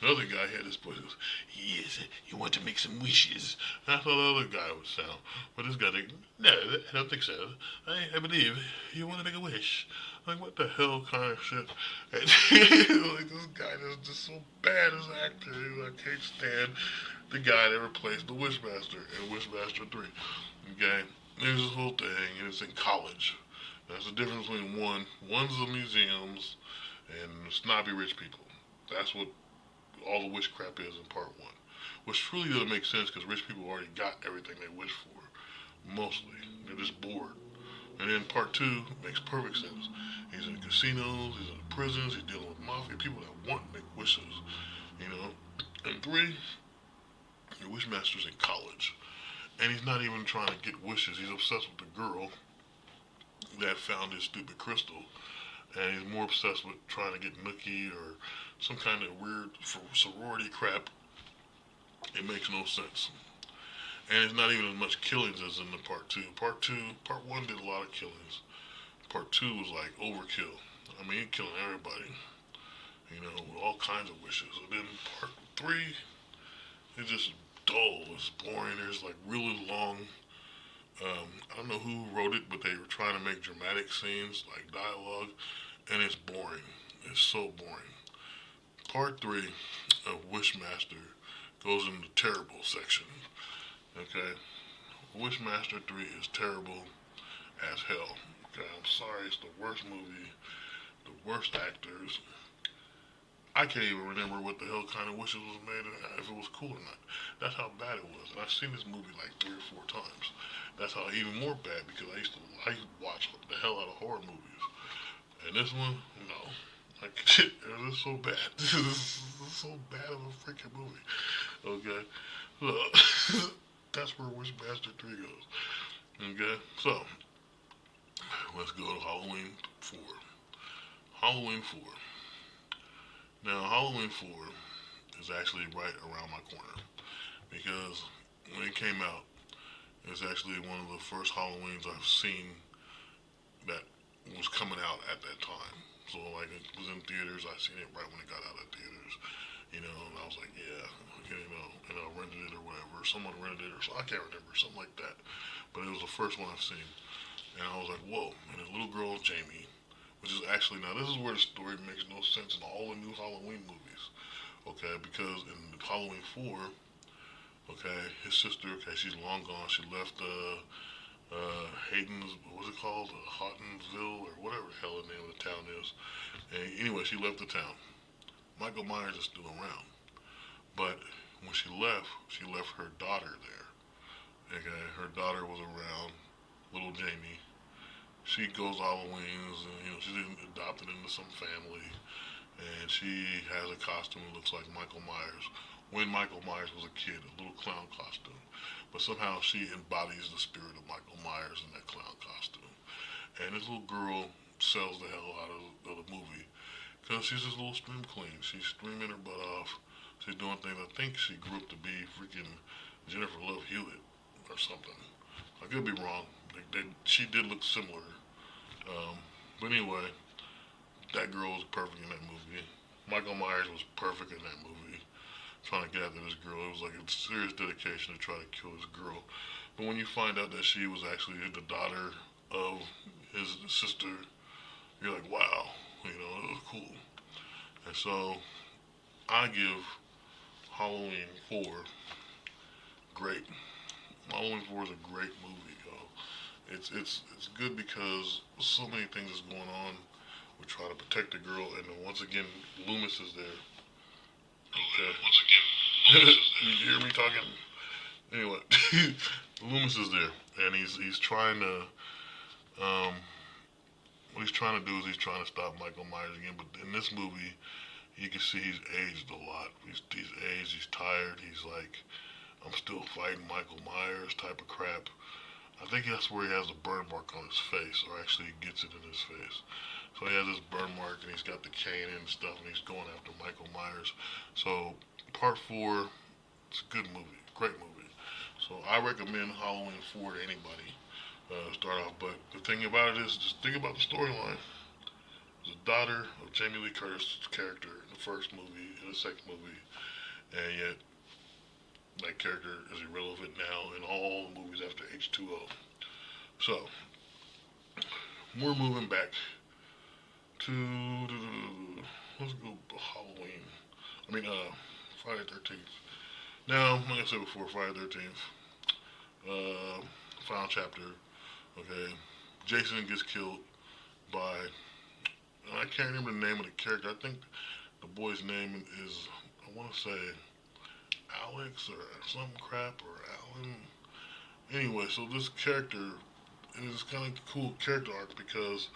The other guy had this voice. Goes, "Yes, you want to make some wishes." That's how the other guy would sound. But this guy, like, "No, I don't think so. I believe you want to make a wish." Like, what the hell kind of shit? And, like, this guy is just so bad as an actor. I can't stand the guy that replaced the Wishmaster in Wishmaster 3. Okay? There's this whole thing, and it's in college. That's the difference between one's the museums and snobby rich people. That's what all the wish crap is in part one. Which truly doesn't make sense because rich people already got everything they wish for. Mostly. They're just bored. And then part two makes perfect sense. He's in casinos, he's in prisons, he's dealing with mafia people that want to make wishes. You know? And three, your wishmaster's in college. And he's not even trying to get wishes. He's obsessed with the girl that found his stupid crystal. And he's more obsessed with trying to get Nookie or some kind of weird sorority crap. It makes no sense. And it's not even as much killings as in the part two. Part one did a lot of killings. Part two was like overkill. I mean, he killing everybody, with all kinds of wishes. And then part three is just dull. It's boring. There's like really long. I don't know who wrote it, but they were trying to make dramatic scenes, like dialogue, and it's boring. It's so boring. Part three of Wishmaster goes in the terrible section. Okay, Wishmaster 3 is terrible as hell. Okay, I'm sorry, it's the worst movie, the worst actors. I can't even remember what the hell kind of wishes was made, if it was cool or not. That's how bad it was. And I've seen this movie like 3 or 4 times. That's how even more bad because I used to watch the hell out of horror movies. And this one, no. Like, it was so bad. This is so bad of a freaking movie. Okay? So, that's where Wishmaster 3 goes. Okay? So, let's go to Halloween 4. Halloween 4. Now, Halloween 4 is actually right around my corner because when it came out, it's actually one of the first Halloweens I've seen that was coming out at that time. So, like, it was in theaters. I seen it right when it got out of theaters. And I was like, yeah, rented it or whatever. Someone rented it, or so I can't remember, something like that. But it was the first one I've seen, and I was like, whoa. And this little girl, Jamie, which is actually now this is where the story makes no sense in all the new Halloween movies. Okay, because in Halloween 4, okay, his sister, okay, she's long gone. She left Hayden's, what was it called, Houghtonville or whatever the hell the name of the town is. And anyway, she left the town. Michael Myers is still around, but when she left her daughter there. Okay, her daughter was around, little Jamie. She goes Halloween's, and she's adopted into some family, and she has a costume that looks like Michael Myers. When Michael Myers was a kid, a little clown costume, but somehow she embodies the spirit of Michael Myers in that clown costume. And this little girl sells the hell out of the movie because she's this little scream queen. She's screaming her butt off. She's doing things. I think she grew up to be freaking Jennifer Love Hewitt or something. I could be wrong. She did look similar. But anyway, that girl was perfect in that movie. Michael Myers was perfect in that movie. Trying to get after this girl, it was like a serious dedication to try to kill this girl. But when you find out that she was actually the daughter of his sister, you're like, wow, it was cool. And so I give Halloween 4 great. Halloween 4 is a great movie, yo. It's good because so many things is going on. We try to protect the girl, and then once again, Loomis is there. Okay. Once again, Loomis is there. You hear me talking? Anyway, Loomis is there, and he's trying to what he's trying to do is he's trying to stop Michael Myers again. But in this movie, you can see he's aged a lot. He's aged. He's tired. He's like, I'm still fighting Michael Myers type of crap. I think that's where he has a burn mark on his face, or actually he gets it in his face. So he has this burn mark, and he's got the cane and stuff, and he's going after Michael Myers. So part 4, it's a good movie, great movie. So I recommend Halloween 4 to anybody. Start off, but the thing about it is, just think about the storyline. The daughter of Jamie Lee Curtis's character in the first movie, in the second movie, and yet that character is irrelevant now in all the movies after H2O. So we're moving back to let's go Halloween. I mean, Friday 13th. Now, like I said before, Friday 13th, final chapter. Okay, Jason gets killed by. I can't remember the name of the character. I think the boy's name is, I want to say Alex or some crap or Alan. Anyway, so this character is kind of cool character arc because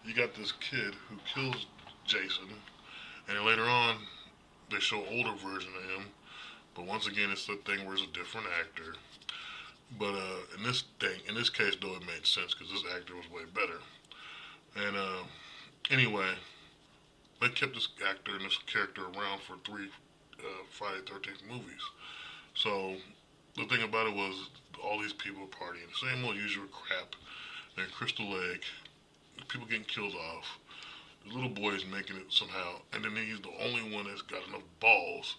you got this kid who kills Jason, and then later on they show older version of him. But once again, it's the thing where it's a different actor. But in this case, though, it made sense because this actor was way better. And anyway, they kept this actor and this character around for 3 Friday 13th movies. So the thing about it was all these people partying, the same old usual crap. And Crystal Lake, people getting killed off. The little boy is making it somehow, and then he's the only one that's got enough balls,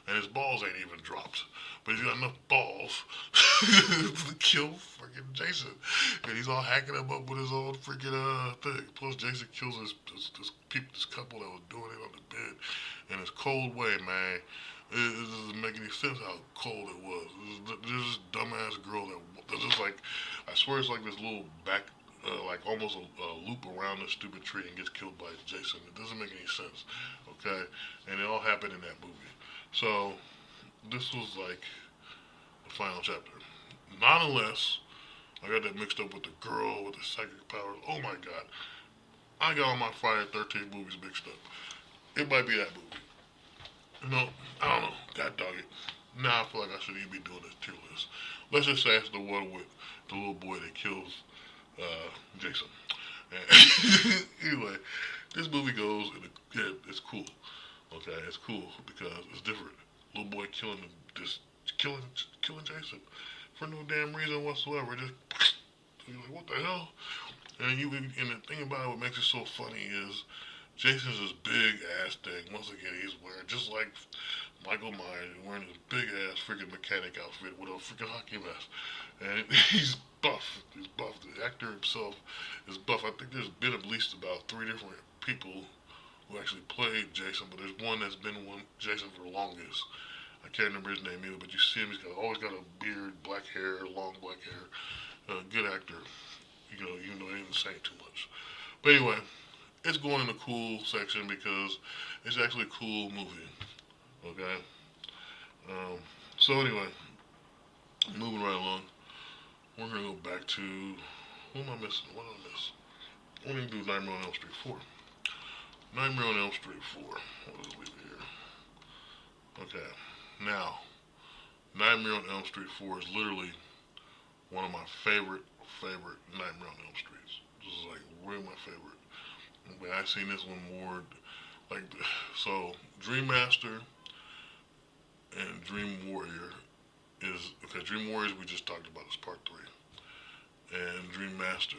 and his balls ain't even dropped, but he's got enough balls to kill freaking Jason, and he's all hacking him up with his own freaking thing. Plus, Jason kills this couple that was doing it on the bed in his cold way, man. It doesn't make any sense how cold it was. There's this dumbass girl that just like, I swear it's like this little back like almost a loop around this stupid tree and gets killed by Jason. It doesn't make any sense, okay? And it all happened in that movie. So this was like the final chapter. Not unless I got that mixed up with the girl with the psychic powers. Oh my god, I got all my Friday 13 movies mixed up. It might be that movie. I don't know. God dog it. Now I feel like I shouldn't even be doing this tier list. Let's just say it's the one with the little boy that kills Jason. And anyway, this movie goes, and it's cool. Okay, it's cool because it's different. Little boy killing Jason for no damn reason whatsoever. You're like, what the hell? And the thing about it, what makes it so funny is Jason's this big ass thing. Once again, he's wearing just like Michael Myers, wearing this big ass freaking mechanic outfit with a freaking hockey mask, and he's buff. He's buff. The actor himself is buff. I think there's been at least about three different people who actually played Jason, but there's one that's been one Jason for the longest. I can't remember his name either, but you see him. Always got a beard, black hair, long black hair. Good actor. Even though he didn't say too much. But anyway, it's going in the cool section because it's actually a cool movie. Okay. Um, so anyway, moving right along, we're gonna go back to who am I missing? What did I miss? We're gonna do Nightmare on Elm Street 4. Nightmare on Elm Street 4. What is we here? Okay. Now, Nightmare on Elm Street 4 is literally one of my favorite Nightmare on Elm Streets. This is like really my favorite. I mean, I've seen this one more like so. Dream Master and Dream Warrior is okay. Dream Warriors we just talked about is part three, and Dream Master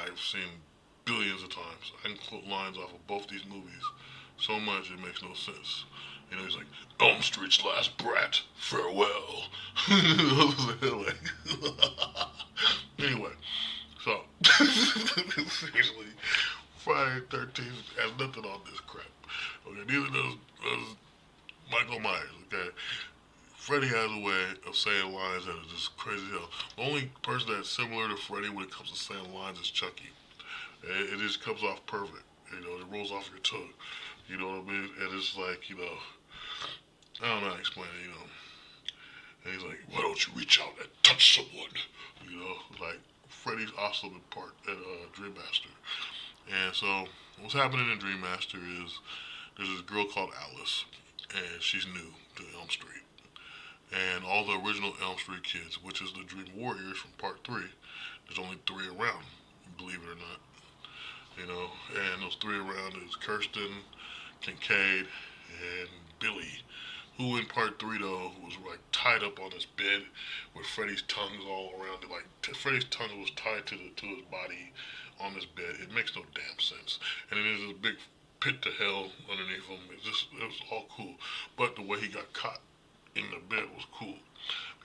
I've seen billions of times. I can quote lines off of both these movies so much it makes no sense. He's like, Elm Street's last brat, farewell. Like, anyway, so seriously, Friday the 13th has nothing on this crap. Okay, neither does Michael Myers. Okay, Freddy has a way of saying lines that are just crazy as hell. The only person that's similar to Freddy when it comes to saying lines is Chucky. It just comes off perfect. It rolls off your tongue. You know what I mean? And it's like, I don't know how to explain it, And he's like, why don't you reach out and touch someone? Like Freddy's awesome in part at Dream Master. And so what's happening in Dream Master is there's this girl called Alice, and she's new to Elm Street. And all the original Elm Street kids, which is the Dream Warriors from part three, there's only three around, believe it or not. And those three around is Kirsten, Kincaid, and Billy, who in part three though was like tied up on his bed with Freddy's tongues all around it. Like Freddy's tongue was tied to his body on this bed. It makes no damn sense. And then there's a big pit to hell underneath him. It was all cool. But the way he got caught in the bed was cool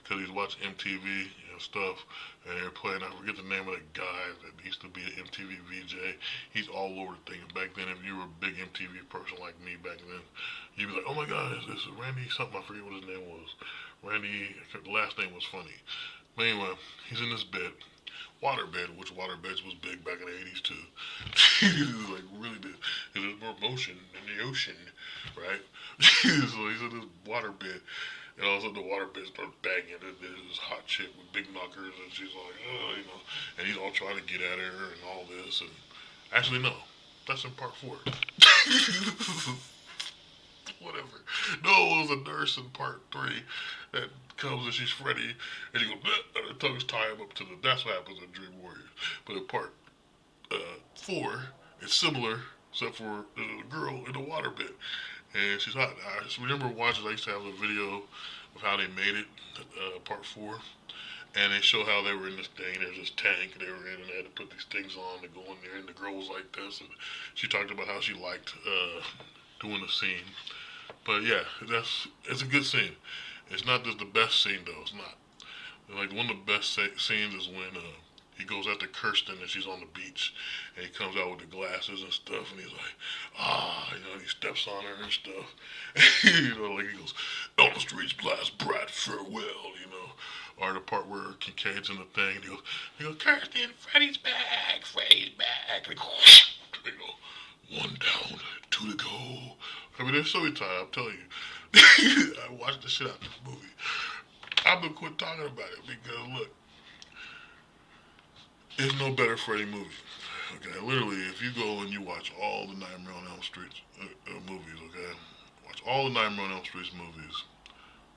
because he's watching MTV and stuff, and they're playing. I forget the name of the guy that used to be an MTV VJ. He's all over the thing. Back then, if you were a big MTV person like me back then, you'd be like, "Oh my God, is this Randy something?" I forget what his name was. Randy. The last name was funny. But anyway, he's in this bed. Waterbed, which waterbeds was big back in the 80s too. It was like really big. There's more motion in the ocean, right? So he's in this waterbed, and all of a sudden the waterbed starts banging, and there's this hot chick with big knockers, and she's like, and he's all trying to get at her and all this, and actually no, that's in part four. Whatever. No, it was a nurse in part three that comes and she's Freddy, and he goes, and her tongues tie him up to the. That's what happens in Dream Warriors. But in part four, it's similar, except for there's a girl in the waterbed, and she's hot. I just remember watching. I used to have a video of how they made it, part four, and they show how they were in this thing. There's this tank they were in, and they had to put these things on to go in there. And the girl was like this, and she talked about how she liked doing the scene. But yeah, it's a good scene. It's not just the best scene though. It's not. Like one of the best scenes is when he goes after Kirsten and she's on the beach, and he comes out with the glasses and stuff, and he's like, and he steps on her and stuff. Like he goes, Elm Street's last brat, farewell, Or the part where Kincaid's in the thing, and he goes, Kirsten, Freddy's back, Freddy's back. And they go, one down, two to go. I mean, they're so tired, I'm telling you. I watched the shit out of this movie. I'm gonna quit talking about it because look, there's no better Freddy movie. Okay, literally, if you go and you watch all the Nightmare on Elm Street movies, okay, watch all the Nightmare on Elm Street movies,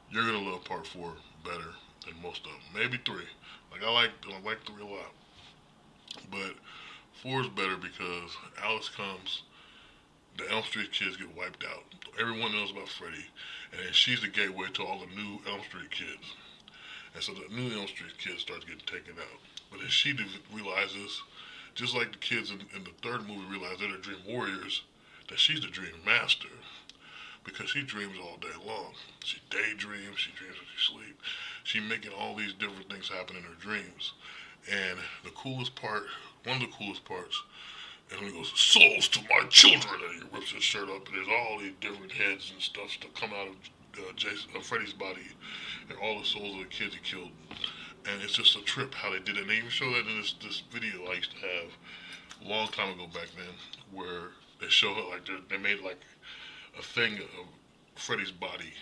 you're gonna love Part Four better than most of them. Maybe three. Like I like three a lot, but four is better because Alice comes, the Elm Street kids get wiped out. Everyone knows about Freddy, and then she's the gateway to all the new Elm Street kids. And so the new Elm Street kids start getting taken out. But then she realizes Just like the kids in the third movie realize they're the dream warriors, that she's the dream master because she dreams all day long. She daydreams, she dreams when she sleeps. She's making all these different things happen in her dreams. And the coolest part, one of the coolest parts, and when he goes, "Souls to my children," and he rips his shirt up, and there's all these different heads and stuff to come out of Freddy's body, and all the souls of the kids he killed. And it's just a trip how they did it. And they even show that in this video I used to have a long time ago back then, where they show it like they made like a thing of Freddy's body,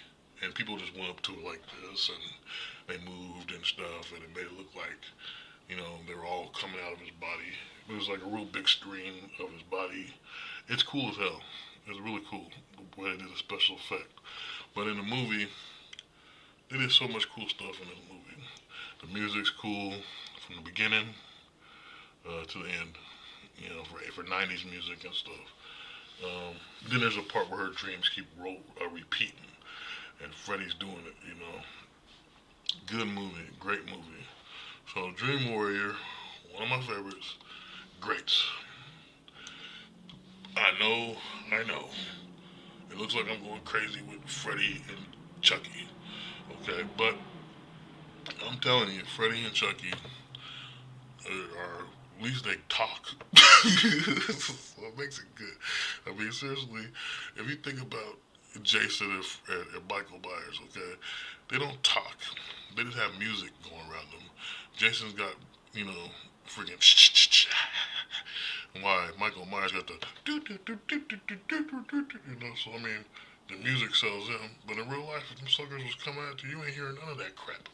and people just went up to it like this, and they moved and stuff, and it made it look like, they were all coming out of his body. It was like a real big screen of his body. It's cool as hell. It's really cool the way they did a special effect. But in the movie, they did so much cool stuff in this movie. The music's cool from the beginning to the end, for 90s music and stuff. Then there's a part where her dreams keep repeating, and Freddy's doing it. Good movie, great movie. So Dream Warrior, one of my favorites. Greats. I know. It looks like I'm going crazy with Freddy and Chucky. Okay, but I'm telling you, Freddy and Chucky are, at least they talk. So it makes it good. I mean, seriously, if you think about Jason and Michael Myers, okay, they don't talk. They just have music going around them. Jason's got, freaking why Michael Myers got the so I mean, the music sells them, but in real life, if them suckers was coming at you, you ain't hearing none of that crap.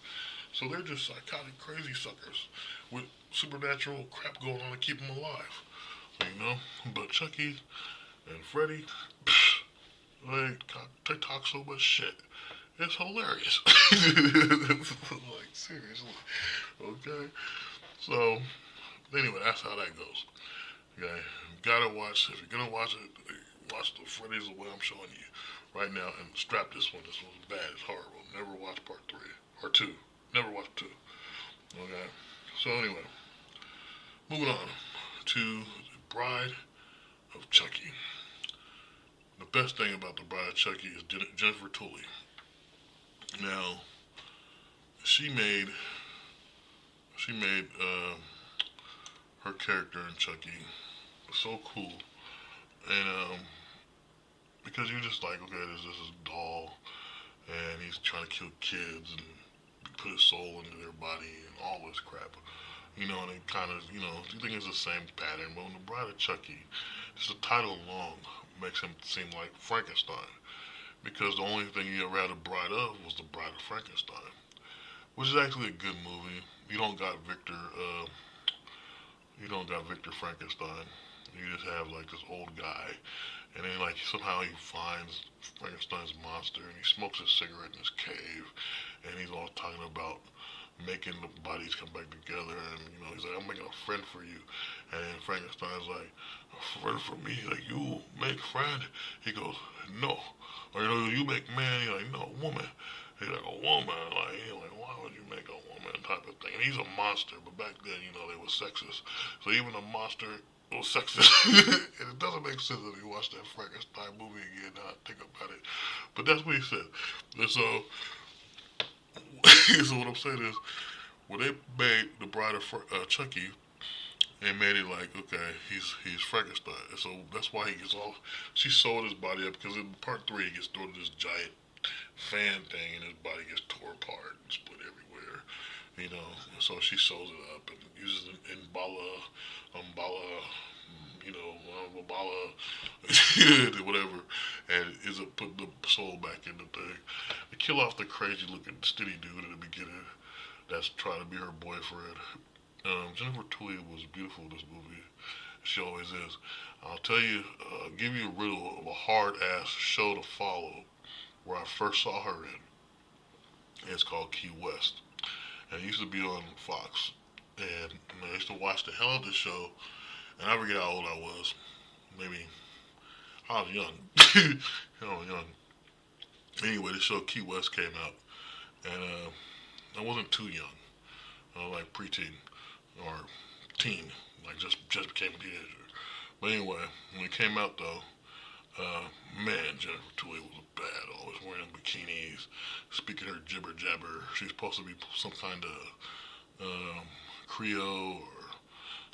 So they're just psychotic, crazy suckers with supernatural crap going on to keep them alive. But Chucky and Freddy, they talk so much shit. It's hilarious. Like, seriously. Okay? So, anyway, that's how that goes. Okay? You gotta watch, if you're gonna watch it, watch the Freddy's the way I'm showing you right now and strap this one. This one's bad. It's horrible. Never watch part 3 or 2. Never watch 2. Okay? So, anyway, moving on to The Bride of Chucky. The best thing about The Bride of Chucky is Jennifer Tully. Now, she made her character in Chucky so cool, and because you're just like, okay, there's this doll, and he's trying to kill kids and put his soul into their body and all this crap, and it kind of, you think it's the same pattern, but when The Bride of Chucky, just the title alone makes him seem like Frankenstein, because the only thing you ever had a bride of was The Bride of Frankenstein, which is actually a good movie. You don't got Victor Frankenstein. You just have like this old guy, and then like somehow he finds Frankenstein's monster, and he smokes a cigarette in his cave, and he's all talking about making the bodies come back together, and he's like, "I'm making a friend for you," and then Frankenstein's like, "A friend for me? Like you make friend?" He goes, "No," or "You make man?" He's like, "No, woman." He's like, "A woman?" Like why would you make a woman type of thing? And he's a monster, but back then, they were sexist. So even a monster was sexist. And it doesn't make sense if you watch that Frankenstein movie again, now I think about it. But that's what he said. And so, so what I'm saying is, when they made The Bride of Chucky, they made it like, okay, he's Frankenstein. And so that's why he gets all, she sewed his body up, because in part 3 he gets thrown to this giant fan thing, and his body gets tore apart and split everywhere, so she sews it up and uses an umbala, whatever, and is it put the soul back in the thing. They kill off the crazy looking skinny dude in the beginning that's trying to be her boyfriend. Jennifer Tully was beautiful in this movie. She always is. I'll tell you, give you a riddle of a hard ass show to follow where I first saw her in. It's called Key West. And it used to be on Fox. And I used to watch the hell out of this show. And I forget how old I was. Maybe I was young. I was young. Anyway, the show Key West came out. And I wasn't too young. I was like preteen or teen, like just became a teenager. But anyway, when it came out though, man, Jennifer Tully was bad. Always wearing bikinis, speaking her jibber jabber. She's supposed to be some kind of Creole or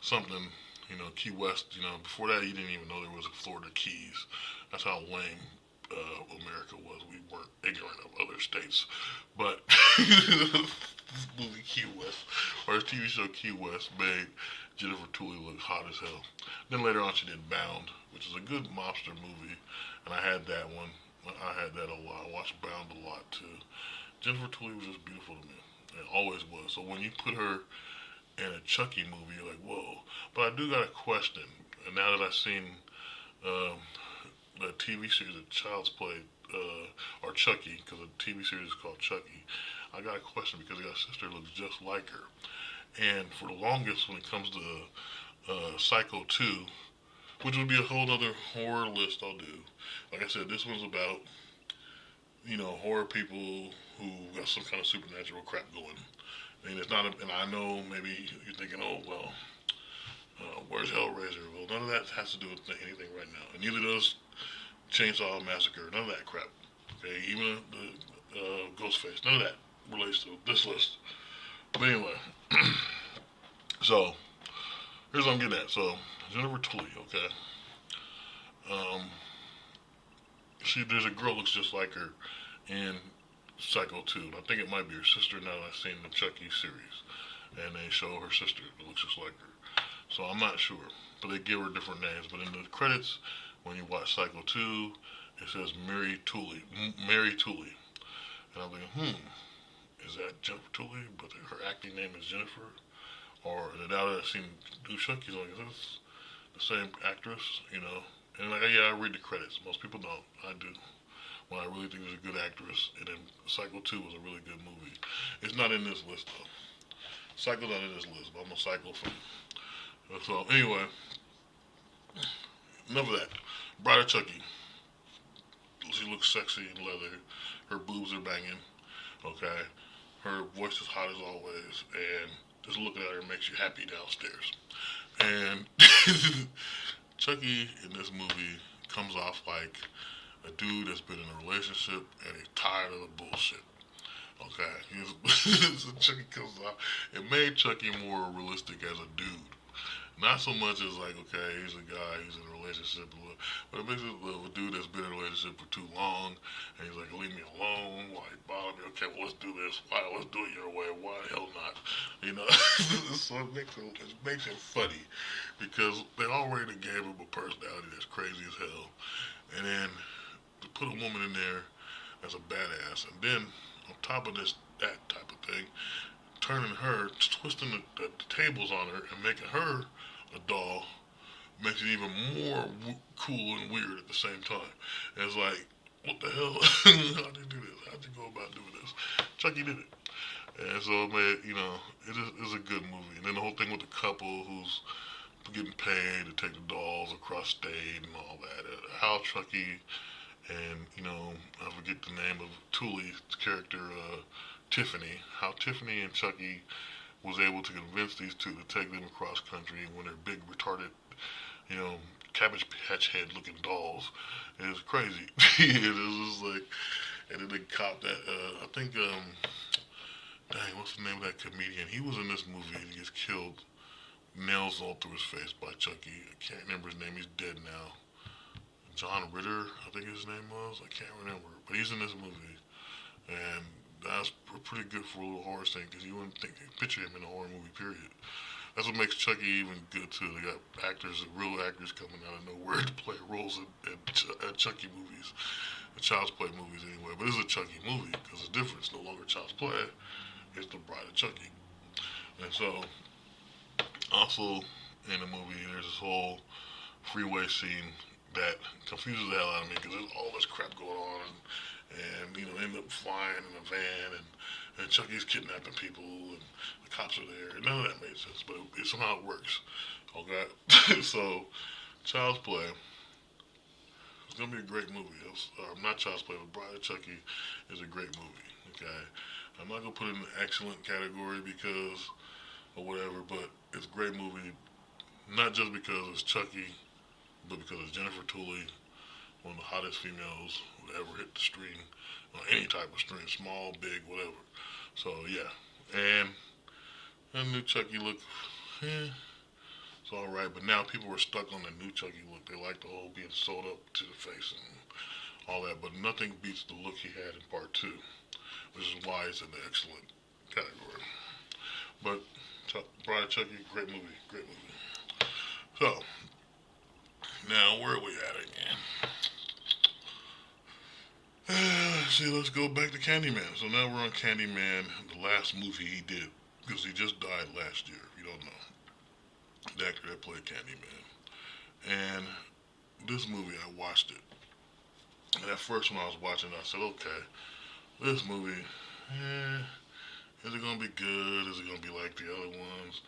something. Key West. Before that, you didn't even know there was a Florida Keys. That's how lame America was. We weren't ignorant of other states. But this movie Key West, or this TV show Key West, made Jennifer Tully look hot as hell. Then later on, she did Bound, which is a good mobster movie, and I had that one. I had that a lot. I watched Bound a lot too. Jennifer Tully was just beautiful to me. It always was. So when you put her in a Chucky movie, you're like, whoa. But I do got a question. And now that I've seen um, the TV series that Child's Play, or Chucky, because the TV series is called Chucky, I got a question because I got a sister who looks just like her. And for the longest, when it comes to Psycho 2, which would be a whole other horror list I'll do. Like I said, this one's about, horror people who got some kind of supernatural crap going. And it's not, and I know maybe you're thinking, oh, well, where's Hellraiser? Well, none of that has to do with anything right now. And neither does Chainsaw Massacre, none of that crap. Okay, even the Ghostface, none of that relates to this list. But anyway, so here's what I'm getting at. So Jennifer Tully, okay. Um, there's a girl who looks just like her in Psycho 2. And I think it might be her sister now that I've seen the Chucky series. And they show her sister that looks just like her. So I'm not sure. But they give her different names. But in the credits, when you watch Psycho 2, it says Mary Tully. Mary Tully. And I'm thinking, is that Jennifer Tully? But her acting name is Jennifer? Or now that I've seen do Chucky's, like, is this the same actress? And like, yeah, I read the credits. Most people don't. I do. When I really think there's a good actress. And then Psycho 2 was a really good movie. It's not in this list, though. Psycho's not in this list, but I'm a Psycho fan. So, anyway, enough of that. Bride of Chucky. She looks sexy in leather. Her boobs are banging. Okay. Her voice is hot as always. And just looking at her makes you happy downstairs. And Chucky in this movie comes off like a dude that's been in a relationship and he's tired of the bullshit. Okay, so Chucky comes off. It made Chucky more realistic as a dude. Not so much as like, okay, he's a guy, he's in a relationship, but it makes it a dude that's been in a relationship for too long, and he's like, leave me alone, why bother me? Okay, well, let's do this. Why? Let's do it your way. Why the hell not? So it makes it funny because they already gave him a personality that's crazy as hell, and then to put a woman in there as a badass, and then on top of that type of thing, turning her, twisting the tables on her, and making her a doll makes it even more cool and weird at the same time. And it's like, what the hell? How'd you do this? How'd you go about doing this? Chucky did it. And so it made, it is a good movie. And then the whole thing with the couple who's getting paid to take the dolls across state and all that. How Chucky and, I forget the name of Tully's character, Tiffany. How Tiffany and Chucky was able to convince these two to take them across country when they're big, retarded, you know, Cabbage Patch head looking dolls. It was crazy. It was just like, and then the cop that, I think, dang, what's the name of that comedian? He was in this movie. He gets killed, nails all through his face by Chucky. I can't remember his name. He's dead now. John Ritter, I think his name was. I can't remember. But he's in this movie. And that's pretty good for a little horror thing because you wouldn't picture him in a horror movie, period. That's what makes Chucky even good, too. They got real actors coming out of nowhere to play roles in Chucky movies. Child's Play movies, anyway. But it's a Chucky movie because it's different. It's no longer Child's Play. It's the Bride of Chucky. And so, also in the movie, there's this whole freeway scene that confuses the hell out of me because there's all this crap going on, and end up flying in a van, and Chucky's kidnapping people, and the cops are there. And none of that made sense, but somehow it works. Okay, so Child's Play. It's gonna be a great movie. Not Child's Play, but Bride of Chucky is a great movie. Okay, I'm not gonna put it in the excellent category because or whatever. But it's a great movie, not just because it's Chucky, but because it's Jennifer Tully, one of the hottest females who ever hit the screen on any type of screen, small, big, whatever. So yeah, and the new Chucky look, eh, it's all right. But now people were stuck on the new Chucky look. They like the whole being sewed up to the face and all that. But nothing beats the look he had in part two, which is why it's in the excellent category. But Bride of Chucky, great movie, great movie. So now where are we at again? See, let's go back to Candyman. So now we're on Candyman, the last movie he did, because he just died last year. If you don't know, the actor that played Candyman. And this movie, I watched it. And at first, when I was watching it, I said, okay, this movie, is it gonna be good? Is it gonna be like the other ones,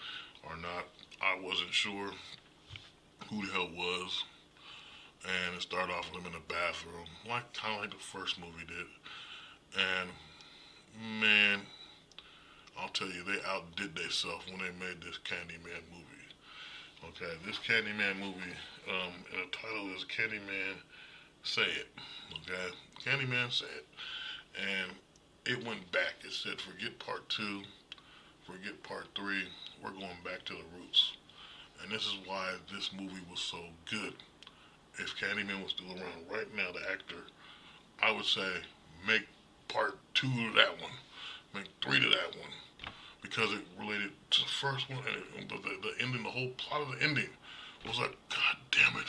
or not? I wasn't sure who the hell was. And it started off with him in the bathroom, like kind of like the first movie did. And man, I'll tell you, they outdid themselves when they made this Candyman movie. Okay, this Candyman movie, and the title is Candyman Say It. Okay, Candyman Say It, and it went back. It said, forget part two, forget part three. We're going back to the roots, and this is why this movie was so good. If Candyman was still around right now, the actor, I would say make part two to that one, make three to that one, because it related to the first one, and the ending, the whole plot of the ending was like, God damn it,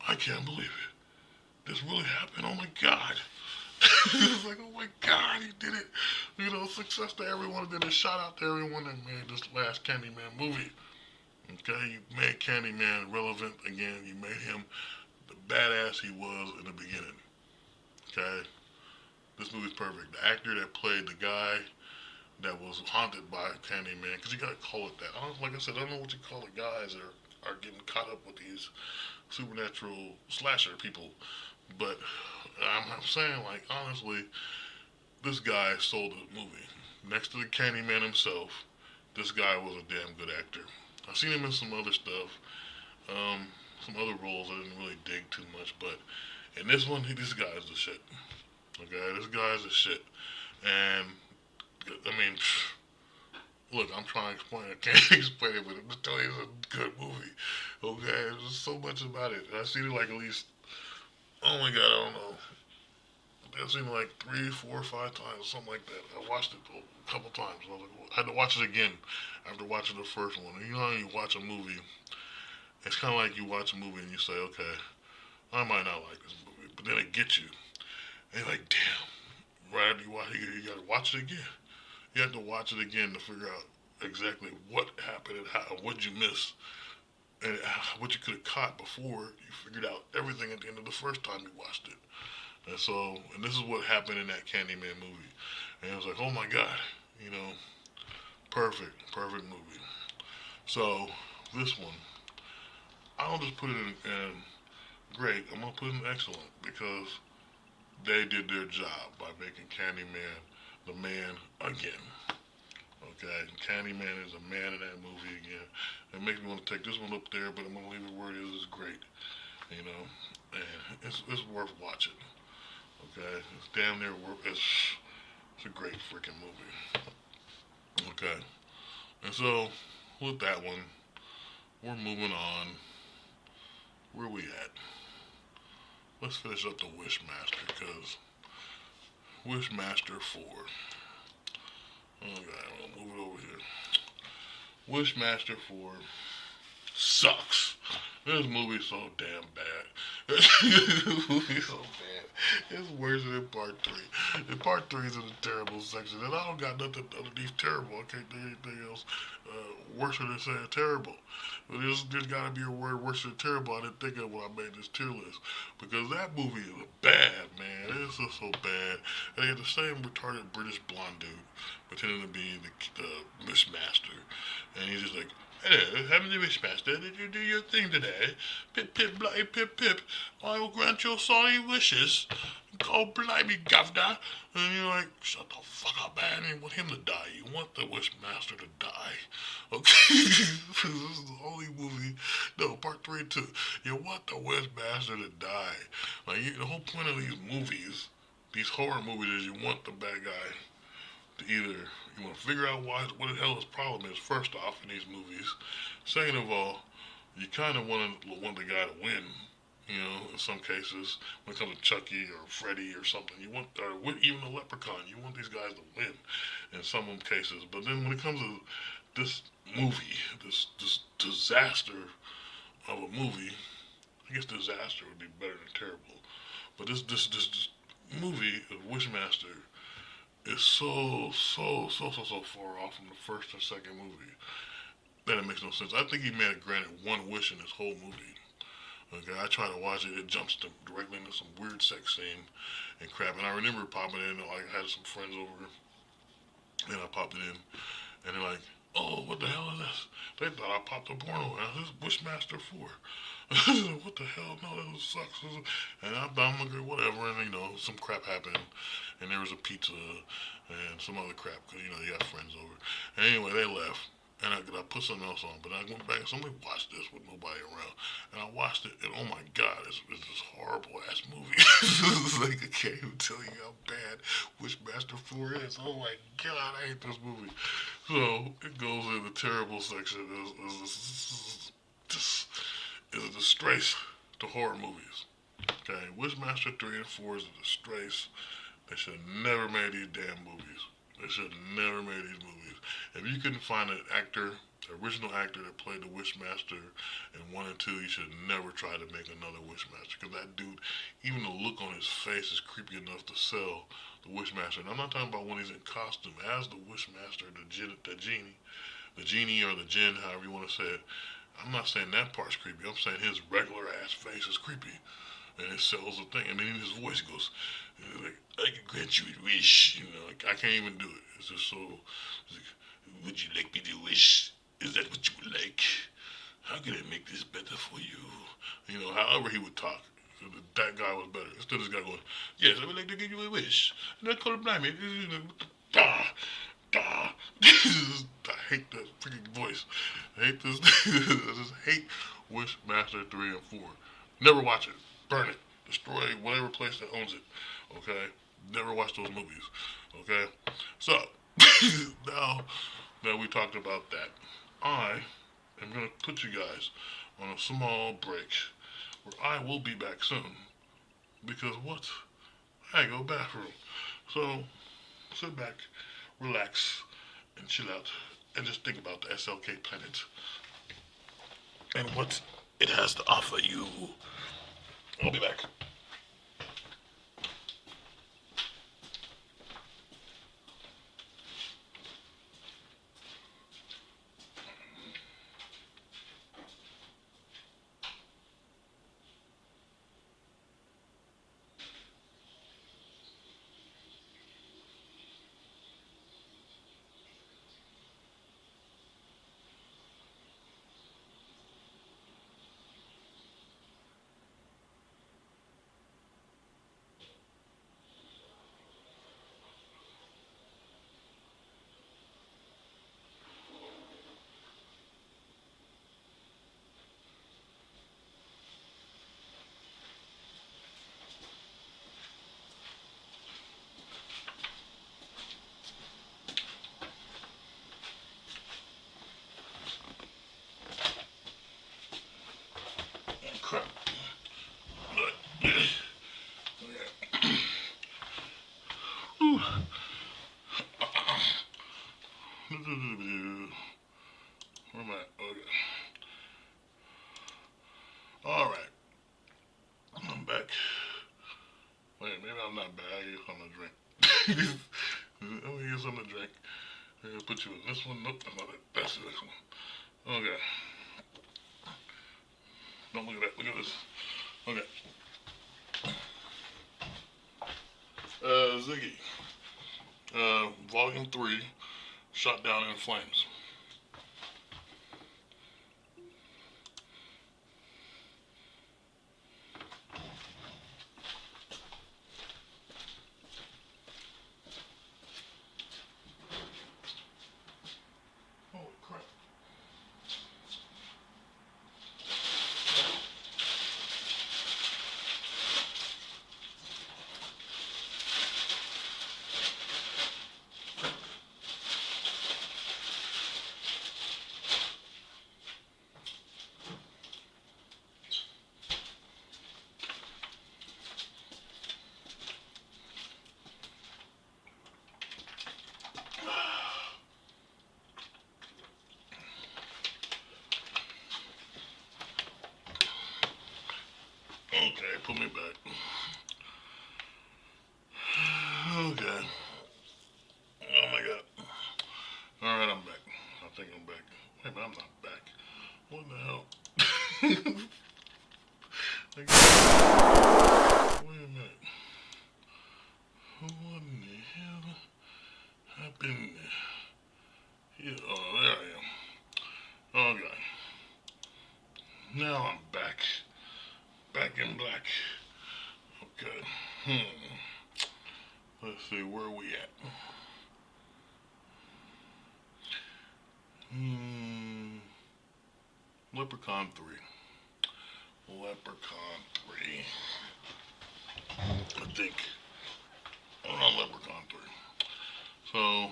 I can't believe it. This really happened. Oh my God. It's like, oh my God, he did it. You know, success to everyone. Then a shout out to everyone that made this last Candyman movie. Okay, you made Candyman relevant again. You made him the badass he was in the beginning. Okay, this movie's perfect. The actor that played the guy that was haunted by Candyman, because you gotta call it that. I don't, like I said, I don't know what you call the guys that are getting caught up with these supernatural slasher people, but I'm saying, like, honestly, this guy sold the movie. Next to the Candyman himself, this guy was a damn good actor. I've seen him in some other stuff, some other roles I didn't really dig too much, but in this one, this guy's the shit. Okay, this guy's the shit. And, I mean, look, I'm trying to explain it. I can't explain it, but I'm just telling you it's a good movie. Okay, there's so much about it. I've seen it like at least, oh my God, I don't know. I've seen it like 3, 4, 5 times, something like that. I watched it a couple times. I was like, I had to watch it again after watching the first one. And you know how you watch a movie, it's kind of like you watch a movie and you say, okay, I might not like this movie, but then it gets you. And you're like, damn, right after you watch it, you gotta watch it again. You have to watch it again to figure out exactly what happened and how, what you missed, and what you could have caught before you figured out everything at the end of the first time you watched it. And so, and this is what happened in that Candyman movie. And it was like, oh my God, you know, perfect, perfect movie. So, this one, I don't just put it in great, I'm gonna put it in excellent because they did their job by making Candyman the man again. Okay, Candyman is a man in that movie again. It makes me want to take this one up there, but I'm gonna leave it where it is. It's great, you know, and it's worth watching. Okay, it's damn near worth. It's a great freaking movie. Okay, and so with that one, we're moving on. Where we at? Let's finish up the Wishmaster because Wishmaster 4. Okay, we'll move it over here. Wishmaster 4 sucks. This movie's so damn bad. This movie's so bad. It's worse than part three. And part three is in the terrible section, and I don't got nothing underneath terrible. I can't do anything else worse than saying terrible. But there's got to be a word worse than terrible I didn't think of when I made this tier list, because that movie is bad, man. It's just so bad. And they had the same retarded British blonde dude pretending to be the Mishmaster, and he's just like, Hello, I'm the Wishmaster. Did you do your thing today? Pip, pip, bloody, pip, pip. I will grant your sorry wishes. Oh, blimey, governor. And you're like, shut the fuck up, man. You want him to die. You want the Wishmaster to die. Okay? This is the only movie. No, part 3 and 2. You want the Wishmaster to die. Like, the whole point of these movies, these horror movies, is you want the bad guy to either, you want to figure out what the hell his problem is, first off, in these movies. Second of all, you kind of want the guy to win. You know, in some cases, when it comes to Chucky or Freddy or something, you want, or even a Leprechaun, you want these guys to win in some cases. But then when it comes to this movie, this disaster of a movie, I guess disaster would be better than terrible. But this movie of Wishmaster is so far off from the first and second movie that it makes no sense. I think he may have granted one wish in this whole movie. Okay, I try to watch it. It jumps directly into some weird sex scene and crap. And I remember popping in. Like, I had some friends over, and I popped it in, and they're like, "Oh, what the hell is this?" They thought I popped a porno. And this is Bushmaster 4. What the hell? No, that sucks. And I'm hungry, whatever. And some crap happened, and there was a pizza and some other crap because you got friends over. And anyway, they left. And I put something else on, but I went back and somebody watched this with nobody around. And I watched it, and oh my god, it's this horrible ass movie. It's like, I can't even tell you how bad Wishmaster 4 is. Oh my god, I hate this movie. So, it goes in the terrible section. This is a disgrace to horror movies. Okay, Wishmaster 3 and 4 is a disgrace. They should have never made these damn movies. They should have never made these movies. If you couldn't find an actor, the original actor that played the Wishmaster in 1 and 2, you should never try to make another Wishmaster. Because that dude, even the look on his face is creepy enough to sell the Wishmaster. And I'm not talking about when he's in costume as the Wishmaster, the genie or the jinn, however you want to say it. I'm not saying that part's creepy. I'm saying his regular ass face is creepy. And it sells the thing. And then his voice goes, like, I can grant you a wish. Like, I can't even do it. It's just so, it's like, would you like me to wish? Is that what you would like? How can I make this better for you? However he would talk. That guy was better. Instead of this guy going, yes, I would like to give you a wish. And I call him blind. Da, da. I hate that freaking voice. I hate this. I just hate Wishmaster 3 and 4. Never watch it. Burn it. Destroy whatever place that owns it. Okay? Never watch those movies. Okay? So, now that we talked about that, I am going to put you guys on a small break where I will be back soon. Because what? I go bathroom. So, sit back, relax, and chill out. And just think about the SLK planet and what it has to offer you. I'll be back. Crap. Ooh. Where am I? Okay. Alright. I'm back. Wait, maybe I'm not back. I get something to drink. I'm gonna get something to drink. I'm gonna put you in this one. Nope, that's not it. That's the next one. Okay. Don't look at that. Look at this. Okay. Ziggy. Volume 3. Shot Down in Flames. put me back. Okay. Oh my god. Alright, I'm back. I think I'm back. Wait, but I'm not back. What the hell? Wait a minute. What in the hell happened? Yeah, oh, there I am. Okay. Now I'm back. Back in black. Okay. Let's see, where are we at? Leprechaun 3. Leprechaun 3. I think. I'm on Leprechaun 3. So,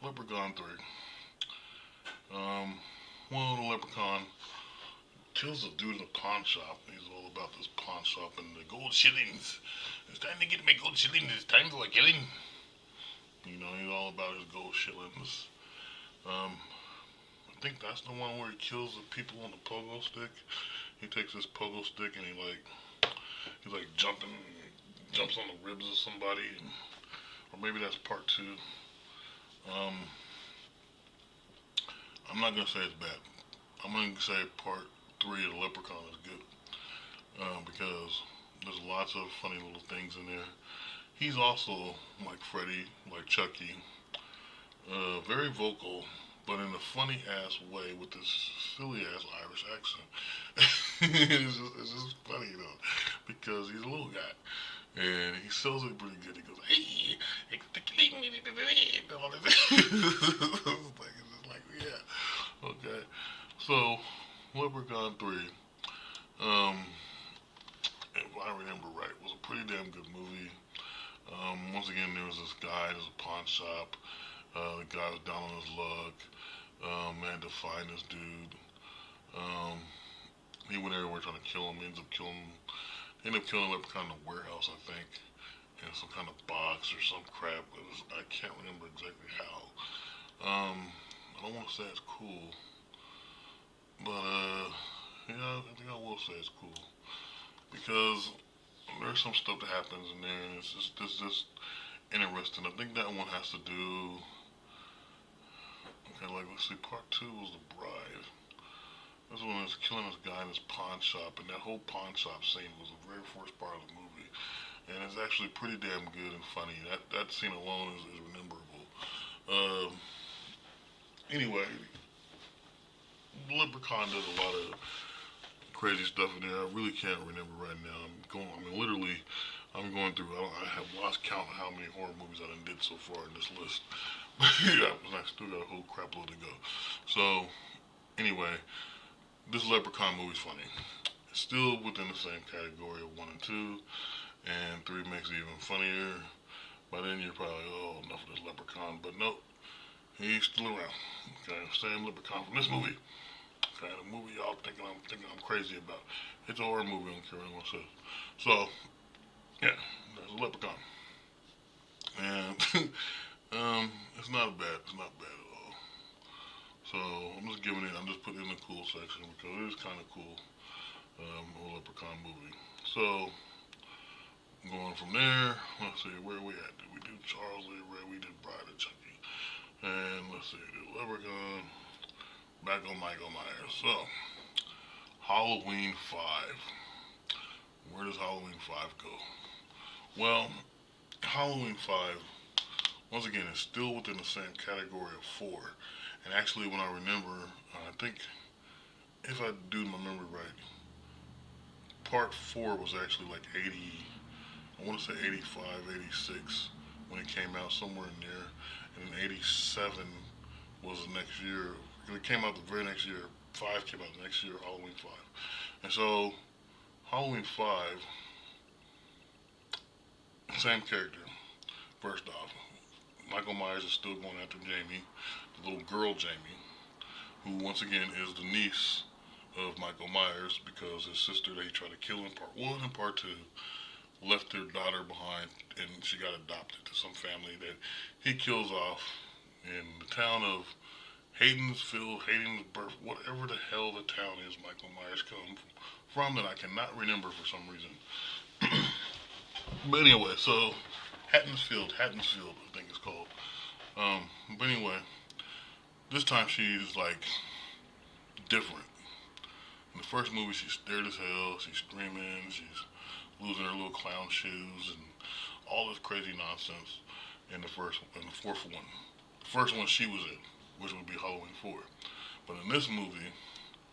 Leprechaun 3. Well, the leprechaun kills a dude in a pawn shop. He's all about this pawn shop and the gold shillings. It's time to get my gold shillings. It's time for a killing. You know, he's all about his gold shillings. I think that's the one where he kills the people on the pogo stick. He takes this pogo stick and he's like jumps on the ribs of somebody, or maybe that's part 2. I'm not gonna say it's bad. I'm gonna say part 3 of the Leprechaun is good, because there's lots of funny little things in there. He's also like Freddy, like Chucky, very vocal, but in a funny ass way with this silly ass Irish accent. It's just funny, you know, because he's a little guy and he sells it pretty good. He goes, "Hey, it's like, yeah, okay." So, Leprechaun 3, if I remember right, was a pretty damn good movie. Once again, there was this guy, there's a pawn shop. The guy was down on his luck. Had to find this dude. Um, he went everywhere trying to kill him. Ended up killing Leprechaun in a warehouse, I think, in some kind of box or some crap. I can't remember exactly how. I don't want to say it's cool, but yeah, I think I will say it's cool because there's some stuff that happens in there, and it's just interesting. I think that one has to do. Okay, like let's see, part 2 was the bride. This one is killing this guy in his pawn shop, and that whole pawn shop scene was the very first part of the movie, and it's actually pretty damn good and funny. That scene alone is memorable. Um, anyway, Leprechaun does a lot of crazy stuff in there. I really can't remember right now. I'm going through. I have lost count of how many horror movies I done did so far in this list. Yeah, I still got a whole crap load to go. So, anyway, this Leprechaun movie's funny. It's still within the same category of 1 and 2, and 3 makes it even funnier. By then you're probably, oh, enough of this Leprechaun. But nope, he's still around. Okay, same Leprechaun from this movie. Okay, the movie y'all thinking I'm crazy about. It's a horror movie, I don't care what anyone says. So, yeah, that's a Leprechaun. And it's not bad. It's not bad at all. So I'm just putting it in the cool section because it is kind of cool. A Leprechaun movie. So going from there, let's see where we at. Did we do Charles Lee Ray? We did Bride of Chucky, and let's see, did Leprechaun. Back on Michael Myers. So Halloween 5. Where does Halloween 5 go? Well, Halloween 5 once again is still within the same category of 4. And actually, when I remember, I think if I do my memory right, part 4 was actually like 80, I want to say 85, 86 when it came out, somewhere in there. And then 87 was the next year. It came out the very next year. 5 came out the next year, Halloween 5. And so, Halloween 5, same character. First off, Michael Myers is still going after Jamie, the little girl Jamie, who once again is the niece of Michael Myers because his sister that he tried to kill in part 1 and part 2 left their daughter behind and she got adopted to some family that he kills off in the town of Haydensfield, Haydensburg, whatever the hell the town is Michael Myers come from that I cannot remember for some reason. But anyway, so Haddonsfield, I think it's called. But anyway, this time she's like different. In the first movie, she's scared as hell. She's screaming. She's losing her little clown shoes and all this crazy nonsense. In the fourth one, the first one she was in, which would be Halloween 4. But in this movie,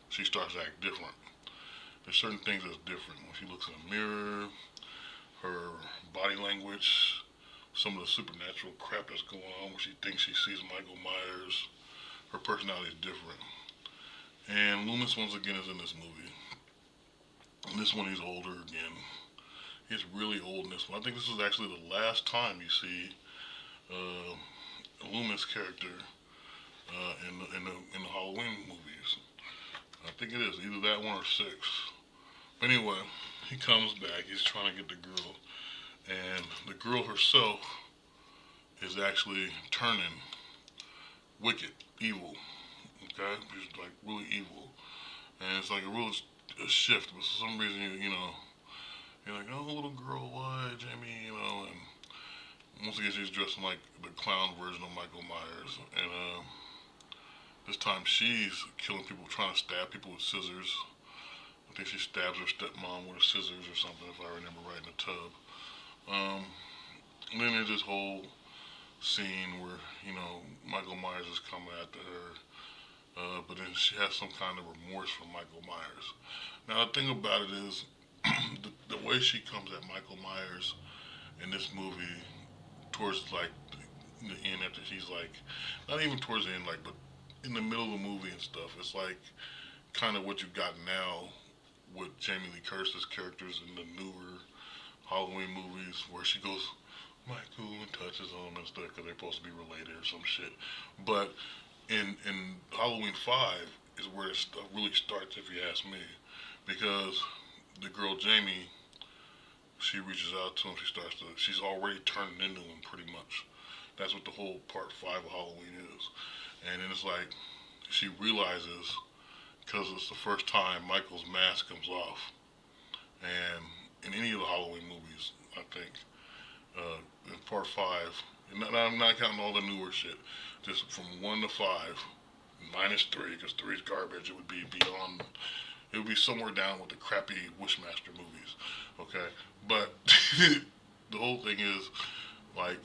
she starts to act different. There's certain things that's different when she looks in a mirror, her body language, some of the supernatural crap that's going on when she thinks she sees Michael Myers. Her personality is different. And Loomis once again is in this movie. And this one he's older again. He's really old in this one. I think this is actually the last time you see Loomis character in the Halloween movies. I think it is either that one or 6. But anyway, he comes back. He's trying to get the girl, and the girl herself is actually turning wicked, evil. Okay, she's like really evil, and it's like a shift. But for some reason, you're like, oh, little girl, why, Jamie? And once again, she's dressing like the clown version of Michael Myers, and this time she's killing people, trying to stab people with scissors. I think she stabs her stepmom with scissors or something, if I remember right, in the tub. Um, and then there's this whole scene where Michael Myers is coming after her, but then she has some kind of remorse for Michael Myers. Now the thing about it is, the way she comes at Michael Myers in this movie, towards like the end, after she's like, not even towards the end, like, but in the middle of the movie and stuff, it's like kind of what you got now with Jamie Lee Curtis's characters in the newer Halloween movies, where she goes Michael and touches them and stuff because they're supposed to be related or some shit. But in Halloween 5 is where it really starts, if you ask me, because the girl Jamie, she reaches out to him. She's already turned into him pretty much. That's what the whole part 5 of Halloween is. And then it's like she realizes, because it's the first time Michael's mask comes off, and in any of the Halloween movies, I think, in part 5, and I'm not counting all the newer shit, just from 1 to 5, -3, because 3 is garbage. It would be beyond. It would be somewhere down with the crappy Wishmaster movies. Okay, but the whole thing is like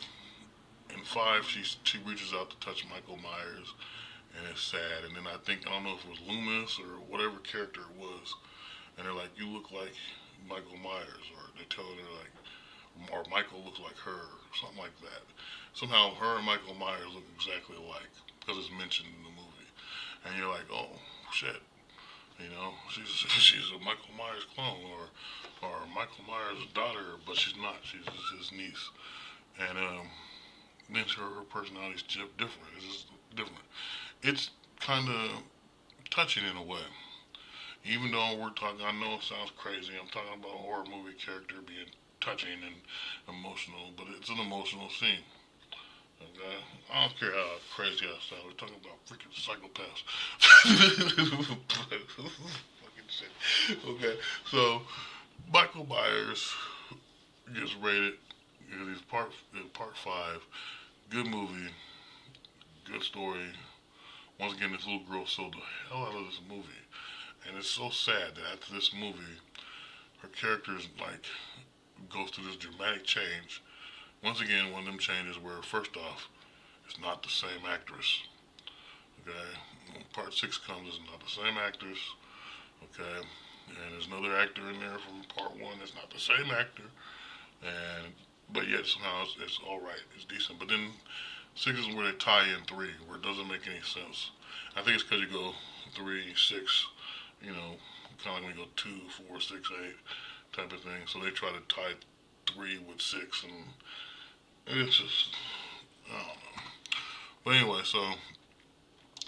in 5, she reaches out to touch Michael Myers, and it's sad. And then I don't know if it was Loomis or whatever character it was, and they're like, "You look like Michael Myers," or they're telling her like, or Michael looks like her, or something like that. Somehow her and Michael Myers look exactly alike because it's mentioned in the movie, and you're like, "Oh shit." She's a Michael Myers clone, or Michael Myers' daughter, but she's not. She's his niece, and then her personality is different. It's just different. It's kind of touching in a way. Even though we're talking, I know it sounds crazy. I'm talking about a horror movie character being touching and emotional, but it's an emotional scene. Okay? I don't care how crazy I sound. We're talking about freaking psychopaths. Fucking shit. Okay, so Michael Myers gets rated. He's part 5. Good movie. Good story. Once again, this little girl sold the hell out of this movie, and it's so sad that after this movie, her character is like goes through this dramatic change. Once again, one of them changes where first off, it's not the same actress. Okay, when part 6 comes, it's not the same actress. Okay, and there's another actor in there from part 1 that's not the same actor, and but yet somehow it's all right. It's decent. But then 6 is where they tie in 3, where it doesn't make any sense. I think it's because you go 3, 6, kind of like when you go 2, 4, 6, 8 type of thing. So they try to tie 3 with 6, and it's just, I don't know. But anyway, so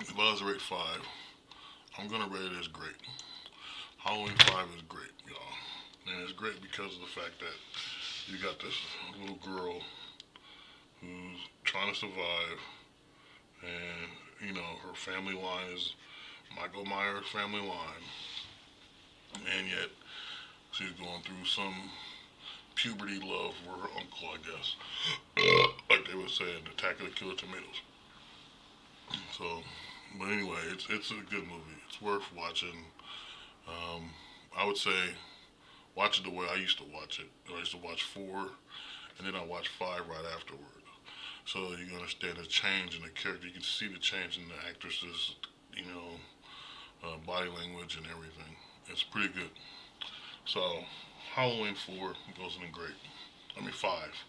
if I was to rate 5, I'm gonna rate it as great. Halloween 5 is great, y'all, and it's great because of the fact that you got this little girl who's trying to survive, and her family line is Michael Myers' family line, and yet she's going through some puberty love for her uncle, I guess. Like they would say in Attack of the Killer Tomatoes. So, but anyway, it's a good movie. It's worth watching. Um, I would say watch it the way I used to watch it. I used to watch four, and then I watched five right afterward. So you can understand the change in the character. You can see the change in the actresses, you know, body language and everything. It's pretty good. So Halloween 4 goes in great. I mean 5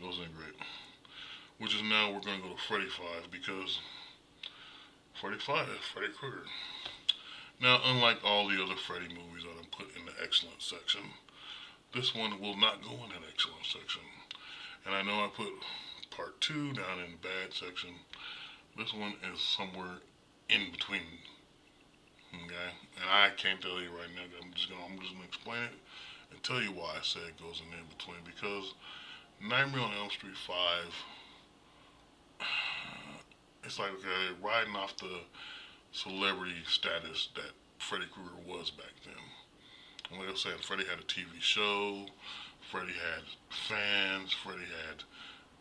goes in great. Which is now we're going to go to Freddy 5 because Freddy 5 is Freddy Krueger. Now, unlike all the other Freddy movies that I'm put in the excellent section, this one will not go in that excellent section. And I know I put part 2 down in the bad section. This one is somewhere in between. Okay? And I can't tell you right now. I'm just gonna explain it and tell you why I say it goes in between. Because Nightmare on Elm Street 5, it's like, okay, riding off the celebrity status that Freddy Krueger was back then. And like I was saying, Freddy had a TV show, Freddy had fans, Freddy had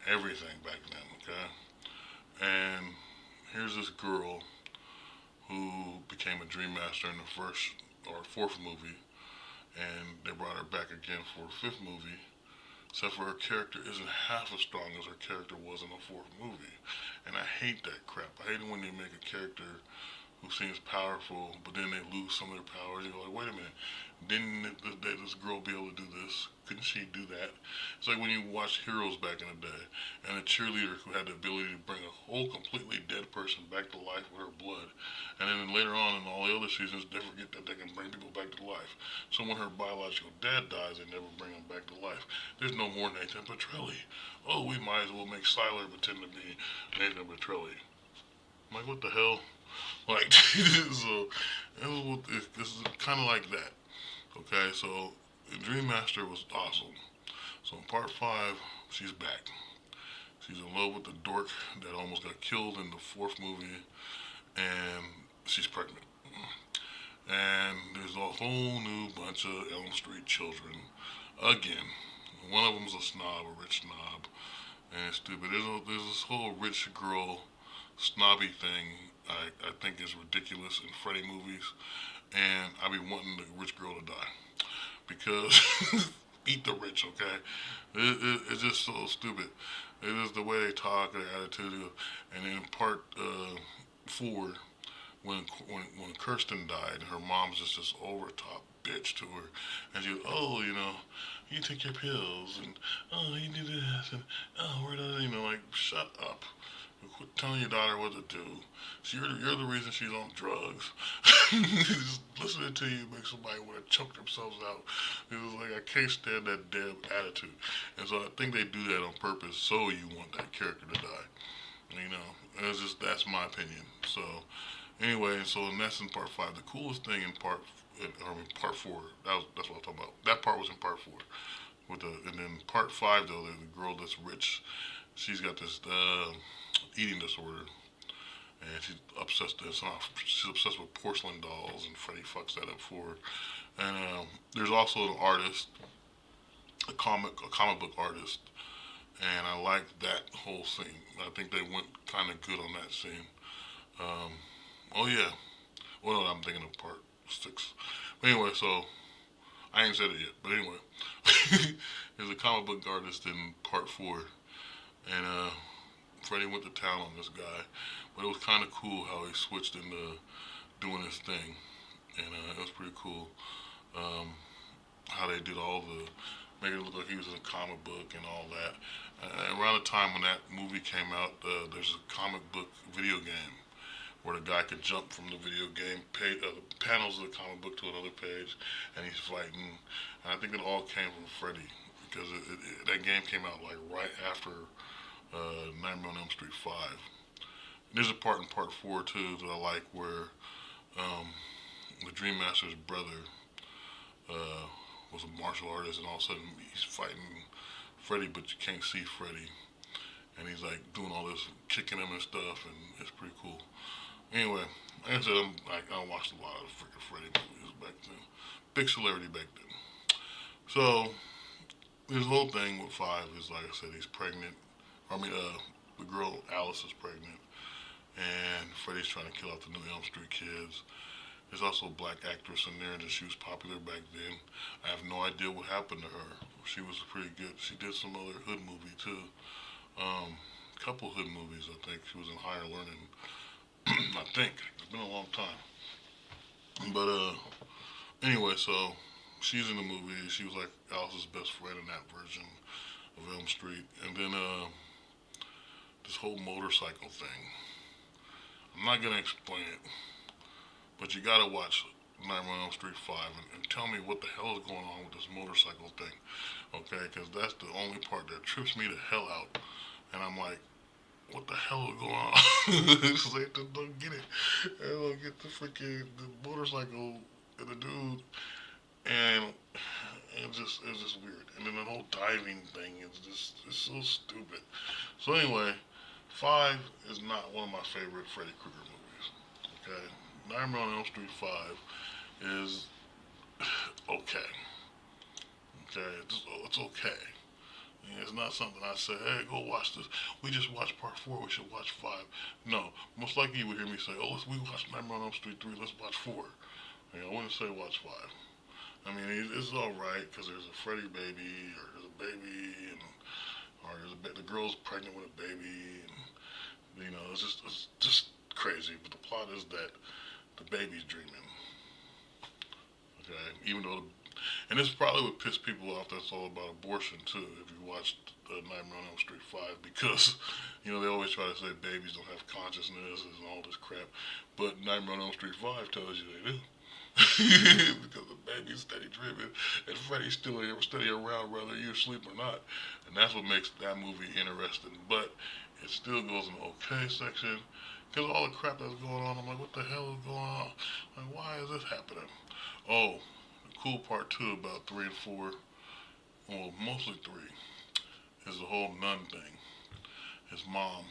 everything back then, okay? And here's this girl who became a Dream Master in the first or fourth movie, and they brought her back again for the fifth movie, except for her character isn't half as strong as her character was in the fourth movie. And I hate that crap. I hate it when they make a character who seems powerful, but then they lose some of their powers. You go like, wait a minute, didn't this girl be able to do this? Couldn't she do that? It's like when you watch Heroes back in the day, and a cheerleader who had the ability to bring a whole completely dead person back to life with her blood, and then later on in all the other seasons, they forget that they can bring people back to life. So when her biological dad dies, they never bring him back to life. There's no more Nathan Petrelli. Oh, we might as well make Siler pretend to be Nathan Petrelli. I'm like, what the hell? Like, so this is kind of like that. Okay, so Dream Master was awesome. So in part 5, she's back. She's in love with the dork that almost got killed in the fourth movie, and she's pregnant. And there's a whole new bunch of Elm Street children. Again, one of them's a snob, a rich snob, and it's stupid. There's this whole rich girl snobby thing I think is ridiculous in Freddy movies, and I be wanting the rich girl to die because eat the rich, okay? It's just so stupid. It is the way they talk, their attitude, and in part 4, when Kirsten died, her mom's just this over top bitch to her, and she goes, oh, you take your pills, and oh, you do this, and oh, where does like, shut up. Quit telling your daughter what to do. So you're the reason she's on drugs. Just listening to you makes somebody want to choke themselves out. It's like I can't stand that damn attitude. And so I think they do that on purpose so you want that character to die. And it's just that's my opinion. So anyway, so that's in part 5. The coolest thing in part 4. That's what I'm talking about. That part was in part 4. And then part 5 though, the girl that's rich, she's got this eating disorder, and she's obsessed with porcelain dolls, and Freddy fucks that up for her. And there's also an artist, a comic book artist, and I like that whole scene. I think they went kind of good on that scene. Um, oh yeah, well no, I'm thinking of part 6. But anyway, so I ain't said it yet. But anyway, there's a comic book artist in part 4, and Freddy went to town on this guy, but it was kind of cool how he switched into doing his thing, and it was pretty cool how they did all the making it look like he was in a comic book and all that. Around the time when that movie came out, there's a comic book video game where the guy could jump from the video game panels of the comic book to another page, and he's fighting. And I think it all came from Freddy because that game came out like right after Nightmare on Elm Street 5. There's a part in part 4 too that I like where the Dream Master's brother was a martial artist, and all of a sudden he's fighting Freddy, but you can't see Freddy, and he's like doing all this, kicking him and stuff, and it's pretty cool. Anyway, like I said, I watched a lot of freaking Freddy movies back then. Big celebrity back then. So his whole thing with Five is, like I said, he's pregnant. I mean, the girl Alice is pregnant, and Freddy's trying to kill out the new Elm Street kids. There's also a black actress in there, and she was popular back then. I have no idea what happened to her. She was pretty good. She did some other hood movie too. Couple hood movies. I think she was in Higher Learning. I think it's been a long time. But anyway, so she's in the movie. She was like Alice's best friend in that version of Elm Street. And then this whole motorcycle thing. I'm not gonna explain it, but you gotta watch Nightmare on Elm Street 5 and tell me what the hell is going on with this motorcycle thing. Okay, because that's the only part that trips me the hell out. And I'm like, what the hell is going on? It's like, they don't get it. They don't get the freaking the motorcycle and the dude, and it's just weird. And then the whole diving thing is just it's so stupid. So anyway, Five is not one of my favorite Freddy Krueger movies. Okay, Nightmare on Elm Street 5 is okay. Okay, it's okay. It's not something I say, hey, go watch this. We just watched part four. We should watch five. No, most likely you would hear me say, oh, we watched Nightmare on Elm Street 3. Let's watch four. I wouldn't say watch five. I mean, it's all right because there's a Freddy baby, or there's a baby, and or the girl's pregnant with a baby, and it's just crazy. But the plot is that the baby's dreaming. Okay, even though and this probably would piss people off. That's all about abortion too. If you watched Nightmare on Elm Street 5, because they always try to say babies don't have consciousness and all this crap, but Nightmare on Elm Street 5 tells you they do. Because the baby's steady dreaming and Freddy's still here, steady around whether you're asleep or not, and that's what makes that movie interesting. But it still goes in the okay section because all the crap that's going on. I'm like, what the hell is going on? Like, why is this happening? Oh, the cool part too about three and four, well, mostly three, is the whole nun thing. His mom.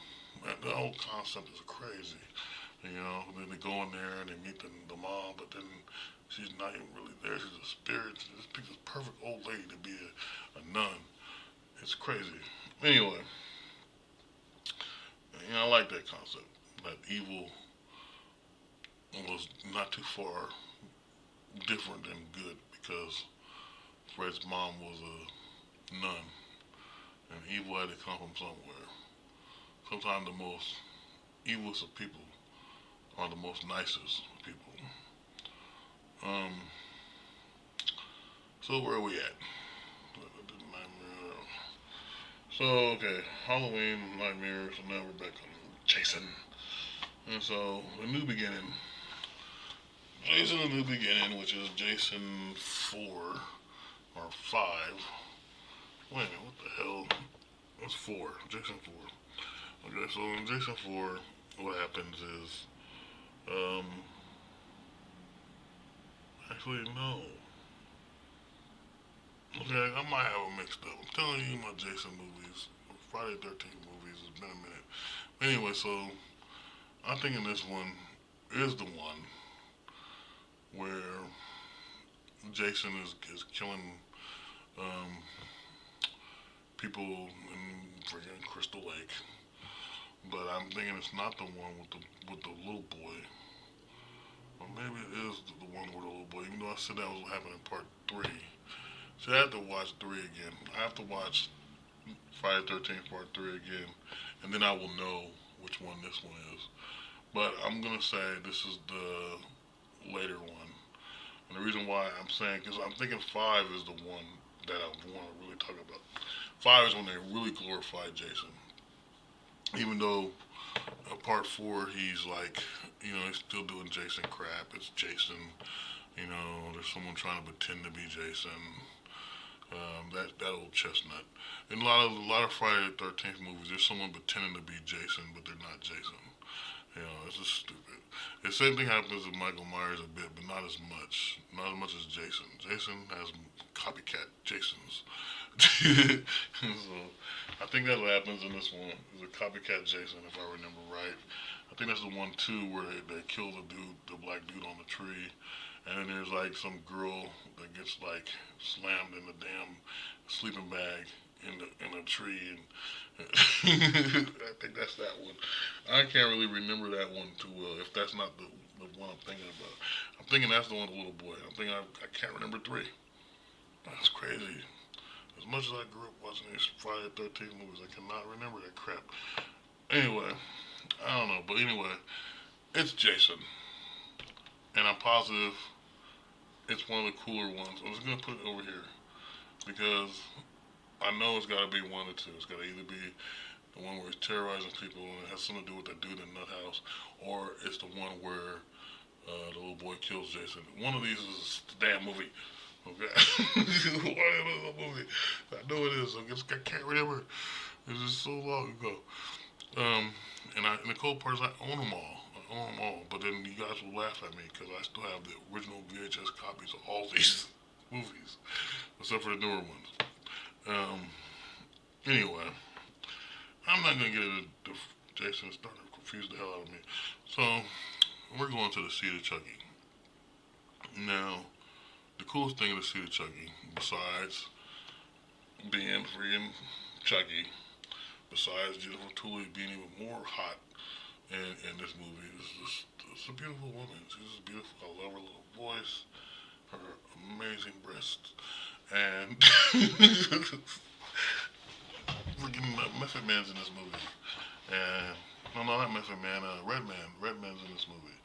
The whole concept is crazy. Then they go in there and they meet the mom, but then she's not even really there. She's a spirit. She just picks this perfect old lady to be a nun. It's crazy. Anyway, I like that concept. That evil was not too far different than good because Fred's mom was a nun, and evil had to come from somewhere. Sometimes the most evilest of people are the most nicest of people. Um, so where are we at? So okay, Halloween, Nightmares, and now we're back on Jason. And so the new beginning, Jason, the new beginning, which is Jason 4 or 5. Wait a minute, what the hell? What's 4? Jason 4. Okay, so in Jason 4, what happens is, um, actually no. Okay, I might have them mixed up. I'm telling you, my Jason movies, Friday 13th movies, it's been a minute. Anyway, so I'm thinking this one is the one where Jason is killing um, people in freaking Crystal Lake. But I'm thinking it's not the one with the little boy. Or maybe it is the one with the little boy, even though I said that was what happened in part 3. So I have to watch 3 again. I have to watch Friday 13th part 3 again, and then I will know which one this one is. But I'm gonna say this is the later one, and the reason why I'm saying because I'm thinking 5 is the one that I want to really talk about. 5 is when they really glorified Jason, even though part 4 he's like, he's still doing Jason crap. It's Jason. There's someone trying to pretend to be Jason. That old chestnut. In a lot of Friday the 13th movies, there's someone pretending to be Jason, but they're not Jason. It's just stupid. The same thing happens with Michael Myers a bit, but not as much. Not as much as Jason. Jason has copycat Jasons. So I think that's what happens in this one. It's a copycat Jason, if I remember right. I think that's the one too where they kill the dude, the black dude on the tree, and then there's like some girl that gets like slammed in the damn sleeping bag in the tree, and I think that's that one. I can't really remember that one too well. If that's not the one I'm thinking about, I'm thinking that's the one with the little boy. I'm thinking I can't remember three. That's crazy. As much as I grew up watching these Friday the 13th movies, I cannot remember that crap. Anyway, I don't know, but anyway, it's Jason, and I'm positive it's one of the cooler ones. I'm just gonna put it over here because I know it's gotta be one or two. It's gotta either be the one where he's terrorizing people and it has something to do with that dude in the nut house, or it's the one where the little boy kills Jason. One of these is the damn movie. Okay, one of the movie. I know it is. I can't remember. It's just so long ago. Um, and the cool part is I own them all. I own them all. But then you guys will laugh at me because I still have the original VHS copies of all these movies, except for the newer ones. Um, anyway, I'm not gonna get into Jason starting to confuse the hell out of me. So we're going to the Seed of Chucky. Now, the coolest thing in the Seed of Chucky, besides being freaking Chucky, besides Jennifer Tully being even more hot in this movie, it's a beautiful woman. She's just beautiful. I love her little voice, her amazing breasts, and freaking Method Man's in this movie. And no, not Method Man. Redman. Redman's in this movie,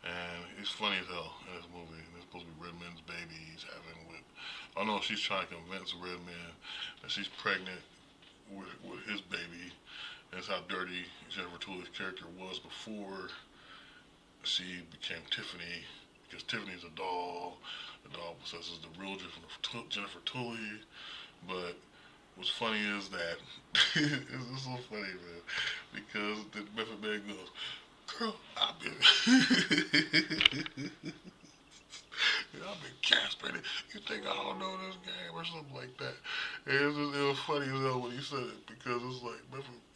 and he's funny as hell in this movie. And it's supposed to be Redman's baby he's having with. Oh no, she's trying to convince Redman that she's pregnant with his baby. And that's how dirty Jennifer Tully's character was before she became Tiffany, because Tiffany's a doll. The doll possesses the real Jennifer Tully. But what's funny is that it's so funny, man, because the Method Man goes, "Girl, I've been, I've been castrated. You think I don't know this game or something like that?" And it was funny as hell when he said it because it's like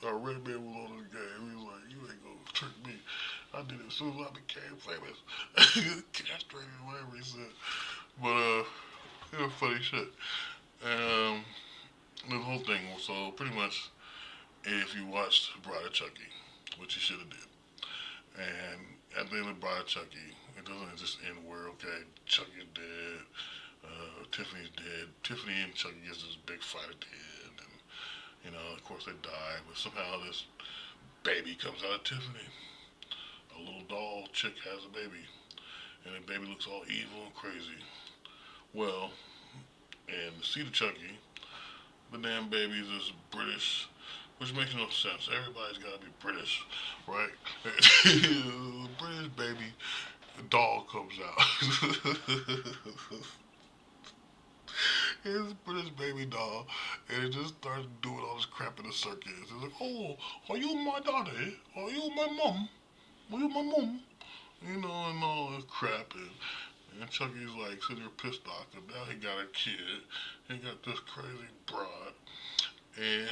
Red Man was on this game. He was like, "You ain't gonna trick me. I did it as soon as I became famous." Castrated, whatever he said. But it was funny shit. Um, the whole thing. So pretty much, if you watched Bride of Chucky, which you should have did, and at the end of Bride of Chucky, it doesn't just end where okay, Chucky's dead, Tiffany's dead. Tiffany and Chucky gets this big fight at the end, and of course they die, but somehow this baby comes out of Tiffany. A little doll chick has a baby, and the baby looks all evil and crazy. Well, and the Seed of Chucky, the damn baby is this British, which makes no sense. Everybody's got to be British, right? The British baby doll comes out. It's a British baby doll, and it just starts doing all this crap in the circus. It's like, oh, are you my daddy? Are you my mom? Are you my mom? And all this crap. And Chucky's like sitting there pissed off because now he got a kid. He got this crazy broad. And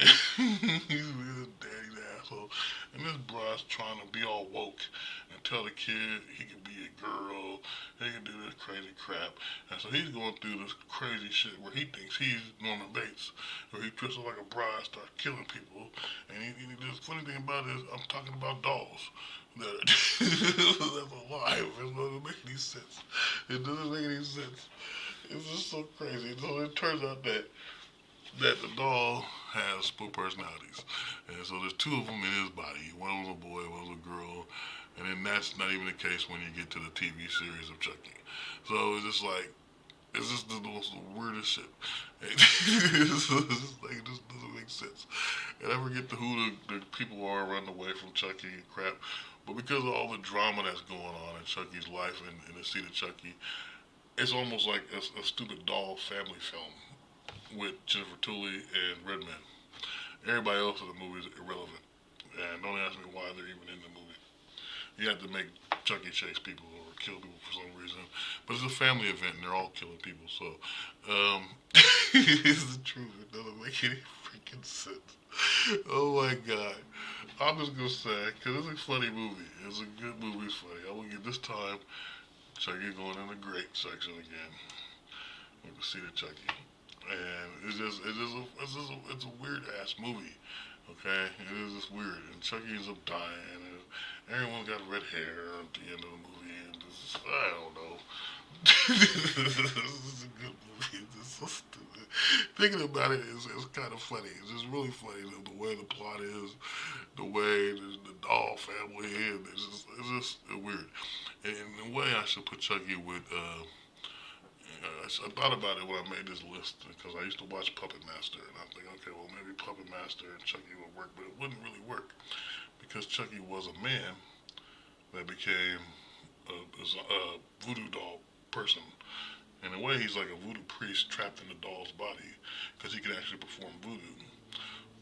he's a daddy's asshole. And this broad's trying to be all woke and tell the kid he can be a girl, he can do this crazy crap. And so he's going through this crazy shit where he thinks he's Norman Bates, where he dresses like a bride, starts killing people. And the funny thing about it is, I'm talking about dolls. That's a lie. It doesn't make any sense. It doesn't make any sense. It's just so crazy. So it turns out that the doll has split personalities, and so there's two of them in his body. One was a boy, one was a girl, and then that's not even the case when you get to the TV series of Chucky. So it's just like it's just the most weirdest shit. It's just like it just doesn't make sense. And I forget who the people are running away from Chucky and crap. But because of all the drama that's going on in Chucky's life and the Seed of Chucky, it's almost like a stupid doll family film with Jennifer Tully and Redman. Everybody else in the movie is irrelevant. And don't ask me why they're even in the movie. You have to make Chucky chase people or kill people for some reason. But it's a family event and they're all killing people. So, it's the truth. It doesn't make any freaking sense. Oh my god. I'm just gonna say, because it's a funny movie. It's a good movie. It's funny. I will give this time Chucky going in the great section again. We can see the Chucky. And it's a weird ass movie. Okay, it is just weird, and Chucky ends up dying, and everyone got red hair at the end of the movie, and this is, I don't know. This is a good movie. It's so stupid. Thinking about it is kind of funny. It's just really funny the way the plot is, the way the doll family is. It's just weird. And in a way, I should put Chucky with. I thought about it when I made this list because I used to watch Puppet Master, and I think, okay, well maybe Puppet Master and Chucky would work, but it wouldn't really work because Chucky was a man that became a voodoo doll person. In a way, he's like a voodoo priest trapped in the doll's body because he can actually perform voodoo.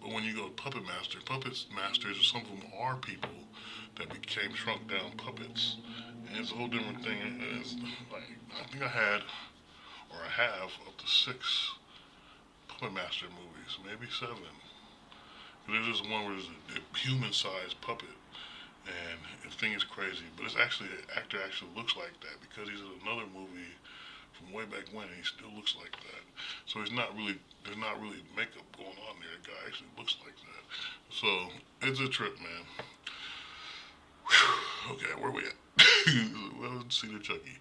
But when you go to Puppet Masters, some of them are people that became shrunk down puppets, and it's a whole different thing. It's like I think I had or I have up to 6 Puppet Master movies, maybe 7. There's just one where there's a human-sized puppet, and the thing is crazy. But it's actually the actor actually looks like that because he's in another movie from way back when, and he still looks like that. So he's not really there's not really makeup going on there. The guy actually looks like that. So it's a trip, man. Whew. Okay, where we at? Let's see the Chucky.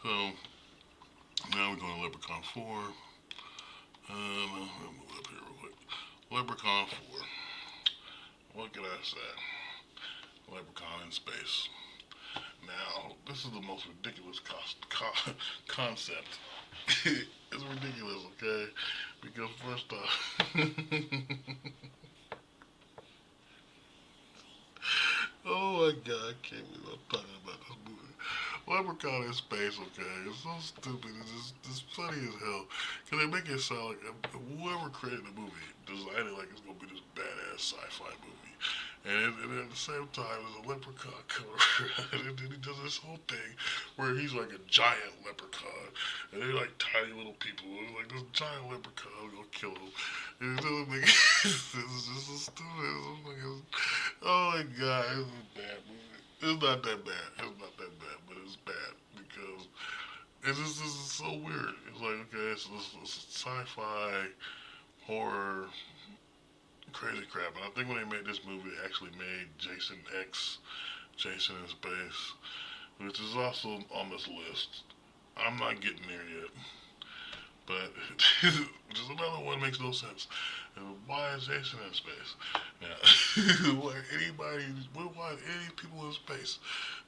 So now we're going to Leprechaun 4. I'll move up here real quick. Leprechaun 4. What can I say? Leprechaun in space. Now, this is the most ridiculous concept. It's ridiculous, okay? Because first off, oh my god, I can't believe I'm talking about this movie. Leprechaun in space, okay? It's so stupid. It's funny as hell. Cause they make it sound like whoever created the movie designed it like it's gonna be this badass sci-fi movie. And at the same time, there's a leprechaun coming around, and then he does this whole thing where he's like a giant leprechaun, and they're like tiny little people. And like this giant leprechaun is gonna kill him. And it doesn't make sense. It's just so stupid. Oh my god, it's a bad movie. It's not that bad. It's not that bad, but it's bad because this is so weird. It's like okay, it's sci-fi horror crazy crap. And I think when they made this movie, they actually made Jason X, Jason in Space, which is also on this list. I'm not getting there yet. But just another one makes no sense. Why is Jason in space? Yeah. Why any people in space?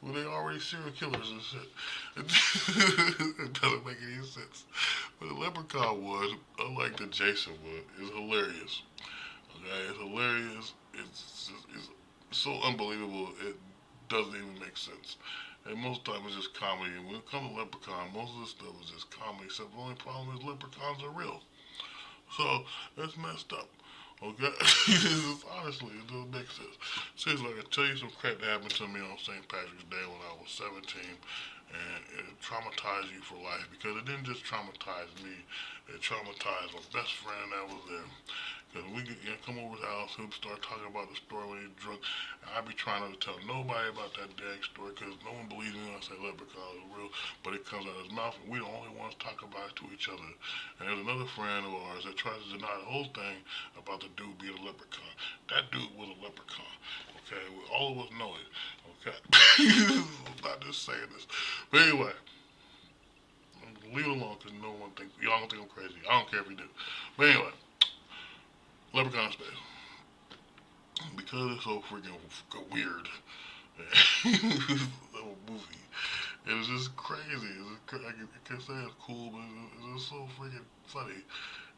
Well, they already serial killers and shit. It doesn't make any sense. But the Leprechaun one, unlike the Jason one, is hilarious. Okay, it's hilarious. It's so unbelievable. It doesn't even make sense. And most of the time it's just comedy. And when it comes to Leprechaun, most of the stuff is just comedy. Except the only problem is leprechauns are real. So it's messed up. Okay, honestly, it doesn't make sense. Seriously, I can tell you some crap that happened to me on St. Patrick's Day when I was 17, and it traumatized you for life because it didn't just traumatize me; it traumatized my best friend that was there. Because we could come over to the house, he'd start talking about the story when he's drunk, and I'd be trying not to tell nobody about that dang story because no one believes me when I say leprechaun is real, but it comes out of his mouth, and we the only ones talk about it to each other. And there's another friend of ours that tries to deny the whole thing about the dude being a leprechaun. That dude was a leprechaun. Okay, all of us know it. Okay, I'm not just saying this, but anyway. Leave it alone because no one think y'all don't think I'm crazy. I don't care if you do. But anyway, Leprechaun Space. Because it's so freaking weird of a movie. It's just crazy. I can't say it's cool, but it's just so freaking funny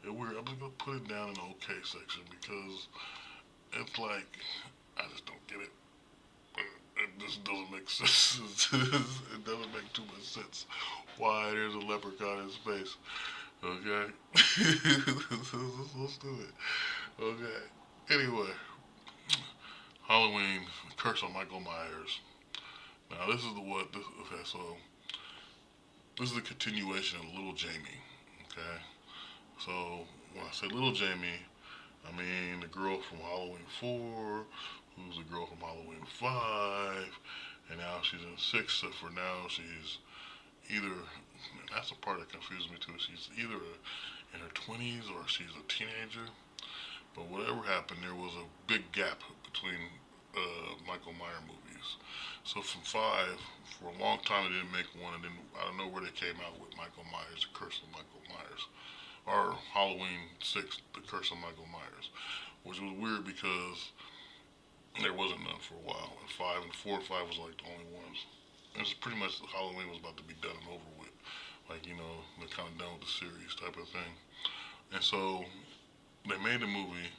and weird. I'm just gonna put it down in the okay section because it's like I just don't get it. It just doesn't make sense. It doesn't make too much sense. Why there's a leprechaun in space? Okay, this is so stupid. Okay. Anyway, Halloween, Curse on Michael Myers. Now this is the what? Okay, so this is a continuation of Little Jamie. Okay, so when I say Little Jamie, I mean the girl from Halloween 4, who's the girl from Halloween 5, and now she's in 6. So for now, she's either, and that's the part that confuses me too. She's either in her 20s or she's a teenager. But whatever happened, there was a big gap between Michael Myers movies. So from 5, for a long time they didn't make one, and then I don't know where they came out with Michael Myers, The Curse of Michael Myers, or Halloween 6, The Curse of Michael Myers, which was weird because there wasn't none for a while. And 5 and 4 and 5 was like the only ones. It was pretty much Halloween was about to be done and over with. Like, they're kind of done with the series type of thing. And so they made the movie,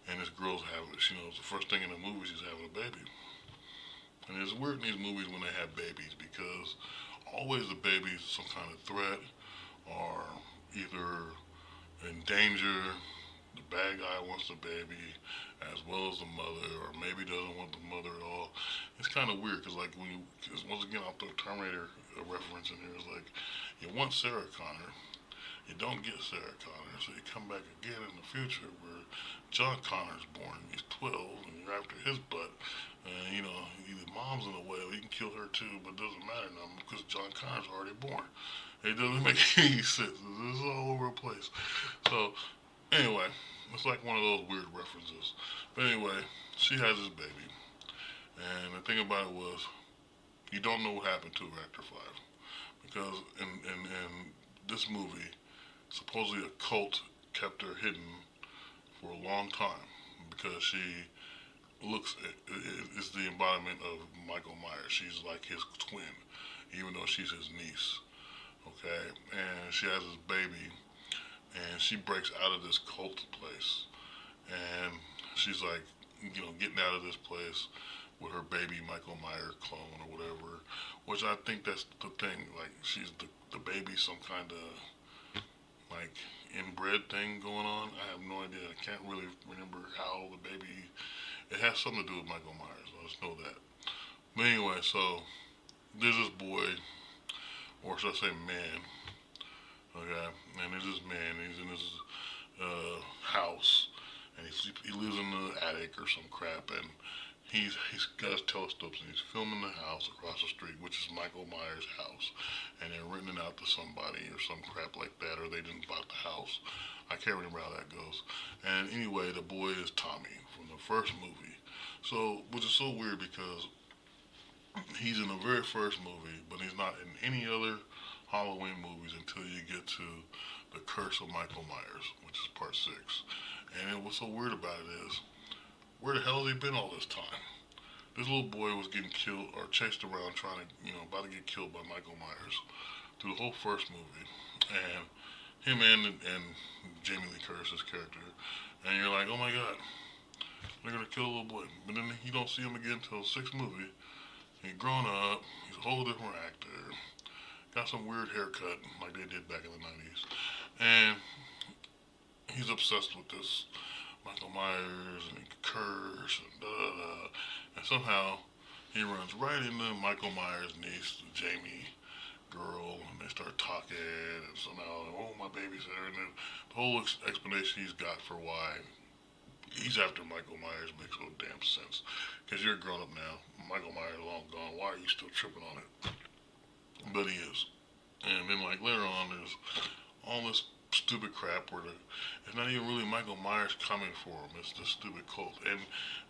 and this girl's having, the first thing in the movie, she's having a baby. And it's weird in these movies when they have babies because always the baby's some kind of threat or either in danger. The bad guy wants the baby as well as the mother, or maybe doesn't want the mother at all. It's kind of weird because, like, cause once again, I'll throw Terminator reference in here. It's like you want Sarah Connor, you don't get Sarah Connor, so you come back again in the future where John Connor's born. He's 12, and you're after his butt. And either mom's in the way, or you can kill her too, but it doesn't matter now because John Connor's already born. It doesn't make any sense. This is all over the place. So anyway, it's like one of those weird references. But anyway, she has this baby, and the thing about it was, you don't know what happened to her after 5, because in this movie, supposedly a cult kept her hidden for a long time because she looks is the embodiment of Michael Myers. She's like his twin, even though she's his niece. Okay, and she has this baby, and she breaks out of this cult place, and she's like, getting out of this place with her baby Michael Myers clone or whatever. Which I think that's the thing. Like she's the baby, some kind of like inbred thing going on. I have no idea. I can't really remember how the baby. It has something to do with Michael Myers. I just know that. But anyway, so there's this boy, or should I say man? Okay, and there's this man. He's in his house, and he lives in the attic or some crap, and he's got his telescopes and he's filming the house across the street, which is Michael Myers' house, and they're renting it out to somebody or some crap like that, or they didn't buy the house. I can't remember how that goes. And anyway, the boy is Tommy from the first movie. So, which is so weird because he's in the very first movie, but he's not in any other Halloween movies until you get to The Curse of Michael Myers, which is part 6. And what's so weird about it is, where the hell has he been all this time? This little boy was getting killed or chased around trying to, about to get killed by Michael Myers through the whole first movie. And him and Jamie Lee Curtis's character. And you're like, oh my god, they're going to kill the little boy. But then you don't see him again until the 6th movie. He's grown up, he's a whole different actor, got some weird haircut like they did back in the 90s. And he's obsessed with this Michael Myers and he curse and da da da. And somehow he runs right into Michael Myers' niece, Jamie girl, and they start talking. And somehow, oh, my babysitter. And then the whole explanation he's got for why he's after Michael Myers makes no damn sense. Because you're grown up now. Michael Myers is long gone. Why are you still tripping on it? But he is. And then, like, later on, there's all this stupid crap where it's not even really Michael Myers coming for him. It's this stupid cult, and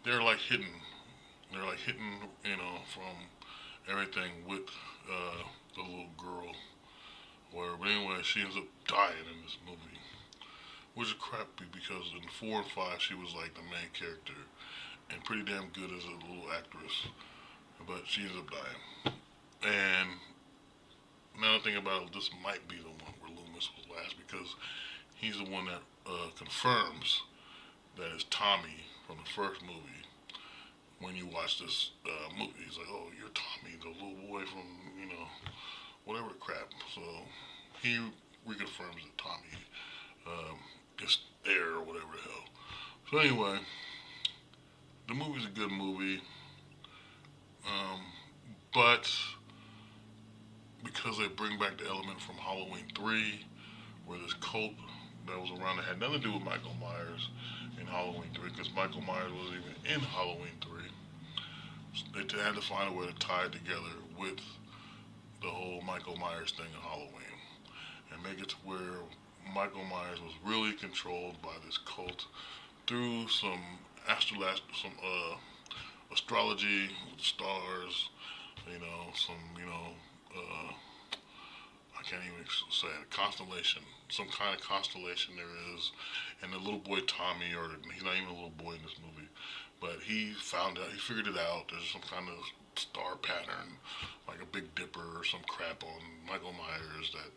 they're like hidden. They're like hidden, from everything with the little girl. But anyway, she ends up dying in this movie, which is crappy because in 4 and 5 she was like the main character and pretty damn good as a little actress, but she ends up dying. And now that I think about it, this might be the one where Loomis was last because he's the one that confirms that it's Tommy from the first movie. When you watch this movie, he's like, "Oh, you're Tommy, the little boy from whatever crap." So he reconfirms that Tommy is there or whatever the hell. So anyway, the movie's a good movie, um, but because they bring back the element from Halloween 3, where this cult that was around that had nothing to do with Michael Myers in Halloween 3, because Michael Myers wasn't even in Halloween 3. They had to find a way to tie it together with the whole Michael Myers thing in Halloween and make it to where Michael Myers was really controlled by this cult through some astrology with stars, some I can't even say it, constellation, some kind of constellation there is, and the little boy Tommy, or he's not even a little boy in this movie, but he figured it out. There's some kind of star pattern, like a Big Dipper or some crap on Michael Myers that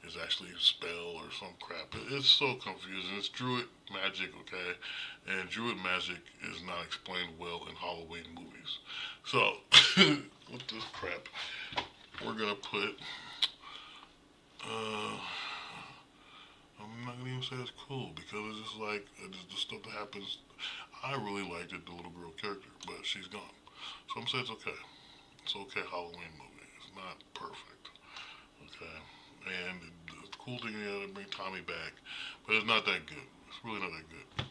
is actually a spell or some crap. It's so confusing. It's Druid magic, okay? And Druid magic is not explained well in Halloween movies. So, with this crap, we're gonna put, I'm not gonna even say it's cool because it's just like, the stuff that happens. I really liked it, the little girl character, but she's gone. So I'm saying it's okay. It's okay Halloween movie. It's not perfect. Okay. And the cool thing is to bring Tommy back, but it's not that good. It's really not that good.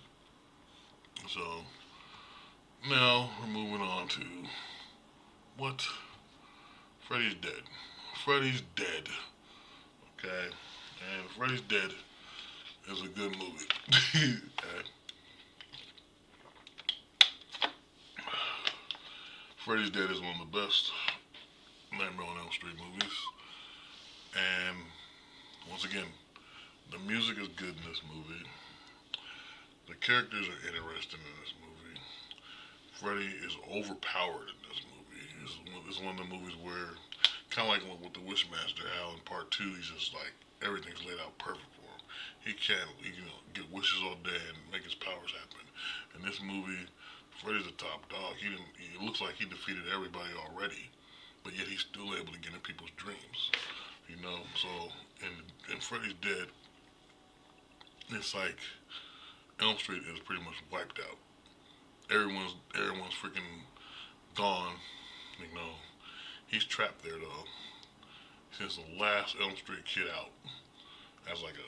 So now we're moving on to what? Freddy's dead. Freddy's dead. Okay. And Freddy's Dead is a good movie. Okay. Freddy's Dead is one of the best Nightmare on Elm Street movies. And once again, the music is good in this movie. The characters are interesting in this movie. Freddy is overpowered in this movie. It's one of the movies where, kind of like with the Wishmaster, how in part 2, he's just like, everything's laid out perfect for him. He can, get wishes all day and make his powers happen. In this movie, Freddy's a top dog. It looks like he defeated everybody already, but yet he's still able to get in people's dreams. So in Freddy's Dead, it's like Elm Street is pretty much wiped out. Everyone's freaking gone. He's trapped there though. Since the last Elm Street kid out, as like a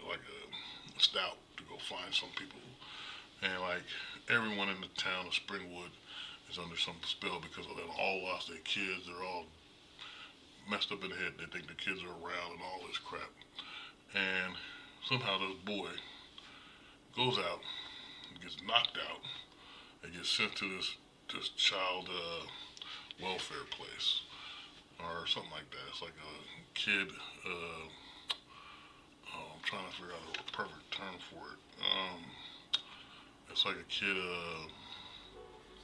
scout to go find some people, and like everyone in the town of Springwood is under some spell because they've all lost their kids. They're all messed up in the head. They think the kids are around and all this crap. And somehow this boy goes out, gets knocked out, and gets sent to this child welfare place or something like that. It's like a kid. I'm trying to figure out a perfect term for it. It's like a kid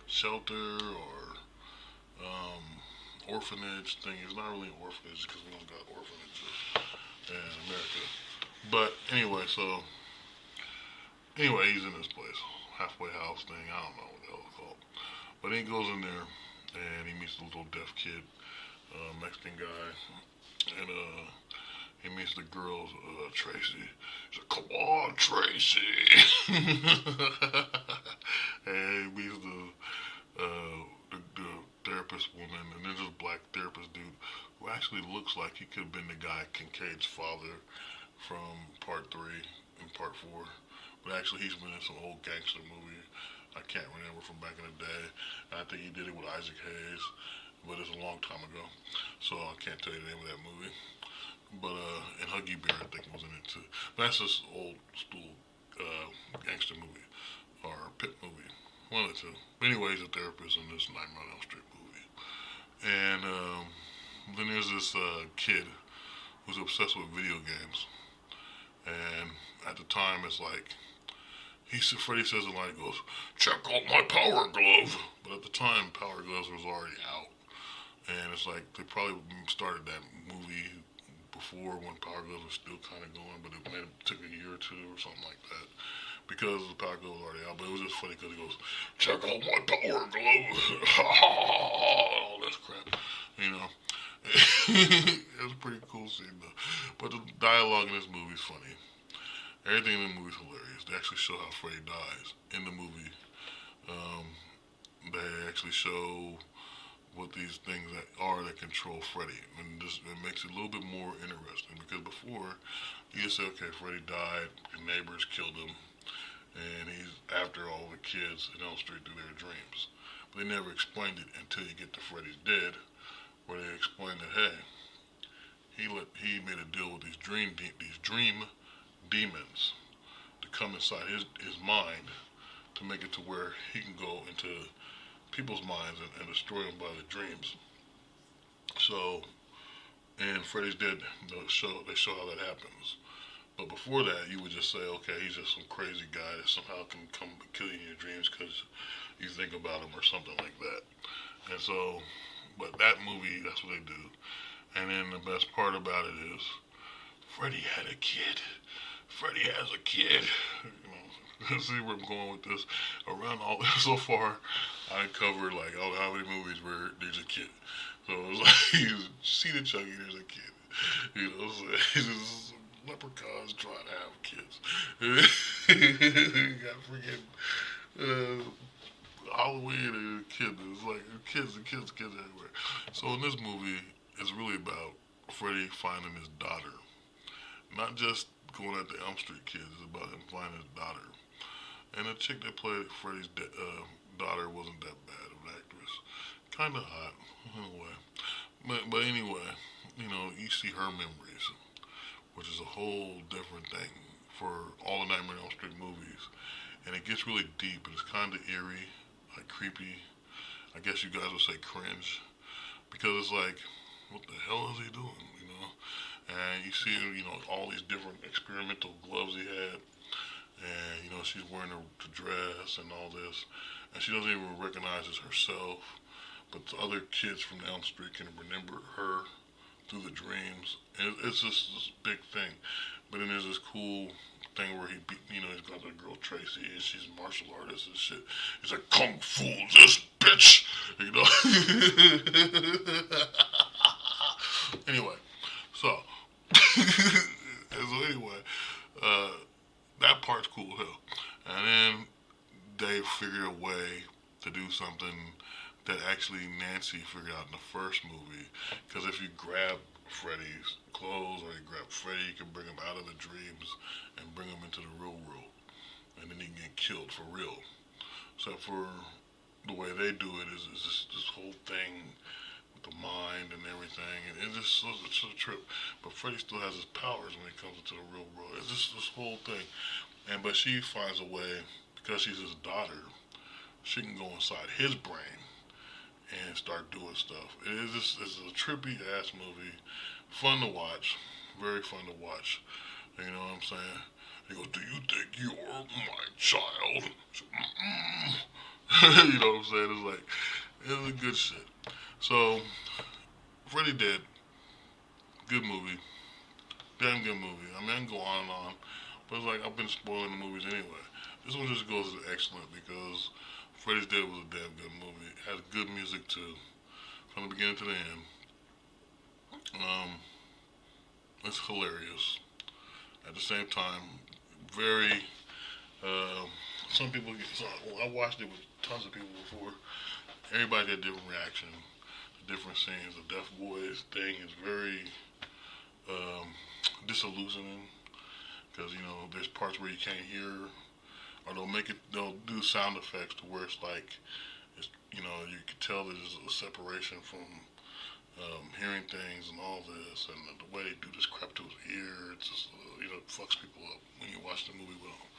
shelter or orphanage thing. It's not really an orphanage because we don't got orphanages in America. But anyway, he's in this place, halfway house thing. I don't know what the hell it's called. But he goes in there and he meets the little deaf kid, Mexican guy, and he meets the girl, Tracy. He's like, "Come on, Tracy." And he meets the therapist woman, and then this black therapist dude who actually looks like he could have been the guy Kincaid's father from part 3 and part 4. But actually he's been in some old gangster movie I can't remember from back in the day. And I think he did it with Isaac Hayes, but it's a long time ago, so I can't tell you the name of that movie. But and Huggy Bear I think was in it too. But that's just old school gangster movie or pit movie, one of the two. But anyway, he's a therapist in this Nightmare on Elm Street movie. And then there's this kid who's obsessed with video games. And at the time, it's like Freddy says it like goes, "Check out my Power Glove." But at the time, Power Gloves was already out, and it's like they probably started that movie before when Power Gloves was still kind of going, but it took a year or two or something like that because the Power Glove was already out. But it was just funny because he goes, "Check out my Power Glove," all this crap, It was a pretty cool scene though. But the dialogue in this movie is funny. Everything in the movie is hilarious. They actually show how Freddy dies in the movie. They actually show what these things that are that control Freddy, and this it makes it a little bit more interesting because before you just say, okay, Freddy died, and neighbors killed him, and he's after all the kids in Elm Street through their dreams. But they never explained it until you get to Freddy's Dead, where they explain that hey, he made a deal with these dream demons to come inside his mind to make it to where he can go into people's minds and destroy them by the dreams. So, in Freddy's Dead, they show how that happens. But before that, you would just say, okay, he's just some crazy guy that somehow can come kill you in your dreams because you think about him or something like that. And so, but that movie, that's what they do. And then the best part about it is, Freddy had a kid. Freddy has a kid. See where I'm going with this. Around all so far, I covered like oh how many movies where there's a kid. So it was like you see the Chucky, there's a kid. You know, so it's just leprechauns trying to have kids. You got freaking Halloween and a kid. It's like kids everywhere. So in this movie, it's really about Freddy finding his daughter. Not just going at the Elm Street kids. It's about him finding his daughter. And the chick that played Freddy's daughter wasn't that bad of an actress. Kind of hot, in a way. But anyway, you know, you see her memories, which is a whole different thing for all the Nightmare on Elm Street movies. And it gets really deep. And it's kind of eerie, like creepy. I guess you guys would say cringe. Because it's like, what the hell is he doing, you know? And you see, you know, all these different experimental gloves he had. And, you know, she's wearing the dress and all this. And she doesn't even recognize it herself. But the other kids from Elm Street can remember her through the dreams. And it's just this big thing. But then there's this cool thing where you know, he's got that girl Tracy, and she's a martial artist and shit. He's like, kung fu this bitch, you know. Anyway, so anyway, uh, that part's cool as hell. And then they figured a way to do something that actually Nancy figured out in the first movie. Because if you grab Freddy's clothes or you grab Freddy, you can bring him out of the dreams and bring him into the real world. And then he can get killed for real. So for the way they do it is this whole thing with the mind and everything. And it's a trip. But Freddy still has his powers when he comes into the real world. It's just this whole thing. But she finds a way, because she's his daughter, she can go inside his brain and start doing stuff. It's a trippy ass movie, fun to watch, very fun to watch. You know what I'm saying? He goes, "Do you think you're my child?" You know what I'm saying? It's like it's a good shit. So Freddy Dead, good movie, damn good movie. I mean, I can go on and on, but it's like I've been spoiling the movies anyway. This one just goes as excellent because Freddy's Dead was a damn good movie. It has good music too, from the beginning to the end. Um, it's hilarious. At the same time, very. Uh, some people get. So I watched it with tons of people before. Everybody had a different reaction to different scenes. The Deaf Boys thing is very disillusioning because you know there's parts where you can't hear, or they'll do sound effects to where it's like it's you know you can tell there's a separation from hearing things and all this, and the way they do this crap to his ear, it's just you know it fucks people up when you watch the movie with them.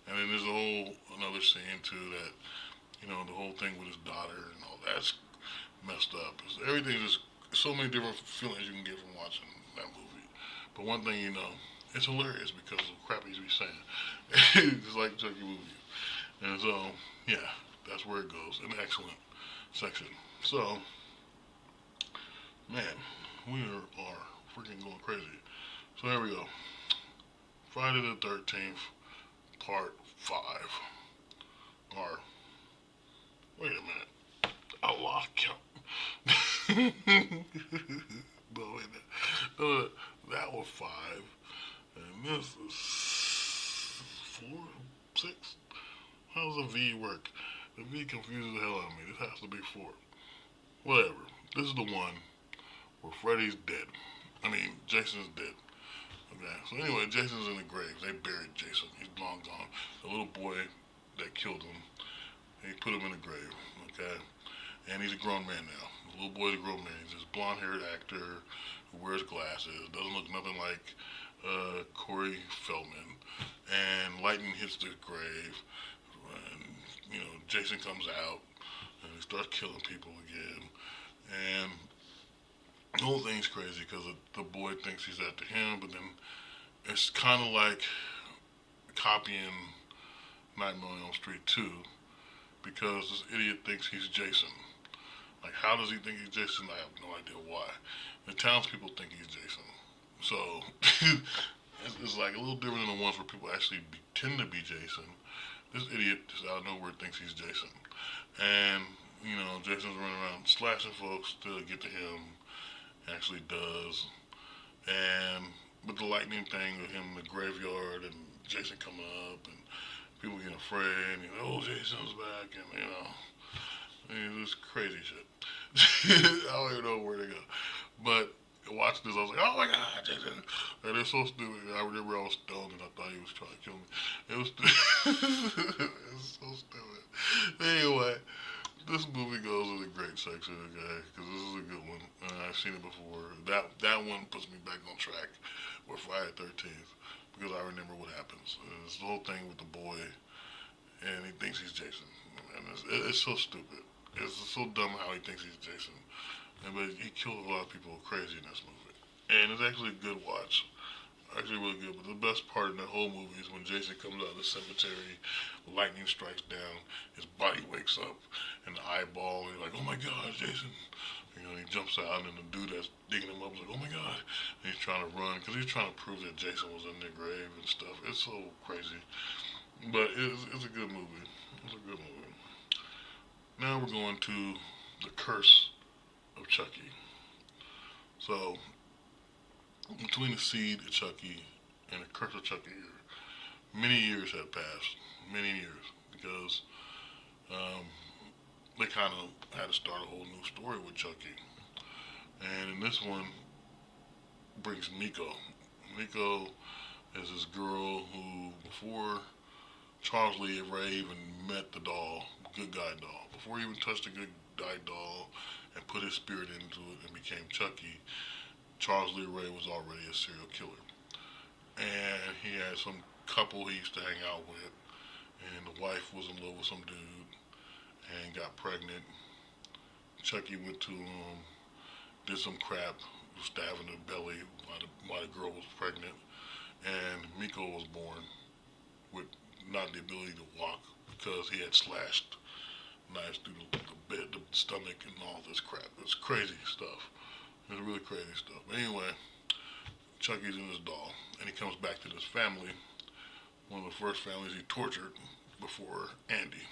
And then there's a whole another scene too that you know the whole thing with his daughter and all that's messed up. Everything's just so many different feelings you can get from watching that movie. But one thing you know, it's hilarious because of the crap he's be saying. Just like Chucky movie. And so, yeah, that's where it goes. An excellent section. So, man, we are freaking going crazy. So here we go. Friday the 13th, part 5. Or, wait a minute. I lost count. No, wait a minute. That was 5. And this is 4, 6. How does a V work? The V confuses the hell out of me. This has to be 4. Whatever. This is the one where Freddy's dead. I mean, Jason's dead. Okay. So anyway, Jason's in the grave. They buried Jason. He's long gone. The little boy that killed him, he put him in the grave. Okay. And he's a grown man now. The little boy's a grown man. He's this blonde-haired actor who wears glasses. Doesn't look nothing like Corey Feldman. And lightning hits the grave. And, Jason comes out and he starts killing people again. And the whole thing's crazy because the boy thinks he's after him, but then it's kind of like copying Nightmare on Elm Street 2 because this idiot thinks he's Jason. Like, how does he think he's Jason? I have no idea why. The townspeople think he's Jason. So, it's like a little different than the ones where people actually pretend to be Jason. This idiot just out of nowhere thinks he's Jason. And, Jason's running around slashing folks to get to him. Actually does. And with the lightning thing with him in the graveyard and Jason coming up and people getting afraid and, Jason's back and, it was crazy shit. I don't even know where to go. But watching this, I was like, oh my god, Jason. And it's so stupid. I remember I was stoned and I thought he was trying to kill me. It was, it was so stupid. Anyway, this movie goes in a great section, okay? Because this is a good one. I've seen it before. That one puts me back on track with Friday the 13th because I remember what happens. It's the whole thing with the boy, and he thinks he's Jason. And it's so stupid. It's so dumb how he thinks he's Jason. But he killed a lot of people crazy in this movie. And it's actually a good watch. Actually really good. But the best part in the whole movie is when Jason comes out of the cemetery, lightning strikes down, his body wakes up, and the eyeball, and you're like, oh my god, Jason. He jumps out, and the dude that's digging him up is like, oh my god. And he's trying to run, because he's trying to prove that Jason was in their grave and stuff. It's so crazy. But it's a good movie. It's a good movie. Now we're going to The Curse of Chucky. So, between The Seed of Chucky and The Curse of Chucky, many years have passed. Many years. Because they kind of had to start a whole new story with Chucky. And in this one, brings Miko. Miko is this girl who, before Charles Lee Ray even met the doll, Good Guy doll, before he even touched the Good Guy doll and put his spirit into it and became Chucky, Charles Lee Ray was already a serial killer. And he had some couple he used to hang out with, and the wife was in love with some dude and got pregnant. Chucky went to him, did some crap, stabbing her belly while the girl was pregnant, and Miko was born with not the ability to walk because he had slashed knives through the bed, the stomach, and all this crap. It's crazy stuff. It's really crazy stuff. But anyway, Chucky's in his doll, and he comes back to this family, one of the first families he tortured before Andy.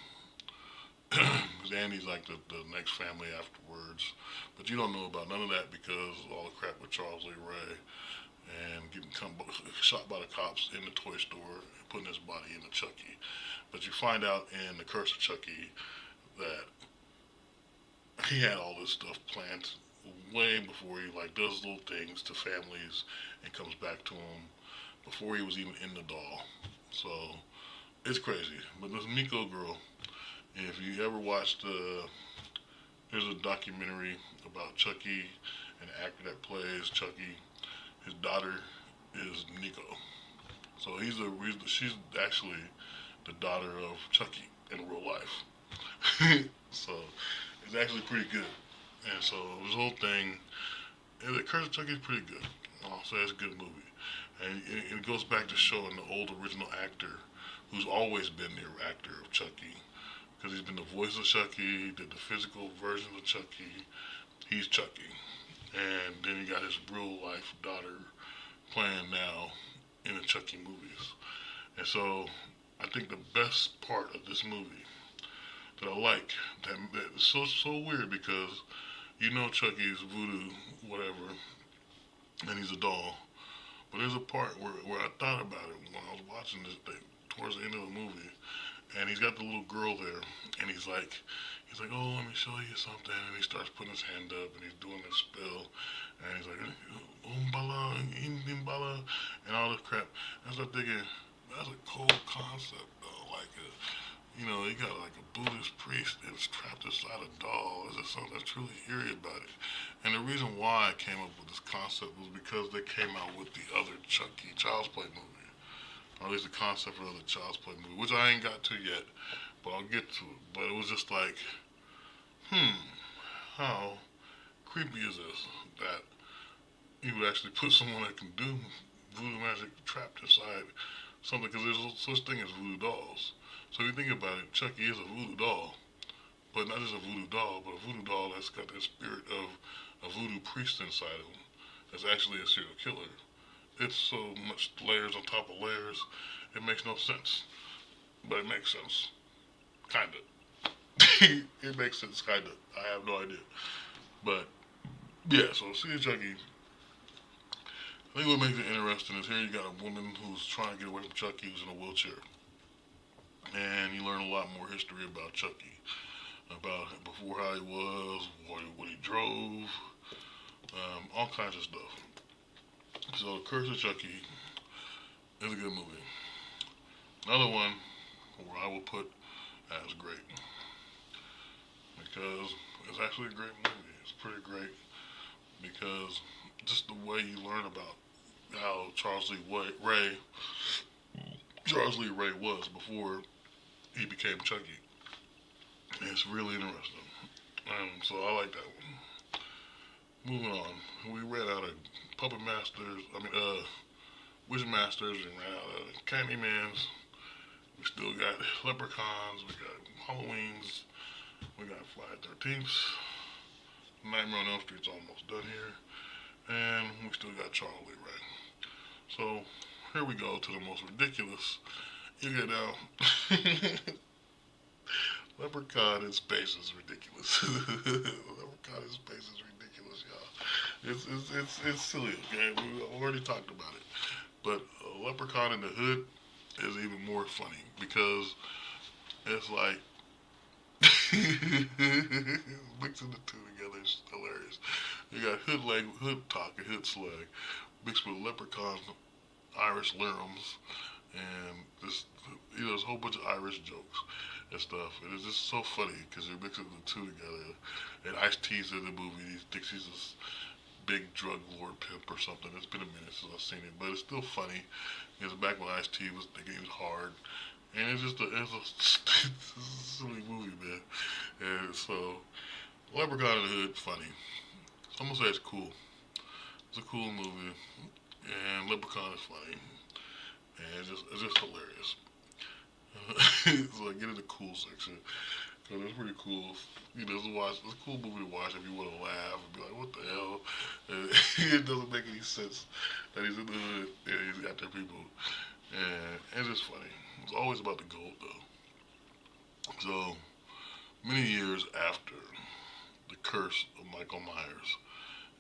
Because Andy's like the next family afterwards. But you don't know about none of that because of all the crap with Charles Lee Ray and getting shot by the cops in the toy store and putting his body in the Chucky. But you find out in The Curse of Chucky that he had all this stuff planned way before he does little things to families and comes back to them before he was even in the doll. So it's crazy. But this Miko girl, if you ever watched there's a documentary about Chucky and the actor that plays Chucky. His daughter is Nico. So she's actually the daughter of Chucky in real life. So it's actually pretty good. And so this whole thing, The Curse of Chucky is pretty good. I'll say it's a good movie. And it goes back to showing the old original actor who's always been the actor of Chucky. Because he's been the voice of Chucky, he did the physical version of Chucky. He's Chucky. And then he got his real life daughter playing now in the Chucky movies. And so I think the best part of this movie that I like, that is so weird because Chucky's voodoo, whatever, and he's a doll. But there's a part where I thought about it when I was watching this thing towards the end of the movie. and he's got the little girl there, and he's like, oh, let me show you something, and he starts putting his hand up, and he's doing this spell, and he's like, umbala, imbala, and all this crap. I start thinking, that's a cool concept, though. Like, you got like a Buddhist priest that's trapped inside a doll. Is there something that's truly eerie about it? And the reason why I came up with this concept was because they came out with the other Chucky Child's Play movie, or at least the concept for the Child's Play movie, which I ain't got to yet, but I'll get to it. But it was just like, how creepy is this that you would actually put someone that can do voodoo magic trapped inside something? Because there's no such thing as voodoo dolls. So if you think about it, Chucky is a voodoo doll, but not just a voodoo doll, but a voodoo doll that's got the spirit of a voodoo priest inside of him. That's actually a serial killer. It's so much layers on top of layers. It makes no sense, but it makes sense, kinda. It makes sense, kinda. I have no idea, but yeah. So see Chucky. I think what makes it interesting is here you got a woman who's trying to get away from Chucky, who's in a wheelchair, and you learn a lot more history about Chucky, about before how he was, what he drove, all kinds of stuff. So The Curse of Chucky is a good movie. Another one where I will put as great because it's actually a great movie. It's pretty great because just the way you learn about how Charles Lee Ray was before he became Chucky. It's really interesting. So I like that one. Moving on, we ran out of Puppet Masters. Witch Masters, and ran out of Candymans. We still got Leprechauns. We got Halloweens. We got Friday 13th. Nightmare on Elm Street's almost done here, and we still got Charlie Ray. So here we go to the most ridiculous. You get down. Leprechaun in space is ridiculous. Leprechaun in space is ridiculous, y'all. It's silly. Okay, we already talked about it, but Leprechaun in the Hood is even more funny because it's like mixing the two together is hilarious. You got hood talk, and hood slang mixed with Leprechaun Irish lyrums, and this there's a whole bunch of Irish jokes and stuff. And it's just so funny because you're mixing the two together. And Ice-T's in the movie. He thinks he's this big drug lord pimp or something. It's been a minute since I've seen it, but it's still funny. Because back when Ice-T was thinking he was hard. And it's a silly movie, man. And so, Leprechaun in the Hood, funny. So I'm gonna say it's cool. It's a cool movie, and Leprechaun is funny, and it's just hilarious. So I get in the cool section because it's pretty cool. It's a cool movie to watch if you want to laugh and be like, "What the hell?" And it doesn't make any sense that he's in the hood and he's got their people, and it's just funny. It's always about the gold though. So many years after the curse of Michael Myers,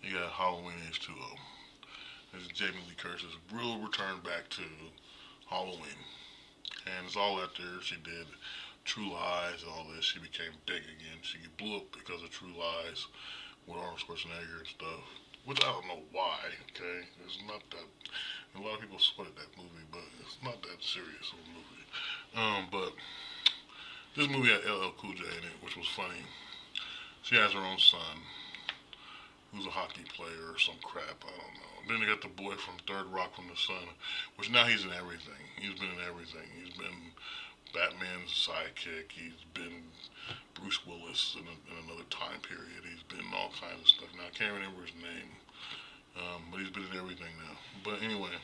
you got Halloween H2O. This is Jamie Lee Curtis's real return back to Halloween. And it's all after she did True Lies and all this. She became big again. She blew up because of True Lies with Arnold Schwarzenegger and stuff. Which I don't know why, okay? It's not that. A lot of people sweated that movie, but it's not that serious of a movie. But this movie had LL Cool J in it, which was funny. She has her own son, who's a hockey player or some crap. I don't know. Then they got the boy from Third Rock from the Sun, which now he's in everything. He's been in everything. He's been Batman's sidekick. He's been Bruce Willis in another time period. He's been in all kinds of stuff. Now I can't remember his name, but he's been in everything now. But anyway,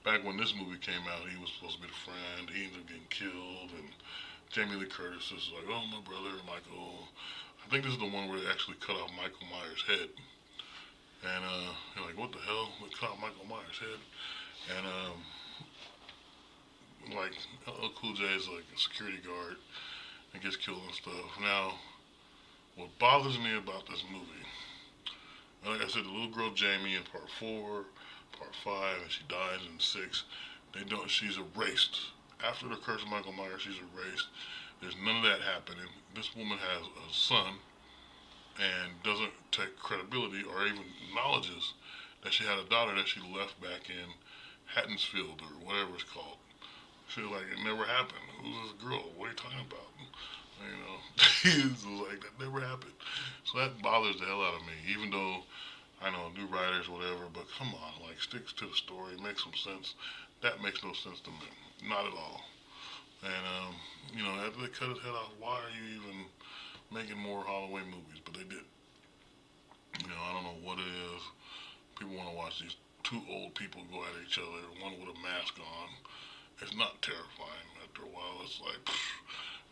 back when this movie came out, he was supposed to be the friend. He ended up getting killed, and Jamie Lee Curtis is like, "Oh, my brother, Michael." I think this is the one where they actually cut off Michael Myers' head. And you're like, what the hell? They cut off Michael Myers' head. And like, LL Cool J is like a security guard and gets killed and stuff. Now, what bothers me about this movie, like I said, the little girl Jamie in part 4, part 5, and she dies in 6. They don't. She's erased After the curse of Michael Myers, she's erased. There's none of that happening. This woman has a son and doesn't take credibility or even acknowledges that she had a daughter that she left back in Haddonsfield or whatever it's called. She was like, it never happened. Who's this girl? What are you talking about? You know, it's like that never happened. So that bothers the hell out of me. Even though I know new writers, whatever, but come on, like sticks to the story, makes some sense. That makes no sense to me, not at all. And after they cut his head off, why are you even making more Halloween movies? But they did. I don't know what it is. People want to watch these two old people go at each other, one with a mask on. It's not terrifying. After a while, it's like, pfft.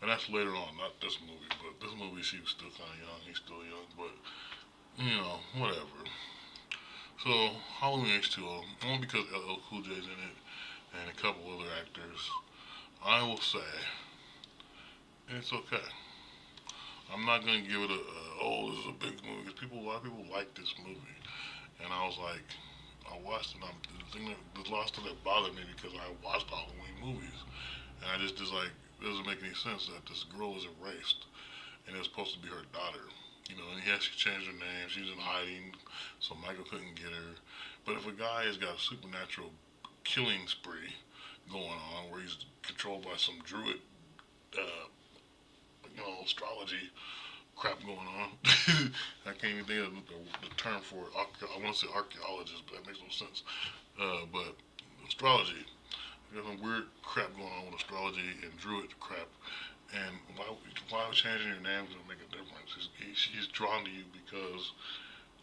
And that's later on, not this movie. But this movie, she was still kind of young. He's still young, but whatever. So Halloween H2O, only because LL Cool J's in it and a couple other actors, I will say it's okay. I'm not gonna give it oh, this is a big movie because a lot of people like this movie, and I was like, I watched it. The thing the last thing that bothered me because I watched Halloween movies, and I just like it doesn't make any sense that this girl is erased and it's supposed to be her daughter. And yes, she changed her name. She's in hiding, so Michael couldn't get her. But if a guy has got a supernatural killing spree going on, where he's controlled by some druid, uh, astrology crap going on, I can't even think of the term for it. I want to say archaeologist, but that makes no sense. But astrology, there's some weird crap going on with astrology and druid crap. And why changing your name is going to make a difference? He's drawn to you because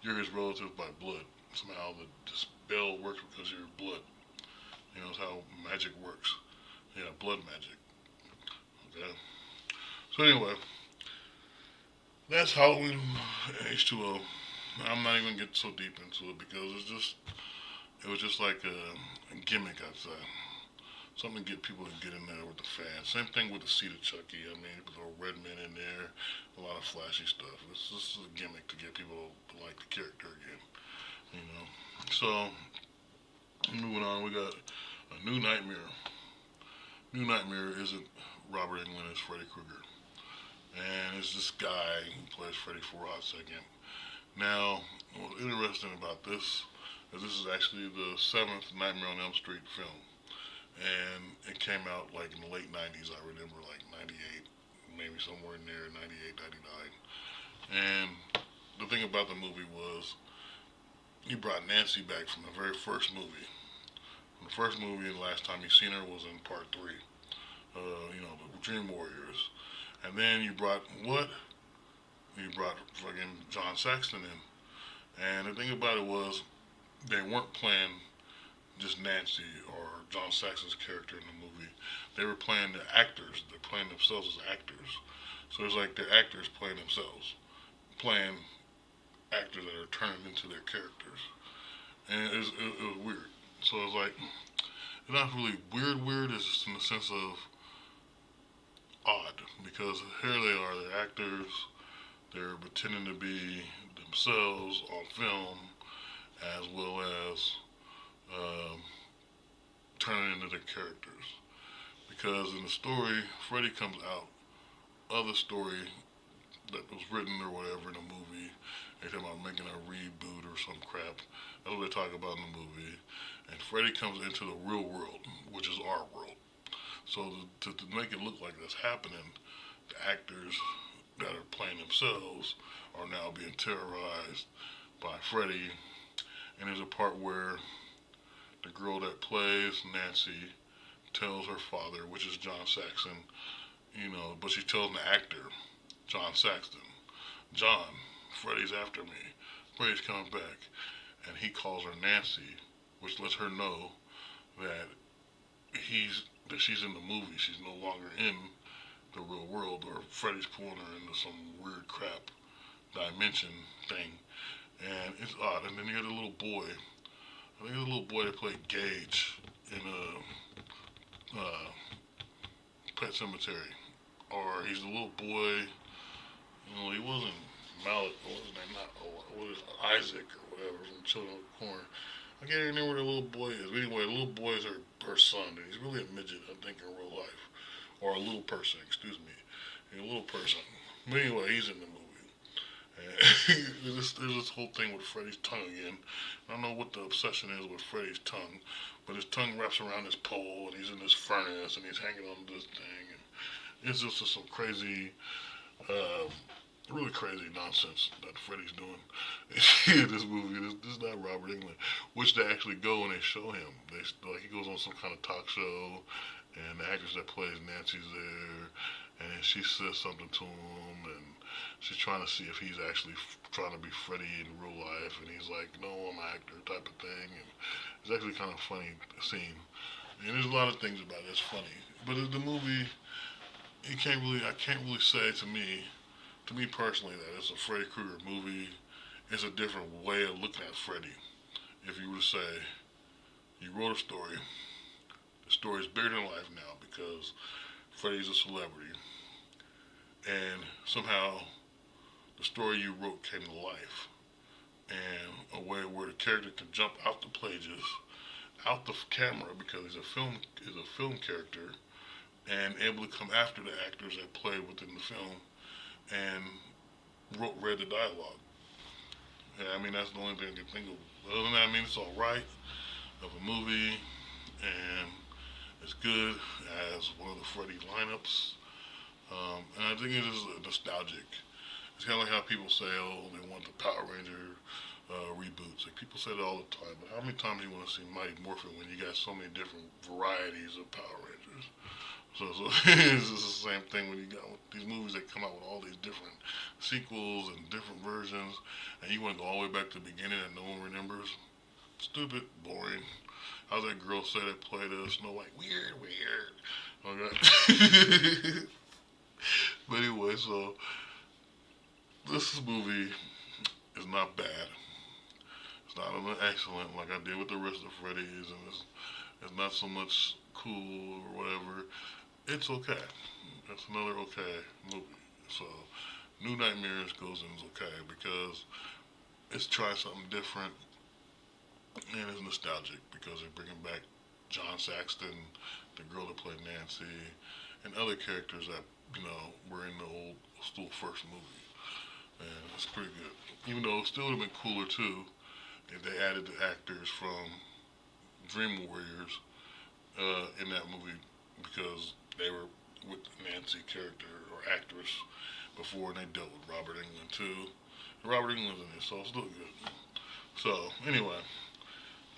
you're his relative by blood. Somehow the spell works because you're blood. It's how magic works. Yeah, blood magic. Okay. So anyway, that's Halloween H2O. I'm not even getting so deep into it because it was just like a gimmick, I'd say. Something to get people to get in there with the fans. Same thing with the Seed of Chucky. I mean, with the red men in there, a lot of flashy stuff. This is a gimmick to get people to like the character again. So moving on, we got a New Nightmare. New Nightmare isn't Robert Englund as Freddy Krueger, and it's this guy who plays Freddy for a hot second. Now, what's interesting about this is this is actually the seventh Nightmare on Elm Street film, and it came out like in the late 90s. I remember like 98, maybe somewhere in there, 98, 99. And the thing about the movie was he brought Nancy back from the very first movie. From the first movie, and the last time you seen her was in part three. The Dream Warriors. And then you brought what? You brought fucking John Saxon in. And the thing about it was they weren't playing just Nancy or John Saxon's character in the movie. They were playing the actors. They're playing themselves as actors. So it's like they're actors playing themselves, playing actors that are turning into their characters, and it was weird. So it's like it's not really weird. It's just in the sense of odd because here they are. They're actors. They're pretending to be themselves on film, as well as um, turning into their characters. Because in the story, Freddy comes out of the story that was written or whatever in the movie. They talking about making a reboot or some crap. That's what they talk about in the movie. And Freddy comes into the real world, which is our world. So to make it look like that's happening, the actors that are playing themselves are now being terrorized by Freddy. And there's a part where the girl that plays Nancy tells her father, which is John Saxon, but she tells the actor, John Saxton, John, Freddy's after me. Freddy's coming back. And he calls her Nancy, which lets her know that that she's in the movie. She's no longer in the real world, or Freddy's pulling her into some weird crap dimension thing. And it's odd. And then you got a little boy. I think the little boy that played Gage in Pet Cemetery. Or he's a little boy. He wasn't Malik. What was his name? Not Isaac or whatever from Children of the Corn. I can't remember where the little boy is. But anyway, the little boy is her son, and he's really a midget, I think, in real life. Or a little person, excuse me. A little person. But anyway, he's in the movie. And there's this whole thing with Freddy's tongue again. I don't know what the obsession is with Freddy's tongue, but his tongue wraps around this pole, and he's in this furnace, and he's hanging on to this thing. And it's just some crazy, uh, really crazy nonsense that Freddy's doing in this movie. This is not Robert Englund, which they actually go and they show him. They like he goes on some kind of talk show, and the actress that plays Nancy's there, and she says something to him, and she's trying to see if he's actually trying to be Freddy in real life, and he's like, "No, I'm an actor," type of thing. And it's actually kind of funny scene. And there's a lot of things about it that's funny, but the movie, I can't really say to me personally, that it's a Freddy Krueger movie. It's a different way of looking at Freddy. If you were to say you wrote a story, the story's bigger than life now because Freddy's a celebrity, and somehow the story you wrote came to life, and a way where the character can jump out the pages, out the camera because he's a film character, and able to come after the actors that played within the film and read the dialogue. Yeah, I mean that's the only thing I can think of. Other than that, I mean it's all right of a movie, and it's good as one of the Freddy lineups. And I think it is nostalgic. It's kind of like how people say, oh, they want the Power Ranger reboots. Like people say that all the time. But how many times do you want to see Mighty Morphin when you got so many different varieties of Power Rangers? So it's just the same thing when you got these movies that come out with all these different sequels and different versions, and you want to go all the way back to the beginning and no one remembers. Stupid, boring. How's that girl say that played Snow White? Weird, weird. Okay. But anyway, so this movie is not bad. It's not excellent like I did with the rest of Freddy's, and it's not so much cool or whatever. It's okay. It's another okay movie. So, New Nightmares goes in is okay because it's trying something different and it's nostalgic because they're bringing back John Saxon, the girl that played Nancy, and other characters that were in the old school first movie, and it's pretty good. Even though it still would have been cooler too if they added the actors from Dream Warriors in that movie because they were with Nancy character or actress before and they dealt with Robert Englund too. Robert Englund's in it, so it's still good. So anyway,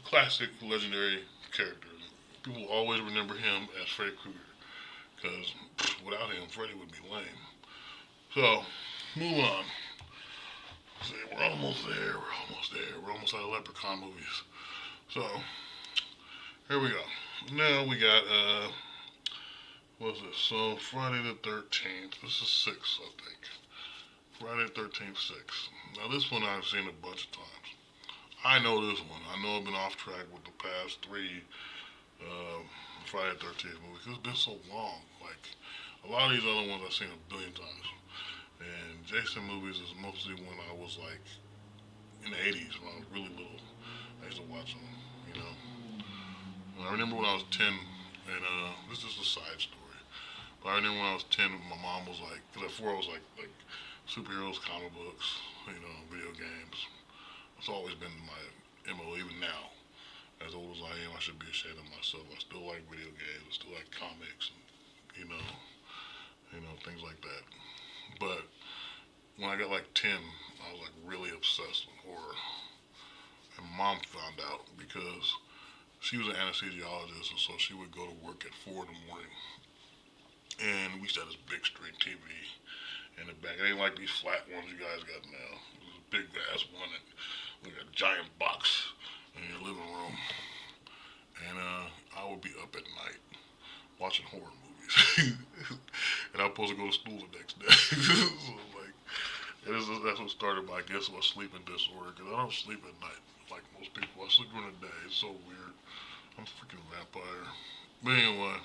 classic legendary character. People always remember him as Freddy Krueger because without him, Freddy would be lame. So move on. See, we're almost there. We're almost there. We're almost out of Leprechaun movies. So here we go. Now we got what's this? So Friday the 13th. This is 6, I think. Friday the 13th, 6. Now this one I've seen a bunch of times. I know this one. I know I've been off track with the past 3 Friday the 13th movies because it's been so long. Like a lot of these other ones I've seen a billion times. And Jason movies is mostly when I was like in the 80s when I was really little. I used to watch them, you know. I remember when I was 10, and this is a side story. But I remember when I was 10, my mom was like, because at 4 I was like superheroes, comic books, video games. It's always been my MO, even now. As old as I am, I should be ashamed of myself. I still like video games. I still like comics, and things like that. But when I got like 10, I was like really obsessed with horror. And mom found out because she was an anesthesiologist, and so she would go to work at 4 in the morning. And we used to have this big screen TV in the back. It ain't like these flat ones you guys got now. It was a big ass one that like a giant box in your living room. And I would be up at night watching horror movies. And I was supposed to go to school the next day. So like, that's what started my, I guess, my sleeping disorder. Because I don't sleep at night like most people. I sleep during the day. It's so weird. I'm a freaking vampire. But anyway,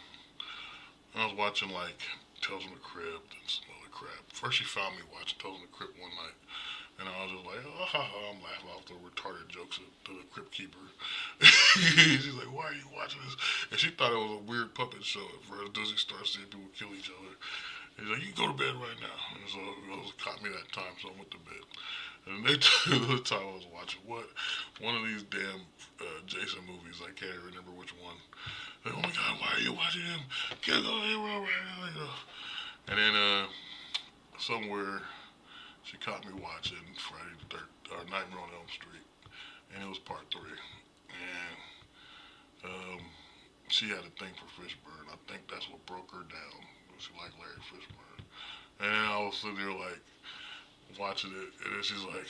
I was watching like Tales from the Crypt and some other crap. First she found me watching Tales from the Crypt one night. And I was just like, oh, ha, ha, I'm laughing off the retarded jokes to the Crypt Keeper. She's like, why are you watching this? And she thought it was a weird puppet show at first until she starts seeing people kill each other. He's like, you can go to bed right now. And so it caught me that time, so I went to bed. And they the time I was watching one of these damn Jason movies. I can't remember which one. Like, oh my god, why are you watching him? Get go here right now, you know. And then somewhere she caught me watching Friday the Nightmare on Elm Street, and it was part three. And um, she had a thing for Fishburne. I think that's what broke her down. She liked Larry Fishburne. And then I was sitting there like watching it, and then she's like,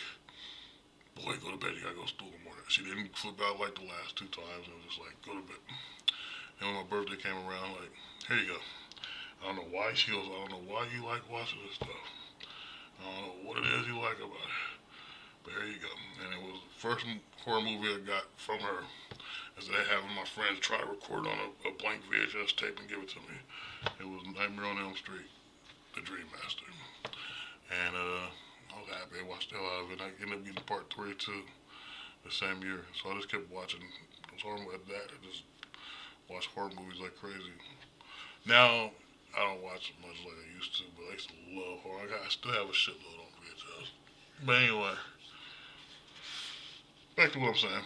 "Boy, go to bed. You gotta go to school in the morning." She didn't flip out like the last two times. It was just like, "Go to bed." And when my birthday came around, like, "Here you go." I don't know why she goes. I don't know why you like watching this stuff. I don't know what it is you like about it. But here you go. And it was the first horror movie I got from her. Instead of having my friends try to record on a blank VHS tape and give it to me, it was Nightmare on Elm Street, The Dream Master. And I was happy I watched the hell out of it. I ended up getting part three too the same year. So I just kept watching. I was horrible at that. I just watched horror movies like crazy. Now I don't watch as much like I used to, but I used to love horror. I still have a shitload on VHS. But anyway, back to what I'm saying.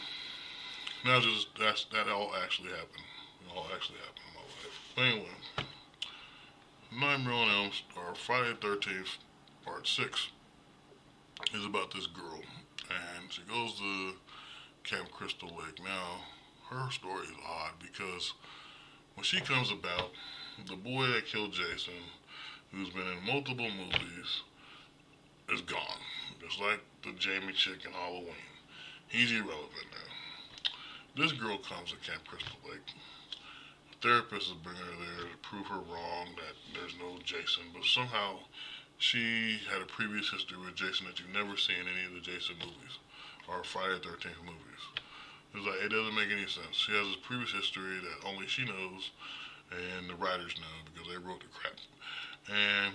Now just that all actually happened. It all actually happened in my life. But anyway, Nightmare on Elm or Friday the 13th Part 6 is about this girl, and she goes to Camp Crystal Lake. Now, her story is odd because when she comes about, the boy that killed Jason, who's been in multiple movies, is gone. Just like the Jamie chick in Halloween. He's irrelevant now. This girl comes to Camp Crystal Lake. The therapist is bringing her there to prove her wrong that there's no Jason, but somehow she had a previous history with Jason that you've never seen in any of the Jason movies or Friday the 13th movies. It's like, it doesn't make any sense. She has this previous history that only she knows and the writers know because they wrote the crap. And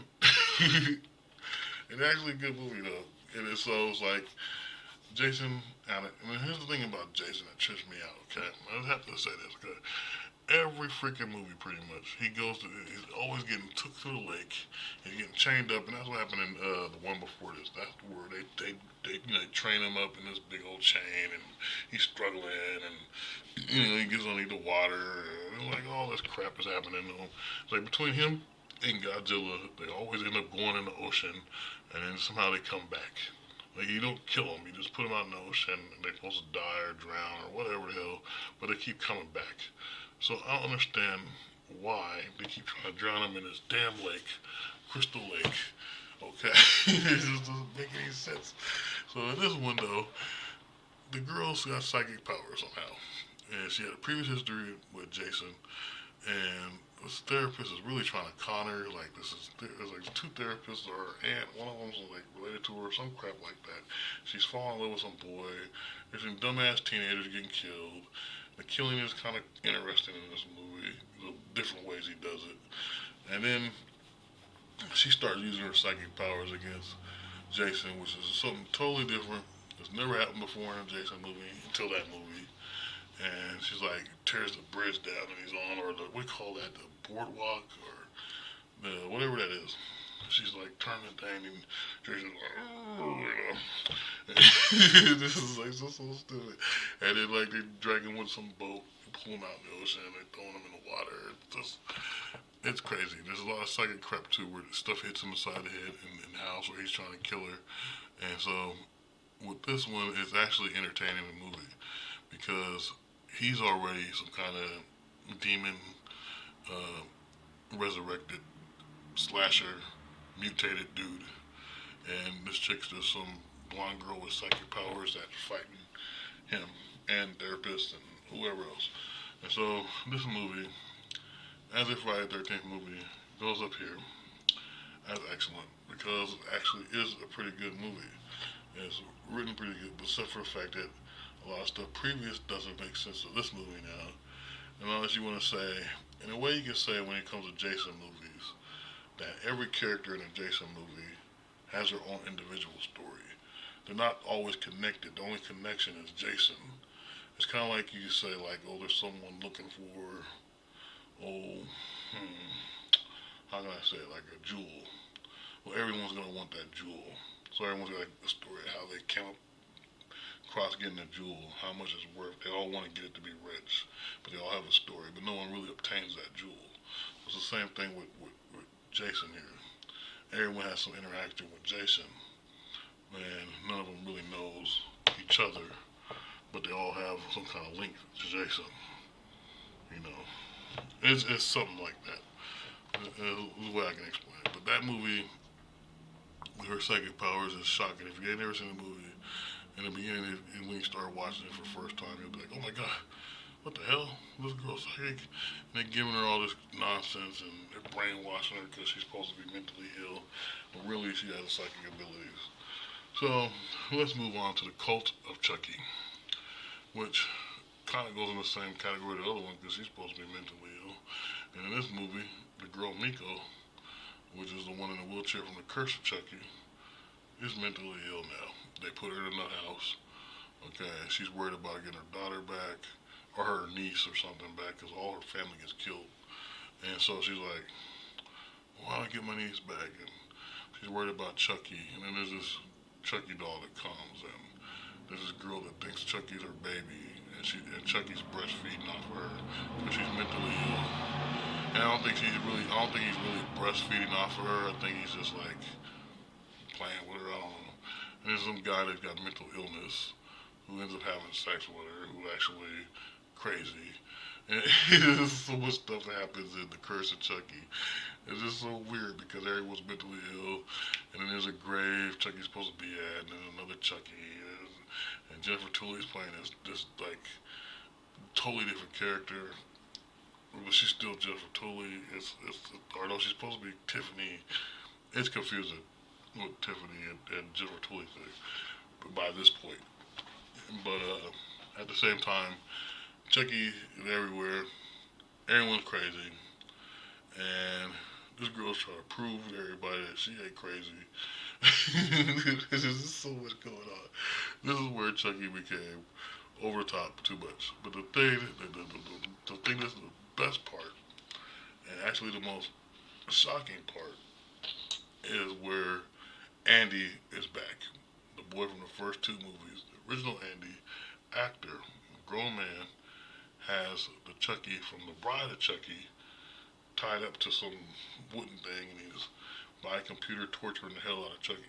it's actually a good movie though. It is so it's like Jason. And here's the thing about Jason that trips me out. Okay, I have to say this. Okay, every freaking movie, pretty much, he's always getting took to the lake. He's getting chained up, and that's what happened in the one before this. That's where they train him up in this big old chain, and he's struggling, and he gets underneath the water, and like all this crap is happening to him. It's like between him and Godzilla, they always end up going in the ocean, and then somehow they come back. Like you don't kill them, you just put them out in the ocean, and they're supposed to die or drown or whatever the hell, but they keep coming back. So I don't understand why they keep trying to drown him in this damn lake, Crystal Lake. Okay, it just doesn't make any sense. So in this one though, the girl's got psychic powers somehow, and she had a previous history with Jason, and this therapist is really trying to con her. Like there's like two therapists or her aunt. One of them's like related to her, or some crap like that. She's falling in love with some boy. There's some dumbass teenagers getting killed. The killing is kind of interesting in this movie. The different ways he does it, and then she starts using her psychic powers against Jason, which is something totally different. It's never happened before in a Jason movie until that movie. And she's like tears the bridge down and he's on, or we call that the boardwalk or the whatever that is. She's like turning the thing and Jason's like, oh, this is like so stupid. And then like they drag him with some boat, pull him out in the ocean, they throw him in the water. It's crazy. There's a lot of psychic crap too, where stuff hits him inside the head in the house where he's trying to kill her. And so with this one, it's actually entertaining the movie because he's already some kind of demon, resurrected slasher, mutated dude, and this chick's just some blonde girl with psychic powers that's fighting him and therapists and whoever else. And so this movie, as if Friday the 13th movie, goes up here as excellent because it actually is a pretty good movie. It's written pretty good, except for the fact that a lot of stuff previous doesn't make sense to this movie now. And unless you want to say, in a way you can say when it comes to Jason movies, that every character in a Jason movie has their own individual story. They're not always connected. The only connection is Jason. It's kind of like you say, like, oh, there's someone looking for, oh, hmm, how can I say it, like a jewel. Well, everyone's gonna want that jewel. So everyone's got a story of how they came across getting a jewel, how much it's worth. They all want to get it to be rich, but they all have a story. But no one really obtains that jewel. It's the same thing with Jason here. Everyone has some interaction with Jason, and none of them really knows each other, but they all have some kind of link to Jason. You know, it's something like that. Is the way I can explain it. But that movie, her psychic powers, is shocking. If you ain't never seen the movie, in the beginning, and when you start watching it for the first time, you'll be like, oh my god, what the hell? This girl's psychic. And they're giving her all this nonsense and they're brainwashing her because she's supposed to be mentally ill. But really, she has psychic abilities. So, let's move on to the cult of Chucky, which kind of goes in the same category as the other one because she's supposed to be mentally ill. And in this movie, the girl Miko, which is the one in the wheelchair from the Curse of Chucky, is mentally ill now. They put her in a house. Okay, she's worried about getting her daughter back or her niece or something back because all her family gets killed. And so she's like, well, how do I get my niece back? And she's worried about Chucky. And then there's this Chucky doll that comes, and there's this girl that thinks Chucky's her baby, and Chucky's breastfeeding off of her because she's mentally ill. And I don't think he's really breastfeeding off of her. I think he's just like playing with her. I don't know. And there's some guy that's got mental illness who ends up having sex with her, who actually crazy. And there's so much stuff that happens in The Curse of Chucky. It's just so weird because everyone's mentally ill, and then there's a grave Chucky's supposed to be at, and then another Chucky, and Jennifer Tully's playing this like totally different character, but she's still Jennifer Tully. Although she's supposed to be Tiffany, it's confusing with Tiffany and Jennifer Tully thing by this point. But at the same time, Chucky is everywhere. Everyone's crazy, and this girl's trying to prove to everybody that she ain't crazy. There's just so much going on. This is where Chucky became over the top too much. But the thing that's the best part, and actually the most shocking part, is where Andy is back. The boy from the first two movies, the original Andy, actor, grown man, has the Chucky from the Bride of Chucky tied up to some wooden thing, and he's by computer torturing the hell out of Chucky.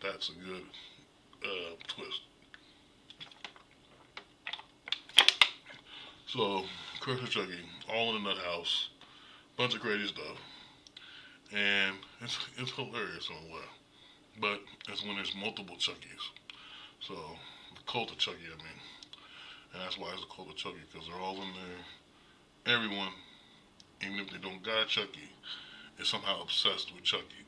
That's a good twist. So, Curse of Chucky, all in the nut house, bunch of crazy stuff, and it's hilarious in a way. But it's when there's multiple Chuckies. So, the cult of Chucky, I mean. And that's why it's a cult of Chucky, because they're all in there. Everyone, even if they don't got Chucky, is somehow obsessed with Chucky.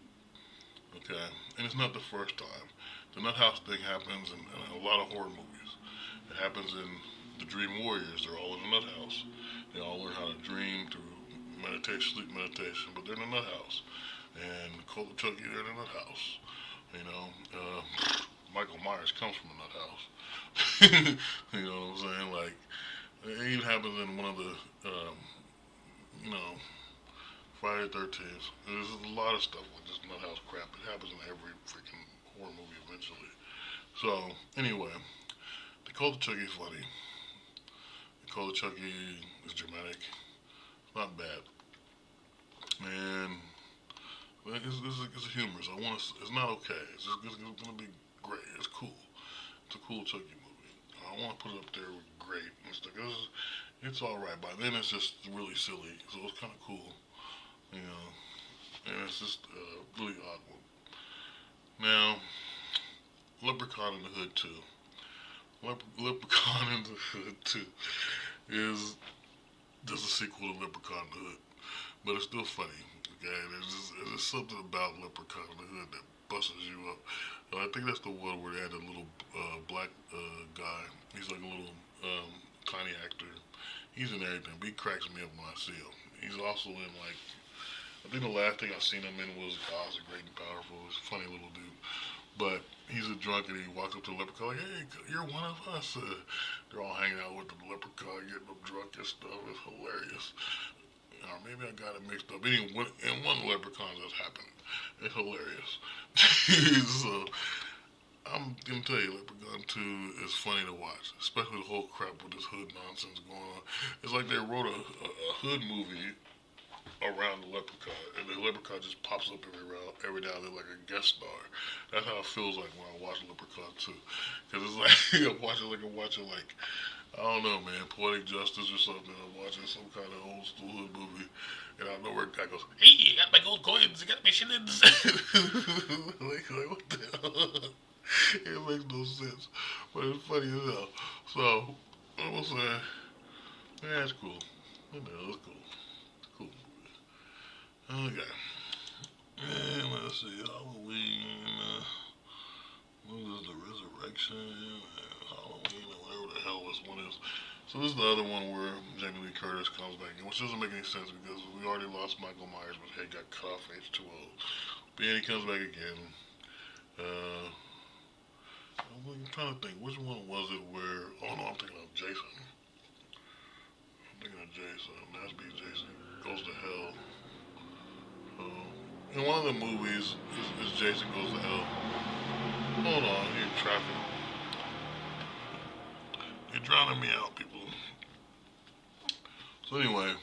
Okay? And it's not the first time. The Nut House thing happens in a lot of horror movies. It happens in The Dream Warriors. They're all in the Nut House. They all learn how to dream through meditation, sleep meditation, but they're in the Nut House. And the cult of Chucky, they're in the Nut House. You know, Michael Myers comes from a nut house. You know what I'm saying? Like, it even happens in one of the, you know, Friday the 13th. There's a lot of stuff with this nut house crap. It happens in every freaking horror movie eventually. So, anyway, the Cult of Chucky is funny. The Cult of Chucky is dramatic. It's not bad. And it's humorous. It's not okay. It's gonna be great. It's cool. It's a cool Chucky movie. I don't want to put it up there with great and stuff. It's all right. By then, it's just really silly. So it's kind of cool, you know. And it's just a really odd one. Now, Leprechaun in the Hood 2. Leprechaun in the Hood 2 is just a sequel to Leprechaun in the Hood, but it's still funny. Okay, there's just something about Leprechaun in the Hood that busts you up. I think that's the one where they had a little black guy. He's like a little tiny actor. He's in everything, but he cracks me up when I see him. He's also in I think the last thing I seen him in was Oz the Great and Powerful. He's a funny little dude. But he's a drunk and he walks up to the leprechaun like, "Hey, you're one of us." They're all hanging out with the leprechaun, getting them drunk and stuff. It's hilarious. Or maybe I got it mixed up. Anyway, in one leprechaun that's happened. It's hilarious. So I'm gonna tell you, Leprechaun 2 is funny to watch, especially the whole crap with this hood nonsense going on. It's like they wrote a hood movie around the Leprechaun, and the Leprechaun just pops up every now and then like a guest star. That's how it feels like when I watch Leprechaun 2, because it's like I'm watching like I don't know, man, Poetic Justice or something. I'm watching some kind of old school hood movie, and I know where a guy goes, "Hey, you got my gold coins, you got my shillings." Like what the hell? It makes no sense, but it's funny as hell. So I was saying, yeah, it's cool. You know, it's cool. It's cool. Okay. And let's see, Halloween. What is the Resurrection? Halloween, or whatever the hell this one is. So this is the other one where Jamie Lee Curtis comes back in, which doesn't make any sense because we already lost Michael Myers, but head got cut off H2O. But yeah, he comes back again. Uh, I'm trying to think, which one was it where? Oh no, I'm thinking of Jason. I'm thinking of Jason. That's be Jason goes to hell. In one of the movies, is Jason goes to hell. Hold on, you're traffic. You're drowning me out, people. So anyway,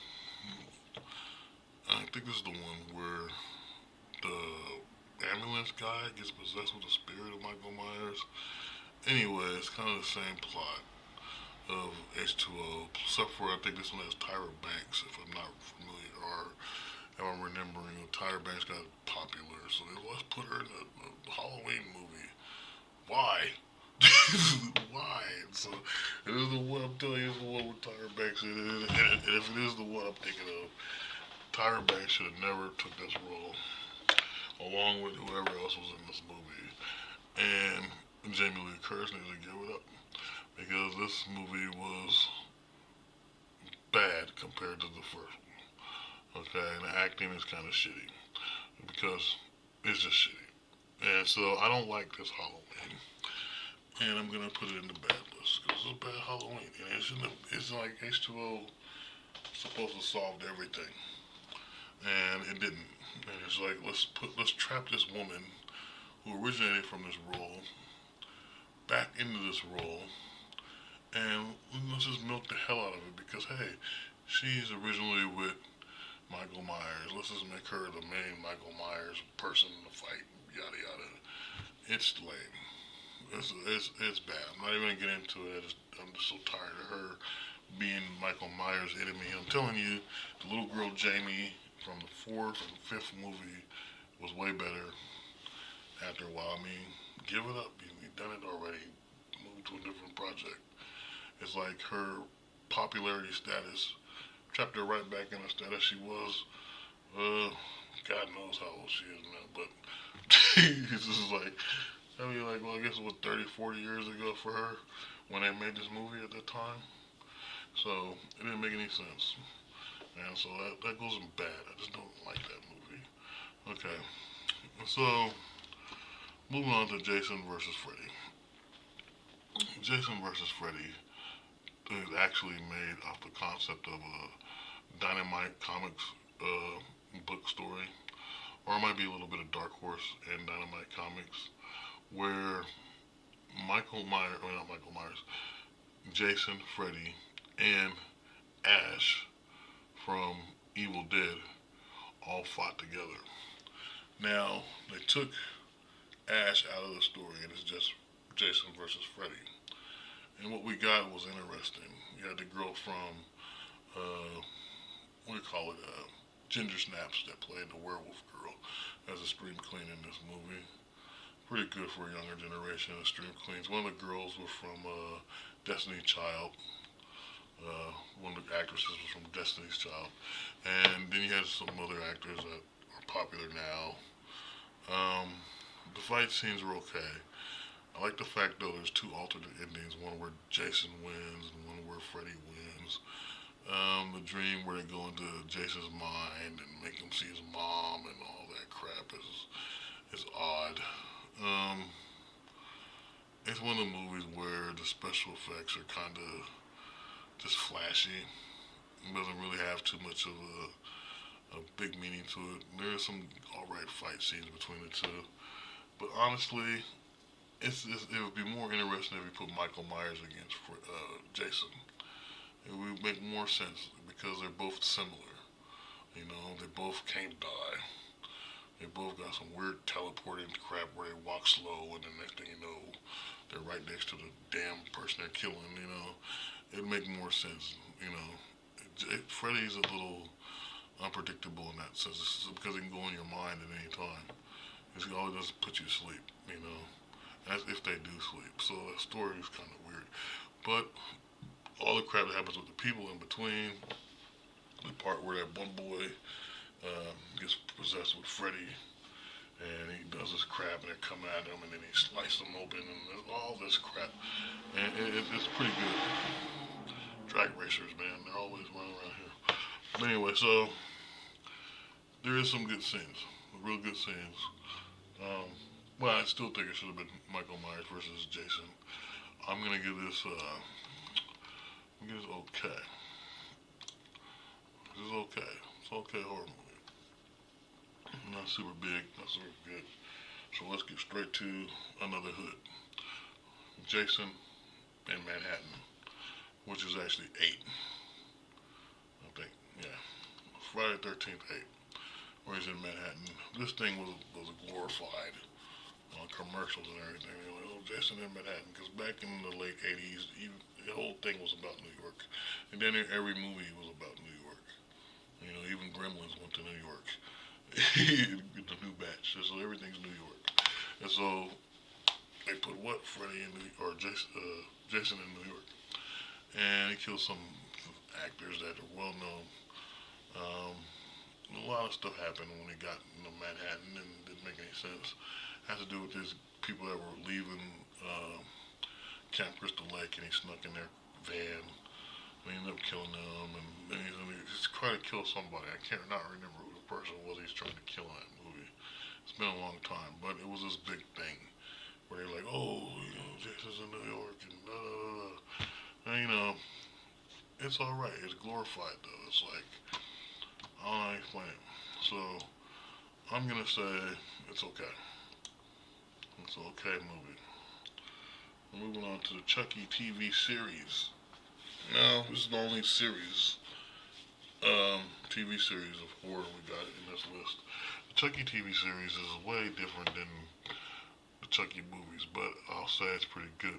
I think this is the one where the ambulance guy gets possessed with the spirit of Michael Myers. Anyway, it's kind of the same plot of H2O, except for I think this one has Tyra Banks, if I'm not familiar, or if I'm remembering, Tyra Banks got popular, so let's put her in a Halloween movie. Why? Why? So it is the one I'm telling you, it's the one with Tyra Banks in it, and if it is the one I'm thinking of, Tyra Banks should have never took this role, along with whoever else was in this movie, and Jamie Lee Curtis needs to give it up because this movie was bad compared to the first one. Okay, and the acting is kind of shitty because it's just shitty. And so I don't like this Halloween, and I'm gonna put it in the bad list because it's a bad Halloween, and it's like H2O supposed to solve everything, and it didn't. And it's like let's trap this woman who originated from this role back into this role, and let's just milk the hell out of it because hey, she's originally with Michael Myers. Let's just make her the main Michael Myers person in the fight. Yada yada. It's lame. It's bad. I'm not even gonna get into it. I'm just so tired of her being Michael Myers' enemy. I'm telling you, the little girl Jamie from the fourth and fifth movie was way better after a while. I mean, give it up. You've done it already. Move to a different project. It's like her popularity status trapped her right back in the status she was. Uh, God knows how old she is now, but it's just like, I mean, like, well, I guess it was 30, 40 years ago for her when they made this movie at that time. So it didn't make any sense. And so that goes in bad. I just don't like that movie. Okay. So moving on to Jason versus Freddy. Jason versus Freddy is actually made off the concept of a Dynamite Comics book story, or it might be a little bit of Dark Horse and Dynamite Comics, where Michael Myers, or not Michael Myers, Jason, Freddy, and Ash from Evil Dead all fought together. Now, they took Ash out of the story and it's just Jason versus Freddy. And what we got was interesting. You had the girl from, what do you call it, Ginger Snaps that played the werewolf girl as a scream queen in this movie. Pretty good for a younger generation of scream queens. One of the girls was from Destiny Child. One of the actresses was from Destiny's Child. And then you had some other actors that are popular now. Um, the fight scenes were okay. I like the fact though there's two alternate endings, one where Jason wins and one where Freddy wins. The dream where they go into Jason's mind and make him see his mom and all that crap is odd. it's one of the movies where the special effects are kind of just flashy. It doesn't really have too much of a big meaning to it. There's some alright fight scenes between the two, but honestly, it would be more interesting if we put Michael Myers against Jason. It would make more sense because they're both similar. You know, they both can't die. They both got some weird teleporting crap where they walk slow, and the next thing you know, they're right next to the damn person they're killing. You know, it'd make more sense. You know, Freddy's a little unpredictable in that sense because it can go in your mind at any time. It's all it does is put you to sleep. You know, that's if they do sleep. So the story is kind of weird, but all the crap that happens with the people in between, the part where that one boy gets possessed with Freddy and he does this crap and they're coming at him and then he slices them open and there's all this crap and it's pretty good. Drag racers, man, they're always running around here. But anyway, so there is some good scenes, real good scenes. Um, well, I still think it should have been Michael Myers versus Jason. I'm gonna give this okay. This is okay. It's okay horror movie. Not super big, not super good. So let's get straight to another hood. Jason in Manhattan, which is actually 8, I think. Yeah. Friday 13th 8, where he's in Manhattan. This thing was glorified on commercials and everything. They were like, oh, Jason in Manhattan. Because back in the late 80s, the whole thing was about New York. And then every movie was about New York. You know, even Gremlins went to New York. The new batch. So everything's New York. And so they put what? Freddy in New York, or Jason in New York. And he killed some actors that are well known. Um, a lot of stuff happened when he got into Manhattan and didn't make any sense. It has to do with these people that were leaving Camp Crystal Lake and he snuck in their van. And he ended up killing them and then he's trying to kill somebody. I can't not remember who the person was he's trying to kill in that movie. It's been a long time, but it was this big thing where they're like, oh, you know, Jason's in New York and da da da. And you know, it's all right. It's glorified though. It's like I don't know how to explain it. So I'm gonna say it's okay. It's an okay movie. Moving on to the Chucky TV series. Now this is the only TV series of horror we got in this list. The Chucky TV series is way different than the Chucky movies, but I'll say it's pretty good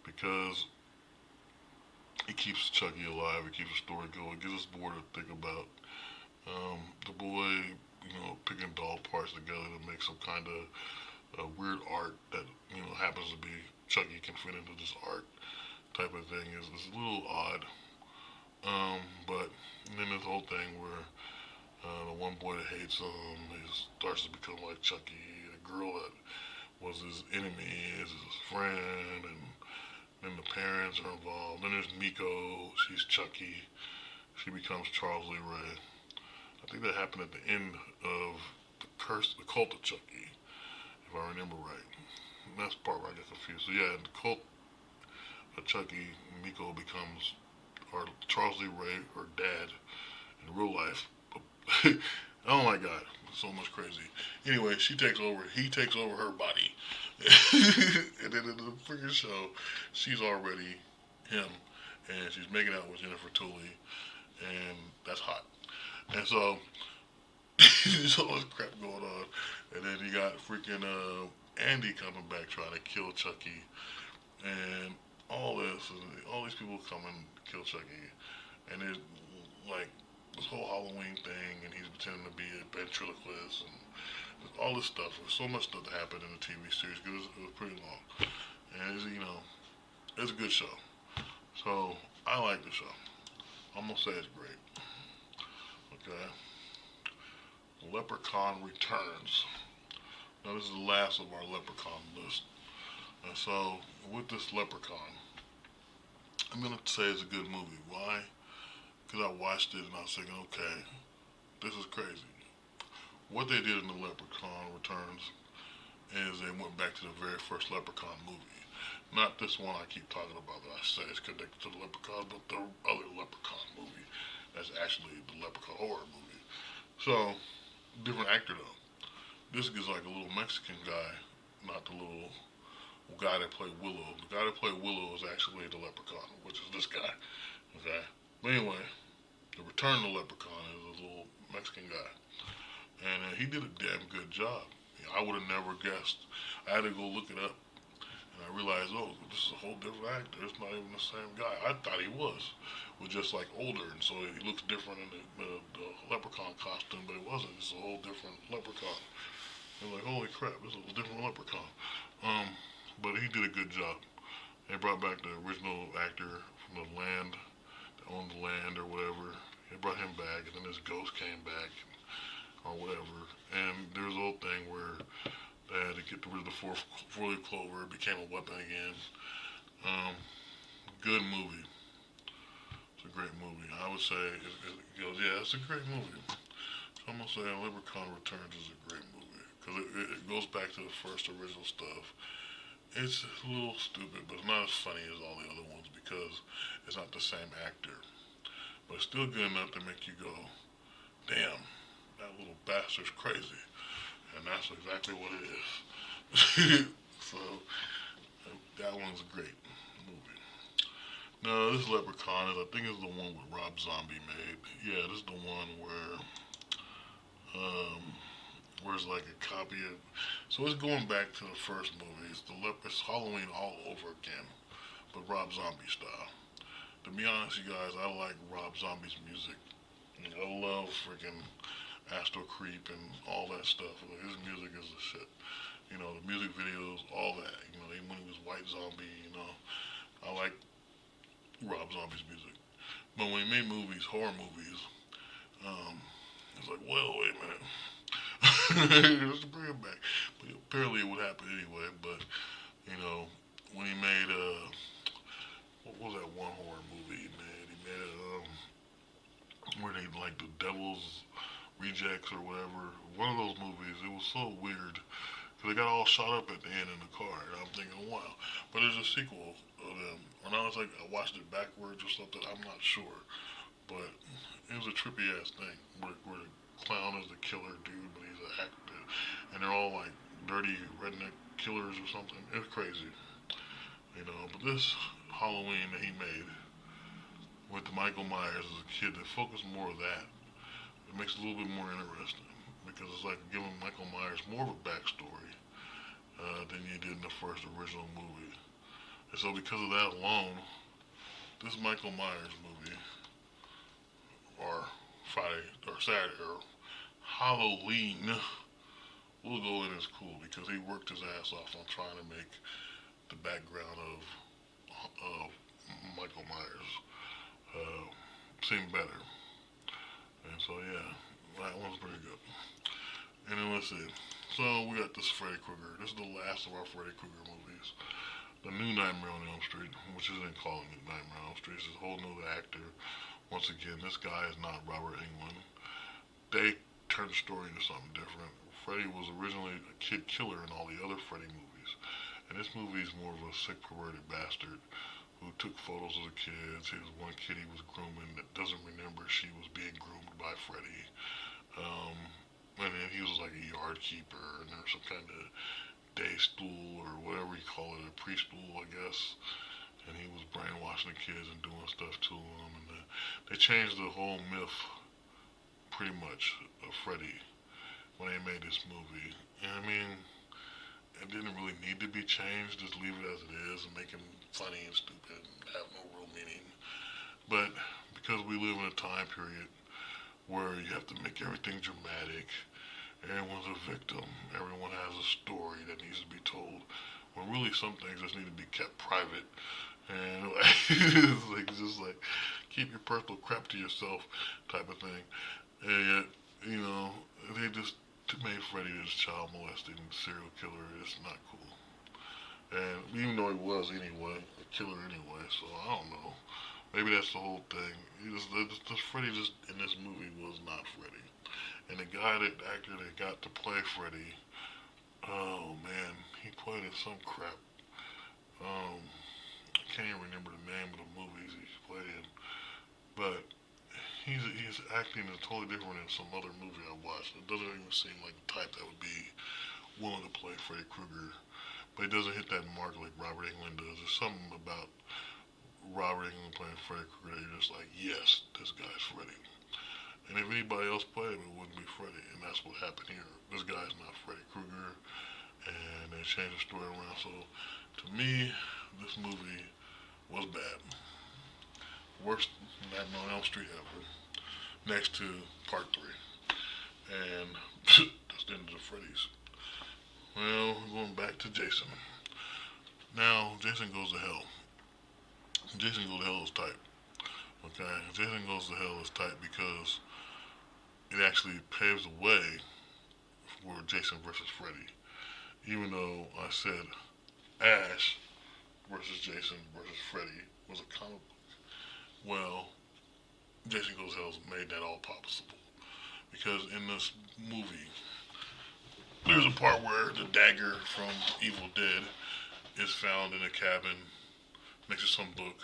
because it keeps Chucky alive. It keeps the story going. It gives us more to think about. The boy, you know, picking doll parts together to make some kind of weird art that you know happens to be Chucky can fit into this art type of thing is a little odd. But then this whole thing where the one boy that hates him he starts to become like Chucky. The girl that was his enemy is his friend, and then the parents are involved. Then there's Miko. She's Chucky. She becomes Charles Lee Ray. I think that happened at the end of the Cult of Chucky, if I remember right. And that's the part where I get confused. So yeah, in the Cult of Chucky, Miko becomes or Charles Lee Ray, her dad, in real life. Oh my god, so much crazy. Anyway, she takes over. He takes over her body, and then in the freaking show, she's already him, and she's making out with Jennifer Tully, and that's hot. And so there's all this crap going on, and then you got freaking Andy coming back trying to kill Chucky, and all this, and all these people come and kill Chucky, and there's like this whole Halloween thing, and he's pretending to be a ventriloquist, and all this stuff. There's so much stuff that happened in the TV series because it was pretty long, and it's, you know, it's a good show. So I like the show. I'm gonna say it's great. Okay. Leprechaun Returns. Now this is the last of our Leprechaun list. And so with this Leprechaun, I'm gonna say it's a good movie. Why? Because I watched it and I was thinking, okay, this is crazy. What they did in the Leprechaun Returns is they went back to the very first Leprechaun movie. Not this one I keep talking about that I say is connected to the Leprechaun, but the other Leprechaun movie. That's actually the Leprechaun horror movie. So, different actor though. This is like a little Mexican guy, not the little guy that played Willow. The guy that played Willow is actually the Leprechaun, which is this guy. Okay. But anyway, the Return of the Leprechaun is a little Mexican guy, and he did a damn good job. I would have never guessed. I had to go look it up, and I realized, oh, this is a whole different actor. It's not even the same guy. I thought he was just like older, and so he looks different in the leprechaun costume, but it wasn't. It's a whole different leprechaun. I was like, holy crap, this is a different leprechaun. Um, but he did a good job. They brought back the original actor from the land, that owned the land or whatever. They brought him back, and then his ghost came back, or whatever. And there was a whole thing where they had to get rid of the four-leaf clover. It became a weapon again. Um, Good movie. It's a great movie. I would say it goes, yeah, it's a great movie. So I'm gonna say Leprechaun Returns is a great movie because it goes back to the first original stuff. It's a little stupid, but it's not as funny as all the other ones because it's not the same actor. But it's still good enough to make you go, damn, that little bastard's crazy. And that's exactly what it is. So that one's a great movie. No, this Leprechaun is, I think, is the one with Rob Zombie made. Yeah, this is the one um, where it's like a copy of. So it's going back to the first movie. It's Halloween all over again, but Rob Zombie style. To be honest, you guys, I like Rob Zombie's music. I love freaking Astro Creep and all that stuff. Like, his music is the shit. The music videos, all that. When he was White Zombie, I like Rob Zombie's music. But when he made movies, horror movies, um, it's like, well, wait a minute. Let's bring it back. But apparently it would happen anyway. But, you know, when he made, what was that one horror movie he made? He made where they, like, the Devil's Rejects or whatever. One of those movies, it was so weird. Because they got all shot up at the end in the car. And I'm thinking, wow. But there's a sequel of them. And I was like, I watched it backwards or something. I'm not sure. But it was a trippy ass thing. Where the clown is the killer dude, but he's an actor. And they're all like dirty redneck killers or something. It's crazy. But this Halloween that he made with Michael Myers as a kid, they focus more of that. It makes it a little bit more interesting because it's like giving Michael Myers more of a backstory than you did in the first original movie. And so because of that alone, this Michael Myers movie, or Friday or Saturday or Halloween, will go in as cool because he worked his ass off on trying to make the background of Michael Myers seem better. And so yeah, that one's pretty good. And then let's see. So we got this Freddy Krueger. This is the last of our Freddy Krueger movies. The new Nightmare on Elm Street, which isn't called Nightmare on Elm Street, is a whole new actor. Once again, this guy is not Robert Englund. They turned the story into something different. Freddy was originally a kid killer in all the other Freddy movies. And this movie is more of a sick, perverted bastard who took photos of the kids. He was one kid he was grooming that doesn't remember she was being groomed by Freddy. Um, and then he was like a yard keeper, and there was some kind of day school or whatever you call it, a preschool, I guess. And he was brainwashing the kids and doing stuff to them. And they changed the whole myth, pretty much, of Freddy when they made this movie. And I mean, it didn't really need to be changed. Just leave it as it is and make him funny and stupid and have no real meaning. But because we live in a time period where you have to make everything dramatic, everyone's a victim, everyone has a story that needs to be told, when really some things just need to be kept private. And it's just like keep your personal crap to yourself type of thing. And yet, they just made Freddy this child molesting serial killer. It's not cool. And even though he was anyway, a killer anyway, so I don't know. Maybe that's the whole thing. Freddy just in this movie was not Freddy. And the actor that got to play Freddy, oh man, he played in some crap. I can't even remember the name of the movies he's played in, but he's acting is totally different than some other movie I watched. It doesn't even seem like the type that would be willing to play Freddy Krueger, but he doesn't hit that mark like Robert Englund does. There's something about Robert Englund playing Freddy Krueger that you're just like, yes, this guy's Freddy. And if anybody else played him, it wouldn't be Freddy, and that's what happened here. This guy's not Freddy Krueger, and they changed the story around. So, to me, this movie was bad. Worst Nightmare on Elm Street ever. Next to Part 3. And that's the end of the Freddy's. Well, going back to Jason. Now, Jason Goes to Hell. Jason Goes to Hell is tight. Okay? Jason Goes to Hell is tight because it actually paves the way for Jason versus Freddy. Even though I said Ash versus Jason versus Freddy was a comic book. Well, Jason Goes to Hell made that all possible. Because in this movie, there's a part where the dagger from Evil Dead is found in a cabin next to some book,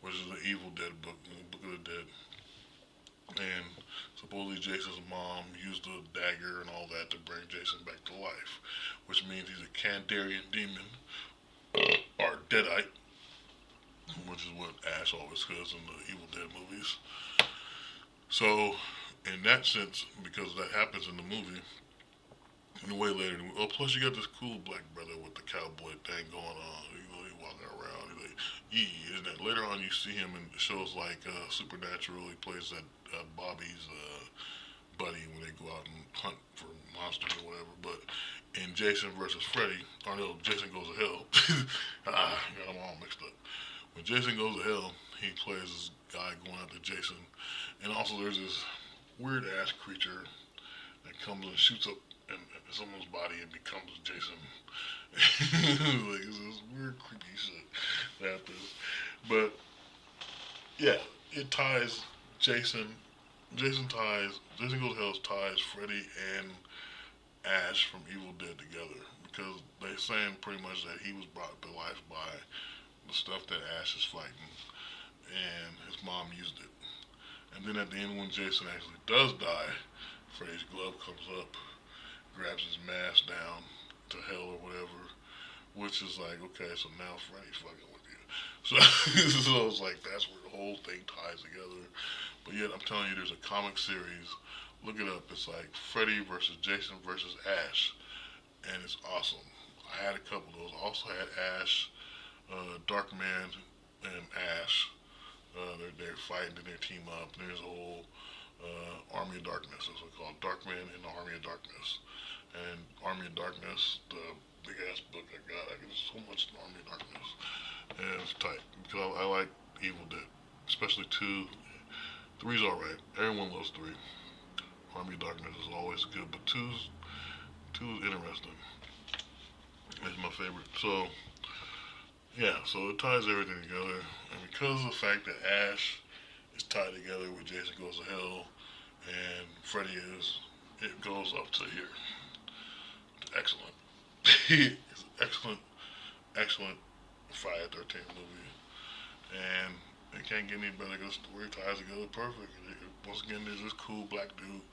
which is the Evil Dead book, the Book of the Dead. And supposedly Jason's mom used the dagger and all that to bring Jason back to life, which means he's a Kandarian demon, or Deadite, which is what Ash always says in the Evil Dead movies. So, in that sense, because that happens in the movie, and way later, oh, plus you got this cool black brother with the cowboy thing going on. You know, he walking around. He's like, yeah, and then later on you see him in shows like Supernatural. He plays that Bobby's buddy when they go out and hunt for monsters or whatever. But in Jason versus Freddy, or no, Jason Goes to Hell. Got them all mixed up. When Jason Goes to Hell, he plays this guy going after Jason, and also there's this weird ass creature that comes and shoots up in someone's body and becomes Jason. Like it's this weird creepy shit that happens. But yeah, it ties Jason. Jason Goes to Hell ties Freddy and Ash from Evil Dead together because they're saying pretty much that he was brought to life by the stuff that Ash is fighting, and his mom used it. And then at the end, when Jason actually does die, Freddy's glove comes up, grabs his mask down to hell or whatever, which is like, okay, so now Freddy's fucking with you. So, so it's like that's where the whole thing ties together. But yet, I'm telling you, there's a comic series. Look it up. It's like Freddy versus Jason versus Ash, and it's awesome. I had a couple of those. I also had Ash, Darkman, and Ash. They're fighting and they team up. And there's a whole Army of Darkness. That's what it's called. Darkman and the Army of Darkness. And Army of Darkness, the big ass book I got. I get so much in Army of Darkness. And it's tight. Because I like Evil Dead. Especially 2. 3's alright. Everyone loves 3. Army of Darkness is always good. But 2's interesting. It's my favorite. So, yeah, so it ties everything together. And because of the fact that Ash is tied together with Jason Goes to Hell and Freddy is, it goes up to here. It's excellent. It's an excellent, excellent Friday the 13th movie. And it can't get any better because the story ties together perfect. Once again, there's this cool black dude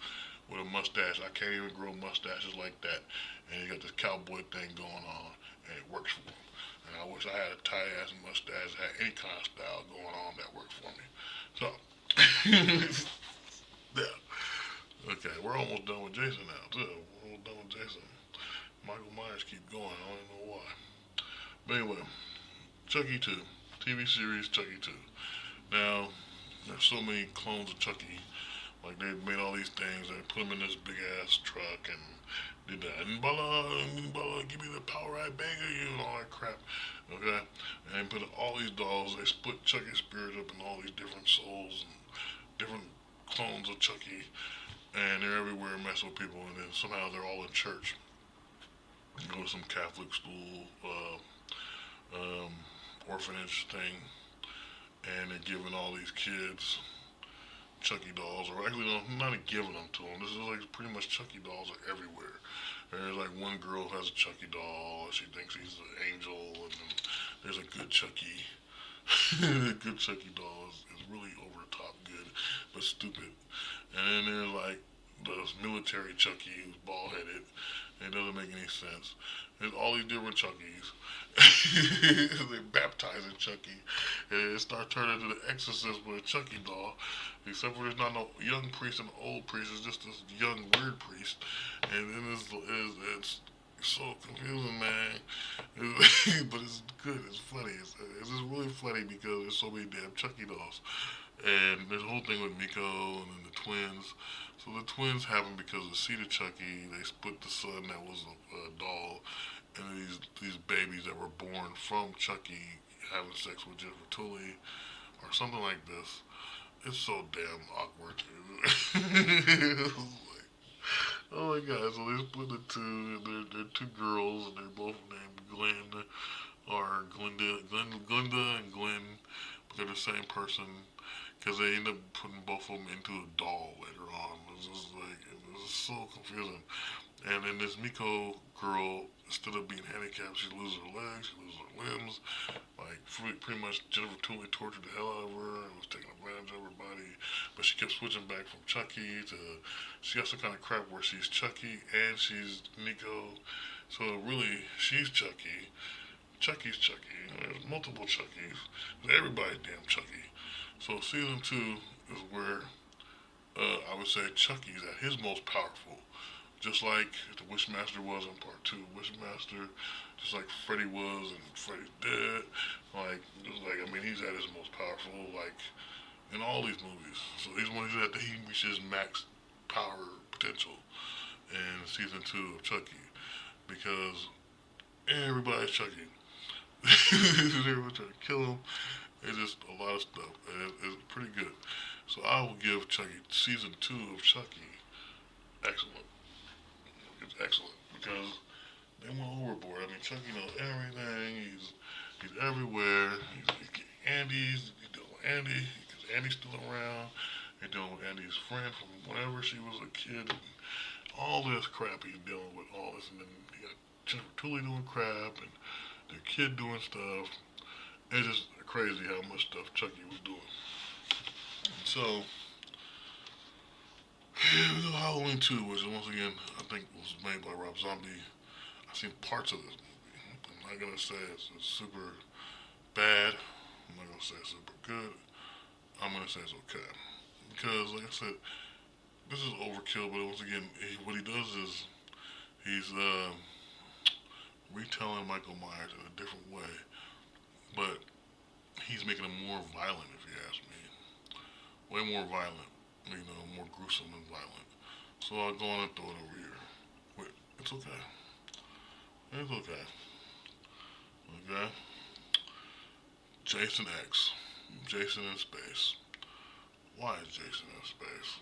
with a mustache. I can't even grow mustaches like that. And he got this cowboy thing going on, and it works for him. And I wish I had a tight ass mustache that had any kind of style going on that worked for me. So, yeah. Okay, we're almost done with Jason now, too. We're almost done with Jason. Michael Myers keep going. I don't even know why. But anyway, Chucky 2. TV series Chucky 2. Now, there's so many clones of Chucky. Like, they made all these things and put them in this big ass truck and did that. And Bala, give me the power I bang you and all that crap. Okay? And they put all these dolls, they split Chucky's spirit up in all these different souls and different clones of Chucky. And they're everywhere messing with people. And then somehow they're all in church. You go to some Catholic school, orphanage thing. And they're giving all these kids Chucky dolls, or actually, no, not giving them to them. This is like pretty much Chucky dolls are everywhere. There's like one girl who has a Chucky doll. She thinks he's an angel, and then there's a good Chucky. The good Chucky doll is really over the top good, but stupid. And then there's like this military Chucky who's bald headed. It doesn't make any sense. There's all these different Chuckies. They baptizing Chucky. And it starts turning into the Exorcist with a Chucky doll. Except for there's not no young priest and old priest. It's just this young weird priest. And then it's so confusing, man. But it's good. It's funny. It's just really funny because there's so many damn Chucky dolls. And there's a whole thing with Miko and then the twins. So the twins happened because of Seed of Chucky. They split the son that was a doll, and these babies that were born from Chucky having sex with Jennifer Tully or something like this. It's so damn awkward. Like, oh my god! So they split the two. They're two girls, and they're both named Glenn or Glenda and Glenn, but they're the same person because they end up putting both of them into a doll later on. It's just like it was so confusing. And then this Miko girl, instead of being handicapped, she loses her legs, she loses her limbs. Like pretty much Jennifer Tully tortured the hell out of her and was taking advantage of her body. But she kept switching back from Chucky to she got some kind of crap where she's Chucky and she's Miko. So really, she's Chucky. Chucky's Chucky. There's multiple Chuckies. Everybody's damn Chucky. So season two is where I would say Chucky's at his most powerful. Just like the Wishmaster was in part two. Wishmaster, just like Freddy was and Freddy's dead. Like, just like I mean, he's at his most powerful. Like in all these movies. So he's at he reaches max power potential in season two of Chucky because everybody's Chucky. Everyone's trying to kill him. It's just a lot of stuff. And it's pretty good. So I will give Chucky season two of Chucky excellent. It's excellent because they went overboard. I mean, Chucky knows everything. He's everywhere. He's dealing with Andy because Andy's still around. He's dealing with Andy's friend from whenever she was a kid. And all this crap he's dealing with. All this, and then you got Jennifer Tully doing crap and their kid doing stuff. It's just crazy how much stuff Chucky was doing. So, Halloween 2, which once again I think was made by Rob Zombie. I've seen parts of this movie. I'm not gonna say it's super bad. I'm not gonna say it's super good. I'm gonna say it's okay because, like I said, this is overkill. But once again, what he does is he's retelling Michael Myers in a different way, but he's making him more violent. If you ask me, way more violent. More gruesome and violent. So I'll go on and throw it over here. Wait, it's okay. It's okay. Okay. Jason X. Jason in space. Why is Jason in space?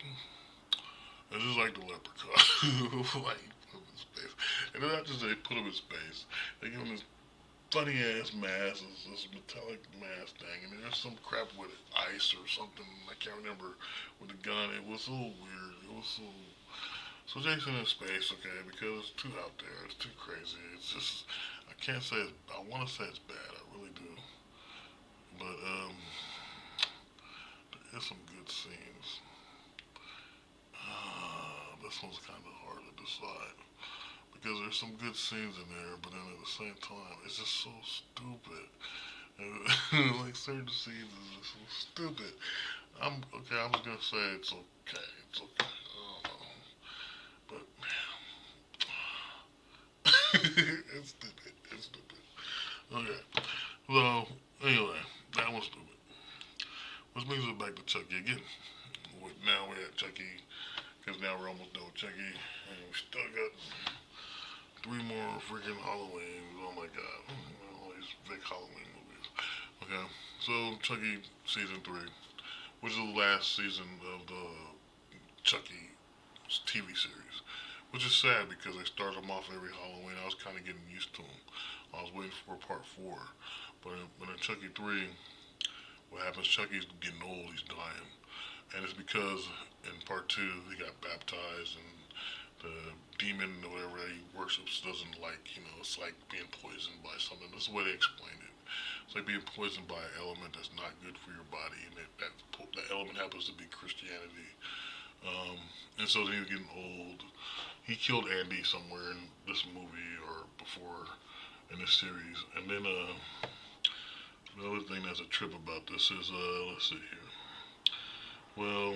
It's just like the leprechaun. Like, put him in space. And then after they put him in space, they give him this funny ass mask, this metallic mask thing, and there's some crap with ice or something. I can't remember with the gun. It was so weird. It was so Jason in space, okay, because it's too out there. It's too crazy. It's just I can't say it's. I want to say it's bad. I really do. But there is some good scenes. This one's kind of hard to decide because there's some good scenes in there, but then at the same time, it's just so stupid. Like certain scenes is just so stupid. I'm okay. I'm just gonna say it's okay. It's okay. I don't know, but it's stupid. It's stupid. Okay. So anyway, that was stupid. Which brings us back to Chucky again. Now we're at Chucky because now we're almost done with Chucky, and we still got three more freaking Halloweens. Oh my god. All these fake Halloween movies. Okay. So Chucky season three, which is the last season of the Chucky TV series. Which is sad because they start them off every Halloween. I was kind of getting used to them. I was waiting for part four. But in Chucky 3, what happens, Chucky's getting old, he's dying. And it's because in part 2, he got baptized and the demon or whatever that he worships doesn't like, it's like being poisoned by something. That's the way they explained it. It's like being poisoned by an element that's not good for your body, and that element happens to be Christianity. Um, and so then he was getting old. He killed Andy somewhere in this movie or before in this series. And then the other thing that's a trip about this is let's see here. Well,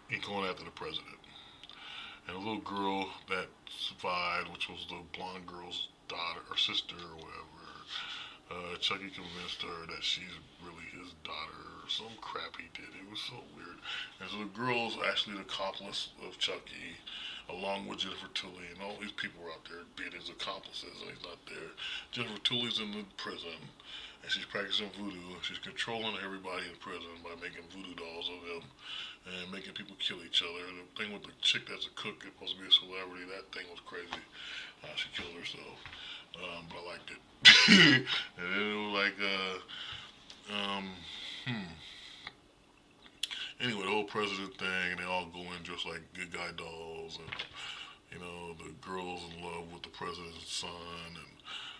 he's going after the president. And a little girl that survived, which was the blonde girl's daughter or sister or whatever, Chucky convinced her that she's really his daughter or some crap he did. It was so weird. And so the girl's actually the accomplice of Chucky, along with Jennifer Tully, and all these people were out there being his accomplices, and he's not there. Jennifer Tully's in the prison, and she's practicing voodoo. She's controlling everybody in prison by making voodoo dolls of them and making people kill each other. And the thing with the chick that's a cook, it's supposed to be a celebrity, that thing was crazy. She killed herself. But I liked it. And then it was like, um, hmm. Anyway, the whole president thing, and they all go in just like good guy dolls, and the girl's in love with the president's son,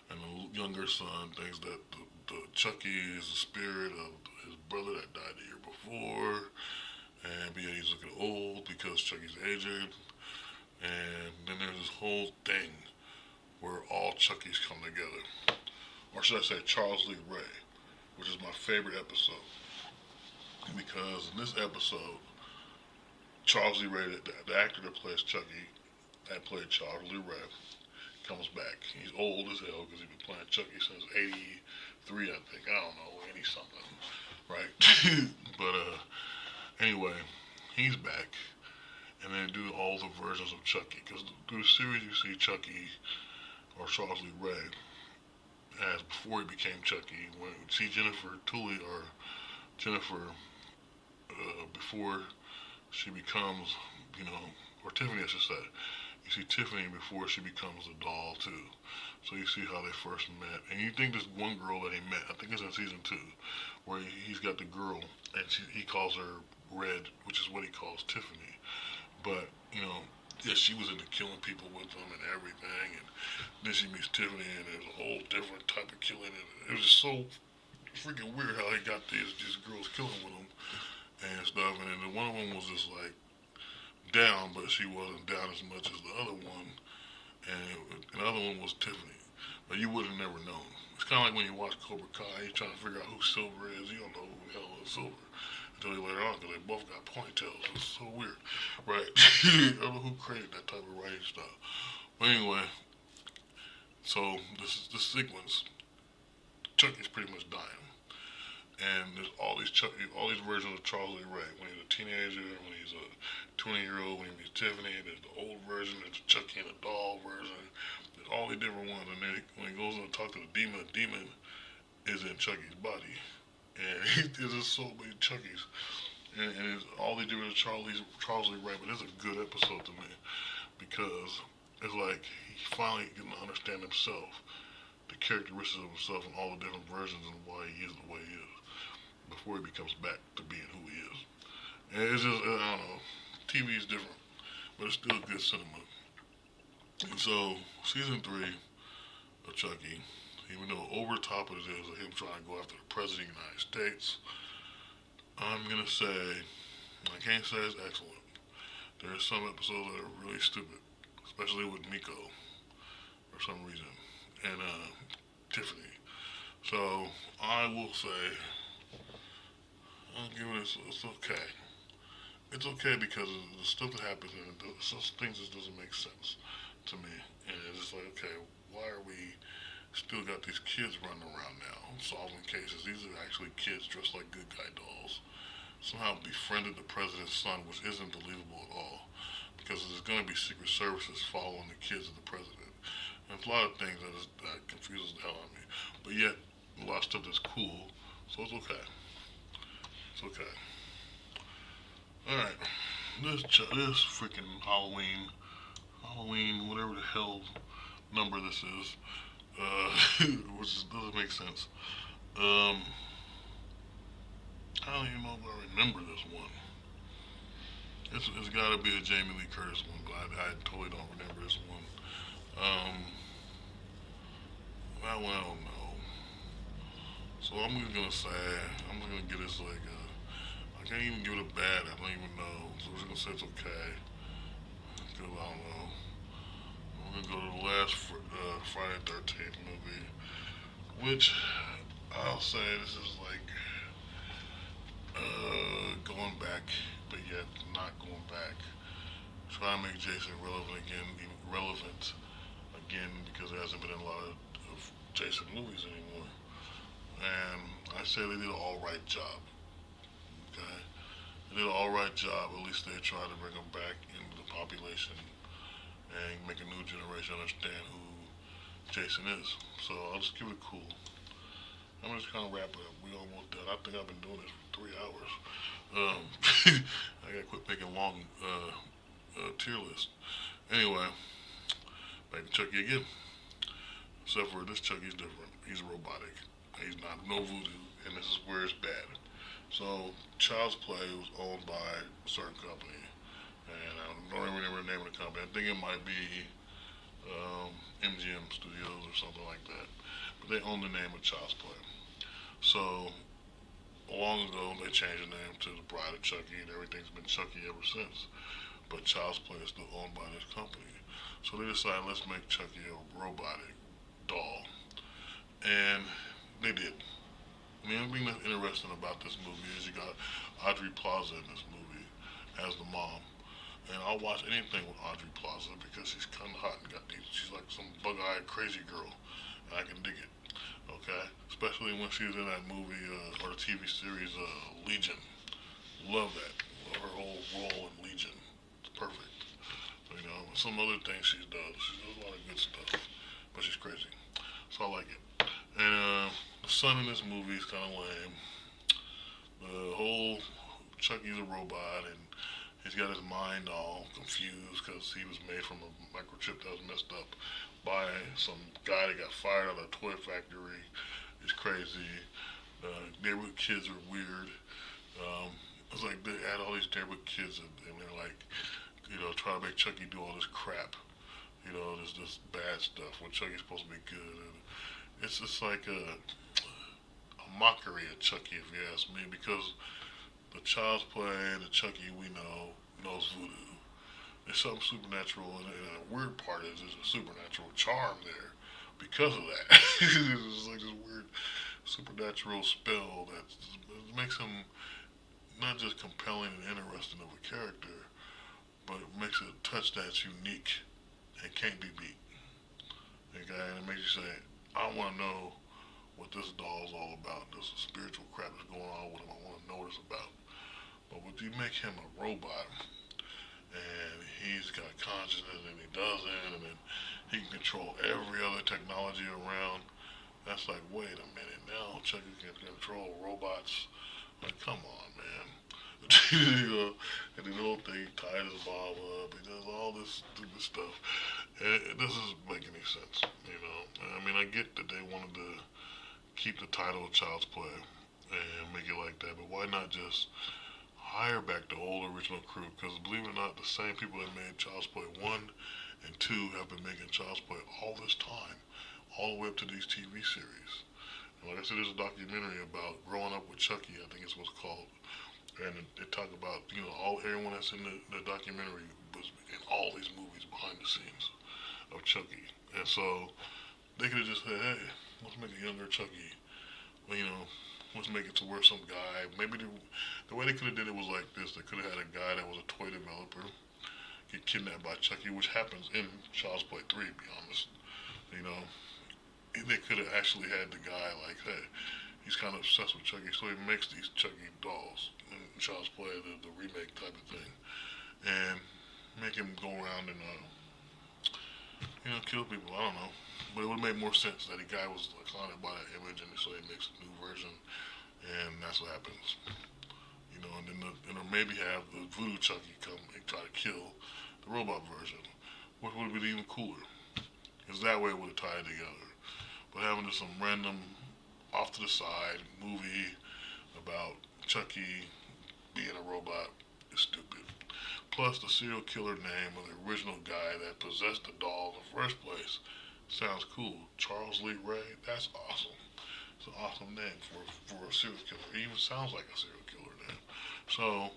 and the younger son thinks that the Chucky is the spirit of his brother that died the year before, and yeah, he's looking old because Chucky's aging, and then there's this whole thing where all Chuckies come together. Or should I say Charles Lee Ray, which is my favorite episode. Because in this episode, Charles Lee Ray, the actor that plays Chucky, that played Charles Lee Ray, comes back. He's old as hell because he's been playing Chucky since '83, I think. I don't know, 80 something, right? But anyway, he's back, and they do all the versions of Chucky. Because through the series, you see Chucky or Charles Lee Ray as before he became Chucky. When you see Jennifer Tully or Jennifer before she becomes, or Tiffany, I should say. You see Tiffany before she becomes a doll too. So you see how they first met, and you think this one girl that he met, I think it's in season 2, where he's got the girl, and he calls her Red, which is what he calls Tiffany. But yeah, she was into killing people with them and everything, and then she meets Tiffany, and there's a whole different type of killing, and it was just so freaking weird how he got these girls killing with him and stuff, and then one of them was just like down, but she wasn't down as much as the other one, and the other one was Tiffany, but you would have never known. It's kind of like when you watch Cobra Kai, you're trying to figure out who Silver is, you don't know who the hell is Silver until you later on, because they both got ponytails. It's so weird, right? I don't know who created that type of writing style. But anyway, so this sequence, Chucky's pretty much dying. And there's all these versions of Charles Lee Ray. When he's a teenager, when he's a 20-year-old, when he meets Tiffany, there's the old version, there's the Chucky and the doll version. There's all these different ones. And then when he goes in to talk to the demon is in Chucky's body. And there's just so many Chuckies. And it's all these different Charles Lee Ray. But it's a good episode to me because it's like he finally getting to understand himself, the characteristics of himself, and all the different versions and why he is the way he is before he becomes back to being who he is. And it's just, I don't know, TV is different, but it's still good cinema. And so, season 3 of Chucky, even though over the top of it is him trying to go after the President of the United States, I'm going to say, I can't say it's excellent. There are some episodes that are really stupid, especially with Miko, for some reason, and Tiffany. So, I will say, I'll give it, it's okay. It's okay because of the stuff that happens and some things just doesn't make sense to me. And it's just like, okay, why are we still got these kids running around now solving cases? These are actually kids dressed like good guy dolls. Somehow befriended the president's son, which isn't believable at all. Because there's going to be Secret Services following the kids of the president. And there's a lot of things that confuses the hell out of me. But yet, a lot of stuff that's cool, so it's okay. It's okay. Alright. This freaking Halloween, whatever the hell number this is, which doesn't make sense. I don't even know if I remember this one. It's got to be a Jamie Lee Curtis one, but I totally don't remember this one. That one I don't know. So I'm just gonna say, I'm just gonna give this like I can't even give it a bad. I don't even know. So I'm just gonna say it's okay. Cause I don't know. I'm gonna go to the last Friday 13th movie, which I'll say this is like going back, but yet not going back. Trying to make Jason relevant again because there hasn't been a lot of Jason movies anymore. And I say they did an all right job. Okay, they did an all right job. At least they tried to bring him back into the population and make a new generation understand who Jason is. So I'll just give it cool. I'm just kind of wrap it up. We almost done. I think I've been doing this for 3 hours. I gotta quit making long tier lists. Anyway, back to Chucky again. Except for this Chucky's different. He's robotic. He's not no voodoo, and this is where it's bad. So Child's Play was owned by a certain company, and I don't remember the name of the company. I think it might be MGM Studios or something like that. But they own the name of Child's Play. So long ago they changed the name to the Bride of Chucky, and everything's been Chucky ever since. But Child's Play is still owned by this company. So they decided let's make Chucky a robotic doll, and they did. I mean, the thing that's interesting about this movie is you got Audrey Plaza in this movie as the mom, and I'll watch anything with Audrey Plaza because she's kind of hot and got these. She's like some bug-eyed crazy girl, and I can dig it. Okay, especially when she was in that movie or the TV series Legion. Love that. Love her whole role in Legion. It's perfect. You know, some other things she does. She does a lot of good stuff, but she's crazy. So I like it. And the son in this movie is kind of lame. The whole Chucky's a robot, and he's got his mind all confused because he was made from a microchip that was messed up by some guy that got fired out of a toy factory. It's crazy. Neighborhood kids are weird. It's like they had all these neighborhood kids, and they're like, trying to make Chucky do all this crap. This bad stuff when Chucky's supposed to be good. And it's just like a mockery of Chucky, if you ask me, because the Child's Play and the Chucky we know knows voodoo. There's something supernatural, and the weird part is there's a supernatural charm there because of that. It's like this weird supernatural spell that makes him not just compelling and interesting of a character, but it makes a touch that's unique and can't be beat. Okay, and it makes you say, I want to know what this doll is all about. This spiritual crap that's going on with him. I want to know what it's about. But when you make him a robot, and he's got consciousness and he doesn't, and then he can control every other technology around. That's like, wait a minute, now Chucky can control robots. Like, come on, man. And the little thing tied his mom up. He does all this stupid stuff. And it doesn't make any sense. I mean, I get that they wanted to keep the title of Child's Play and make it like that, but why not just hire back the old original crew? Because believe it or not, the same people that made Child's Play 1 and 2 have been making Child's Play all this time, all the way up to these TV series. And like I said, there's a documentary about growing up with Chucky, I think it's what's called. And they talk about, everyone that's in the documentary was in all these movies behind the scenes of Chucky. And so they could have just said, hey, let's make a younger Chucky. Well, let's make it to where some guy, maybe the way they could have did it was like this. They could have had a guy that was a toy developer get kidnapped by Chucky, which happens in Child's Play 3, to be honest. You know, they could have actually had the guy like, hey, he's kind of obsessed with Chucky, so he makes these Chucky dolls in Child's Play, the remake type of thing, and make him go around and kill people. I don't know, but it would make more sense that the guy was like, haunted by that image, and so he makes a new version, and that's what happens. And then maybe have the voodoo Chucky come and try to kill the robot version, which would have been even cooler, because that way it would have tied together. But having just some random off to the side movie about Chucky being a robot is stupid. Plus, the serial killer name of the original guy that possessed the doll in the first place sounds cool. Charles Lee Ray, that's awesome. It's an awesome name for a serial killer. It even sounds like a serial killer name. So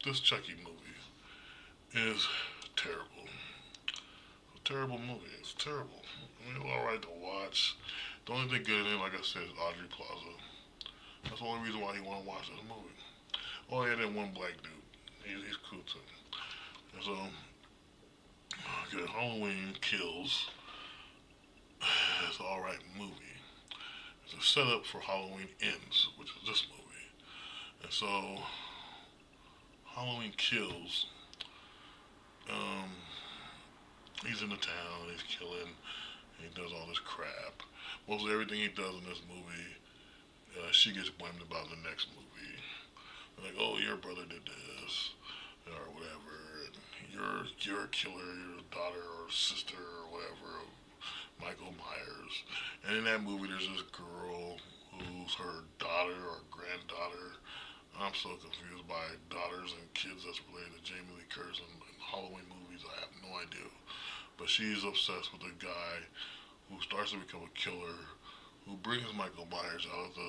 this Chucky movie is terrible. It's a terrible movie. It's terrible. I mean, it's alright to watch. The only thing good in it, like I said, is Audrey Plaza. That's the only reason why you want to watch this movie. Oh yeah, that one black dude. He's cool too. And so, okay, Halloween Kills is an alright movie. It's a setup for Halloween Ends, which is this movie. And so, Halloween Kills, um, he's in the town, he's killing, he does all this crap. Mostly everything he does in this movie, she gets blamed about in the next movie. They're like, oh, your brother did this, or whatever, and you're a killer, you're a daughter or sister or whatever of Michael Myers. And in that movie, there's this girl who's her daughter or granddaughter. I'm so confused by daughters and kids that's related to Jamie Lee Curtis in Halloween movies. I have no idea. But she's obsessed with a guy who starts to become a killer, who brings Michael Myers out of the.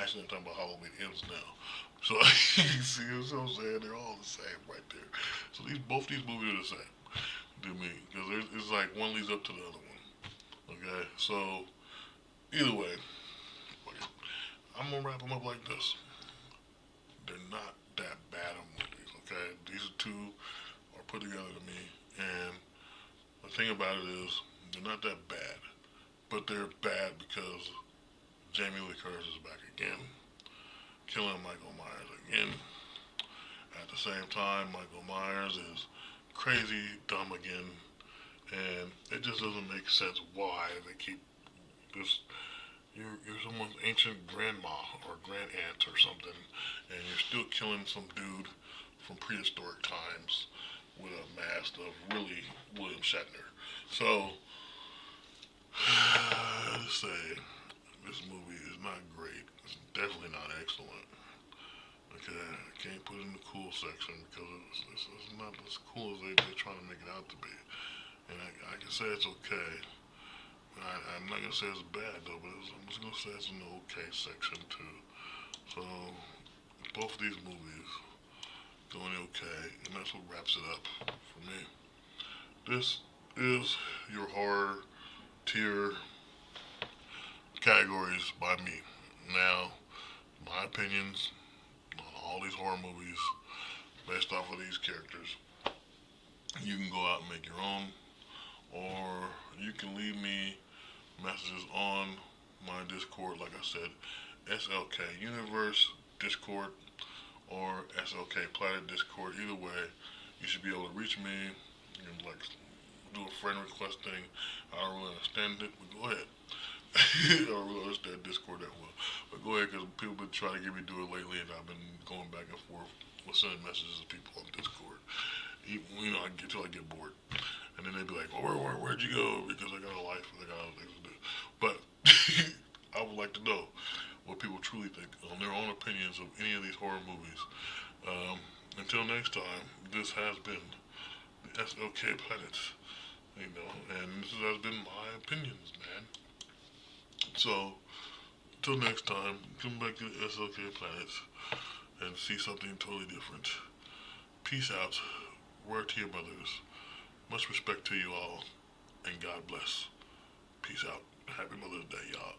Actually, I'm talking about Halloween Ends now. So you see what I'm saying? They're all the same right there. So both these movies are the same to me because it's like one leads up to the other one. Okay, so either way, I'm gonna wrap them up like this. They're not that bad of movies. Okay, these two are put together to me, and the thing about it is they're not that bad, but they're bad because Jamie Lee Curtis is back again, killing Michael Myers again. At the same time, Michael Myers is crazy dumb again, and it just doesn't make sense why they keep this. You're someone's ancient grandma or grand aunt or something, and you're still killing some dude from prehistoric times with a mask of really William Shatner. So, to say this movie is not great. It's definitely not excellent. Okay, I can't put it in the cool section because it's not as cool as they're trying to make it out to be. And I can say it's okay. I'm not gonna say it's bad though, but I'm just gonna say it's in the okay section too. So both of these movies doing okay, and that's what wraps it up for me. This is your horror tier categories by me. Now, my opinions on all these horror movies based off of these characters. You can go out and make your own, or you can leave me messages on my Discord, like I said, SLK Universe Discord or SLK Planet Discord. Either way, you should be able to reach me and like do a friend request thing. I don't really understand it, but go ahead. I don't really understand Discord that well, but go ahead because people have been trying to get me to do it lately, and I've been going back and forth with sending messages to people on Discord. You know, I get till I get bored, and then they'd be like, "Oh, where'd you go?" Because I got a life and I got other things to do. But I would like to know what people truly think on their own opinions of any of these horror movies. Until next time, this has been the SLK Planet, and this has been my opinions, man. So, until next time, come back to the SLK Planet and see something totally different. Peace out. Word to your mothers. Much respect to you all, and God bless. Peace out. Happy Mother's Day, y'all.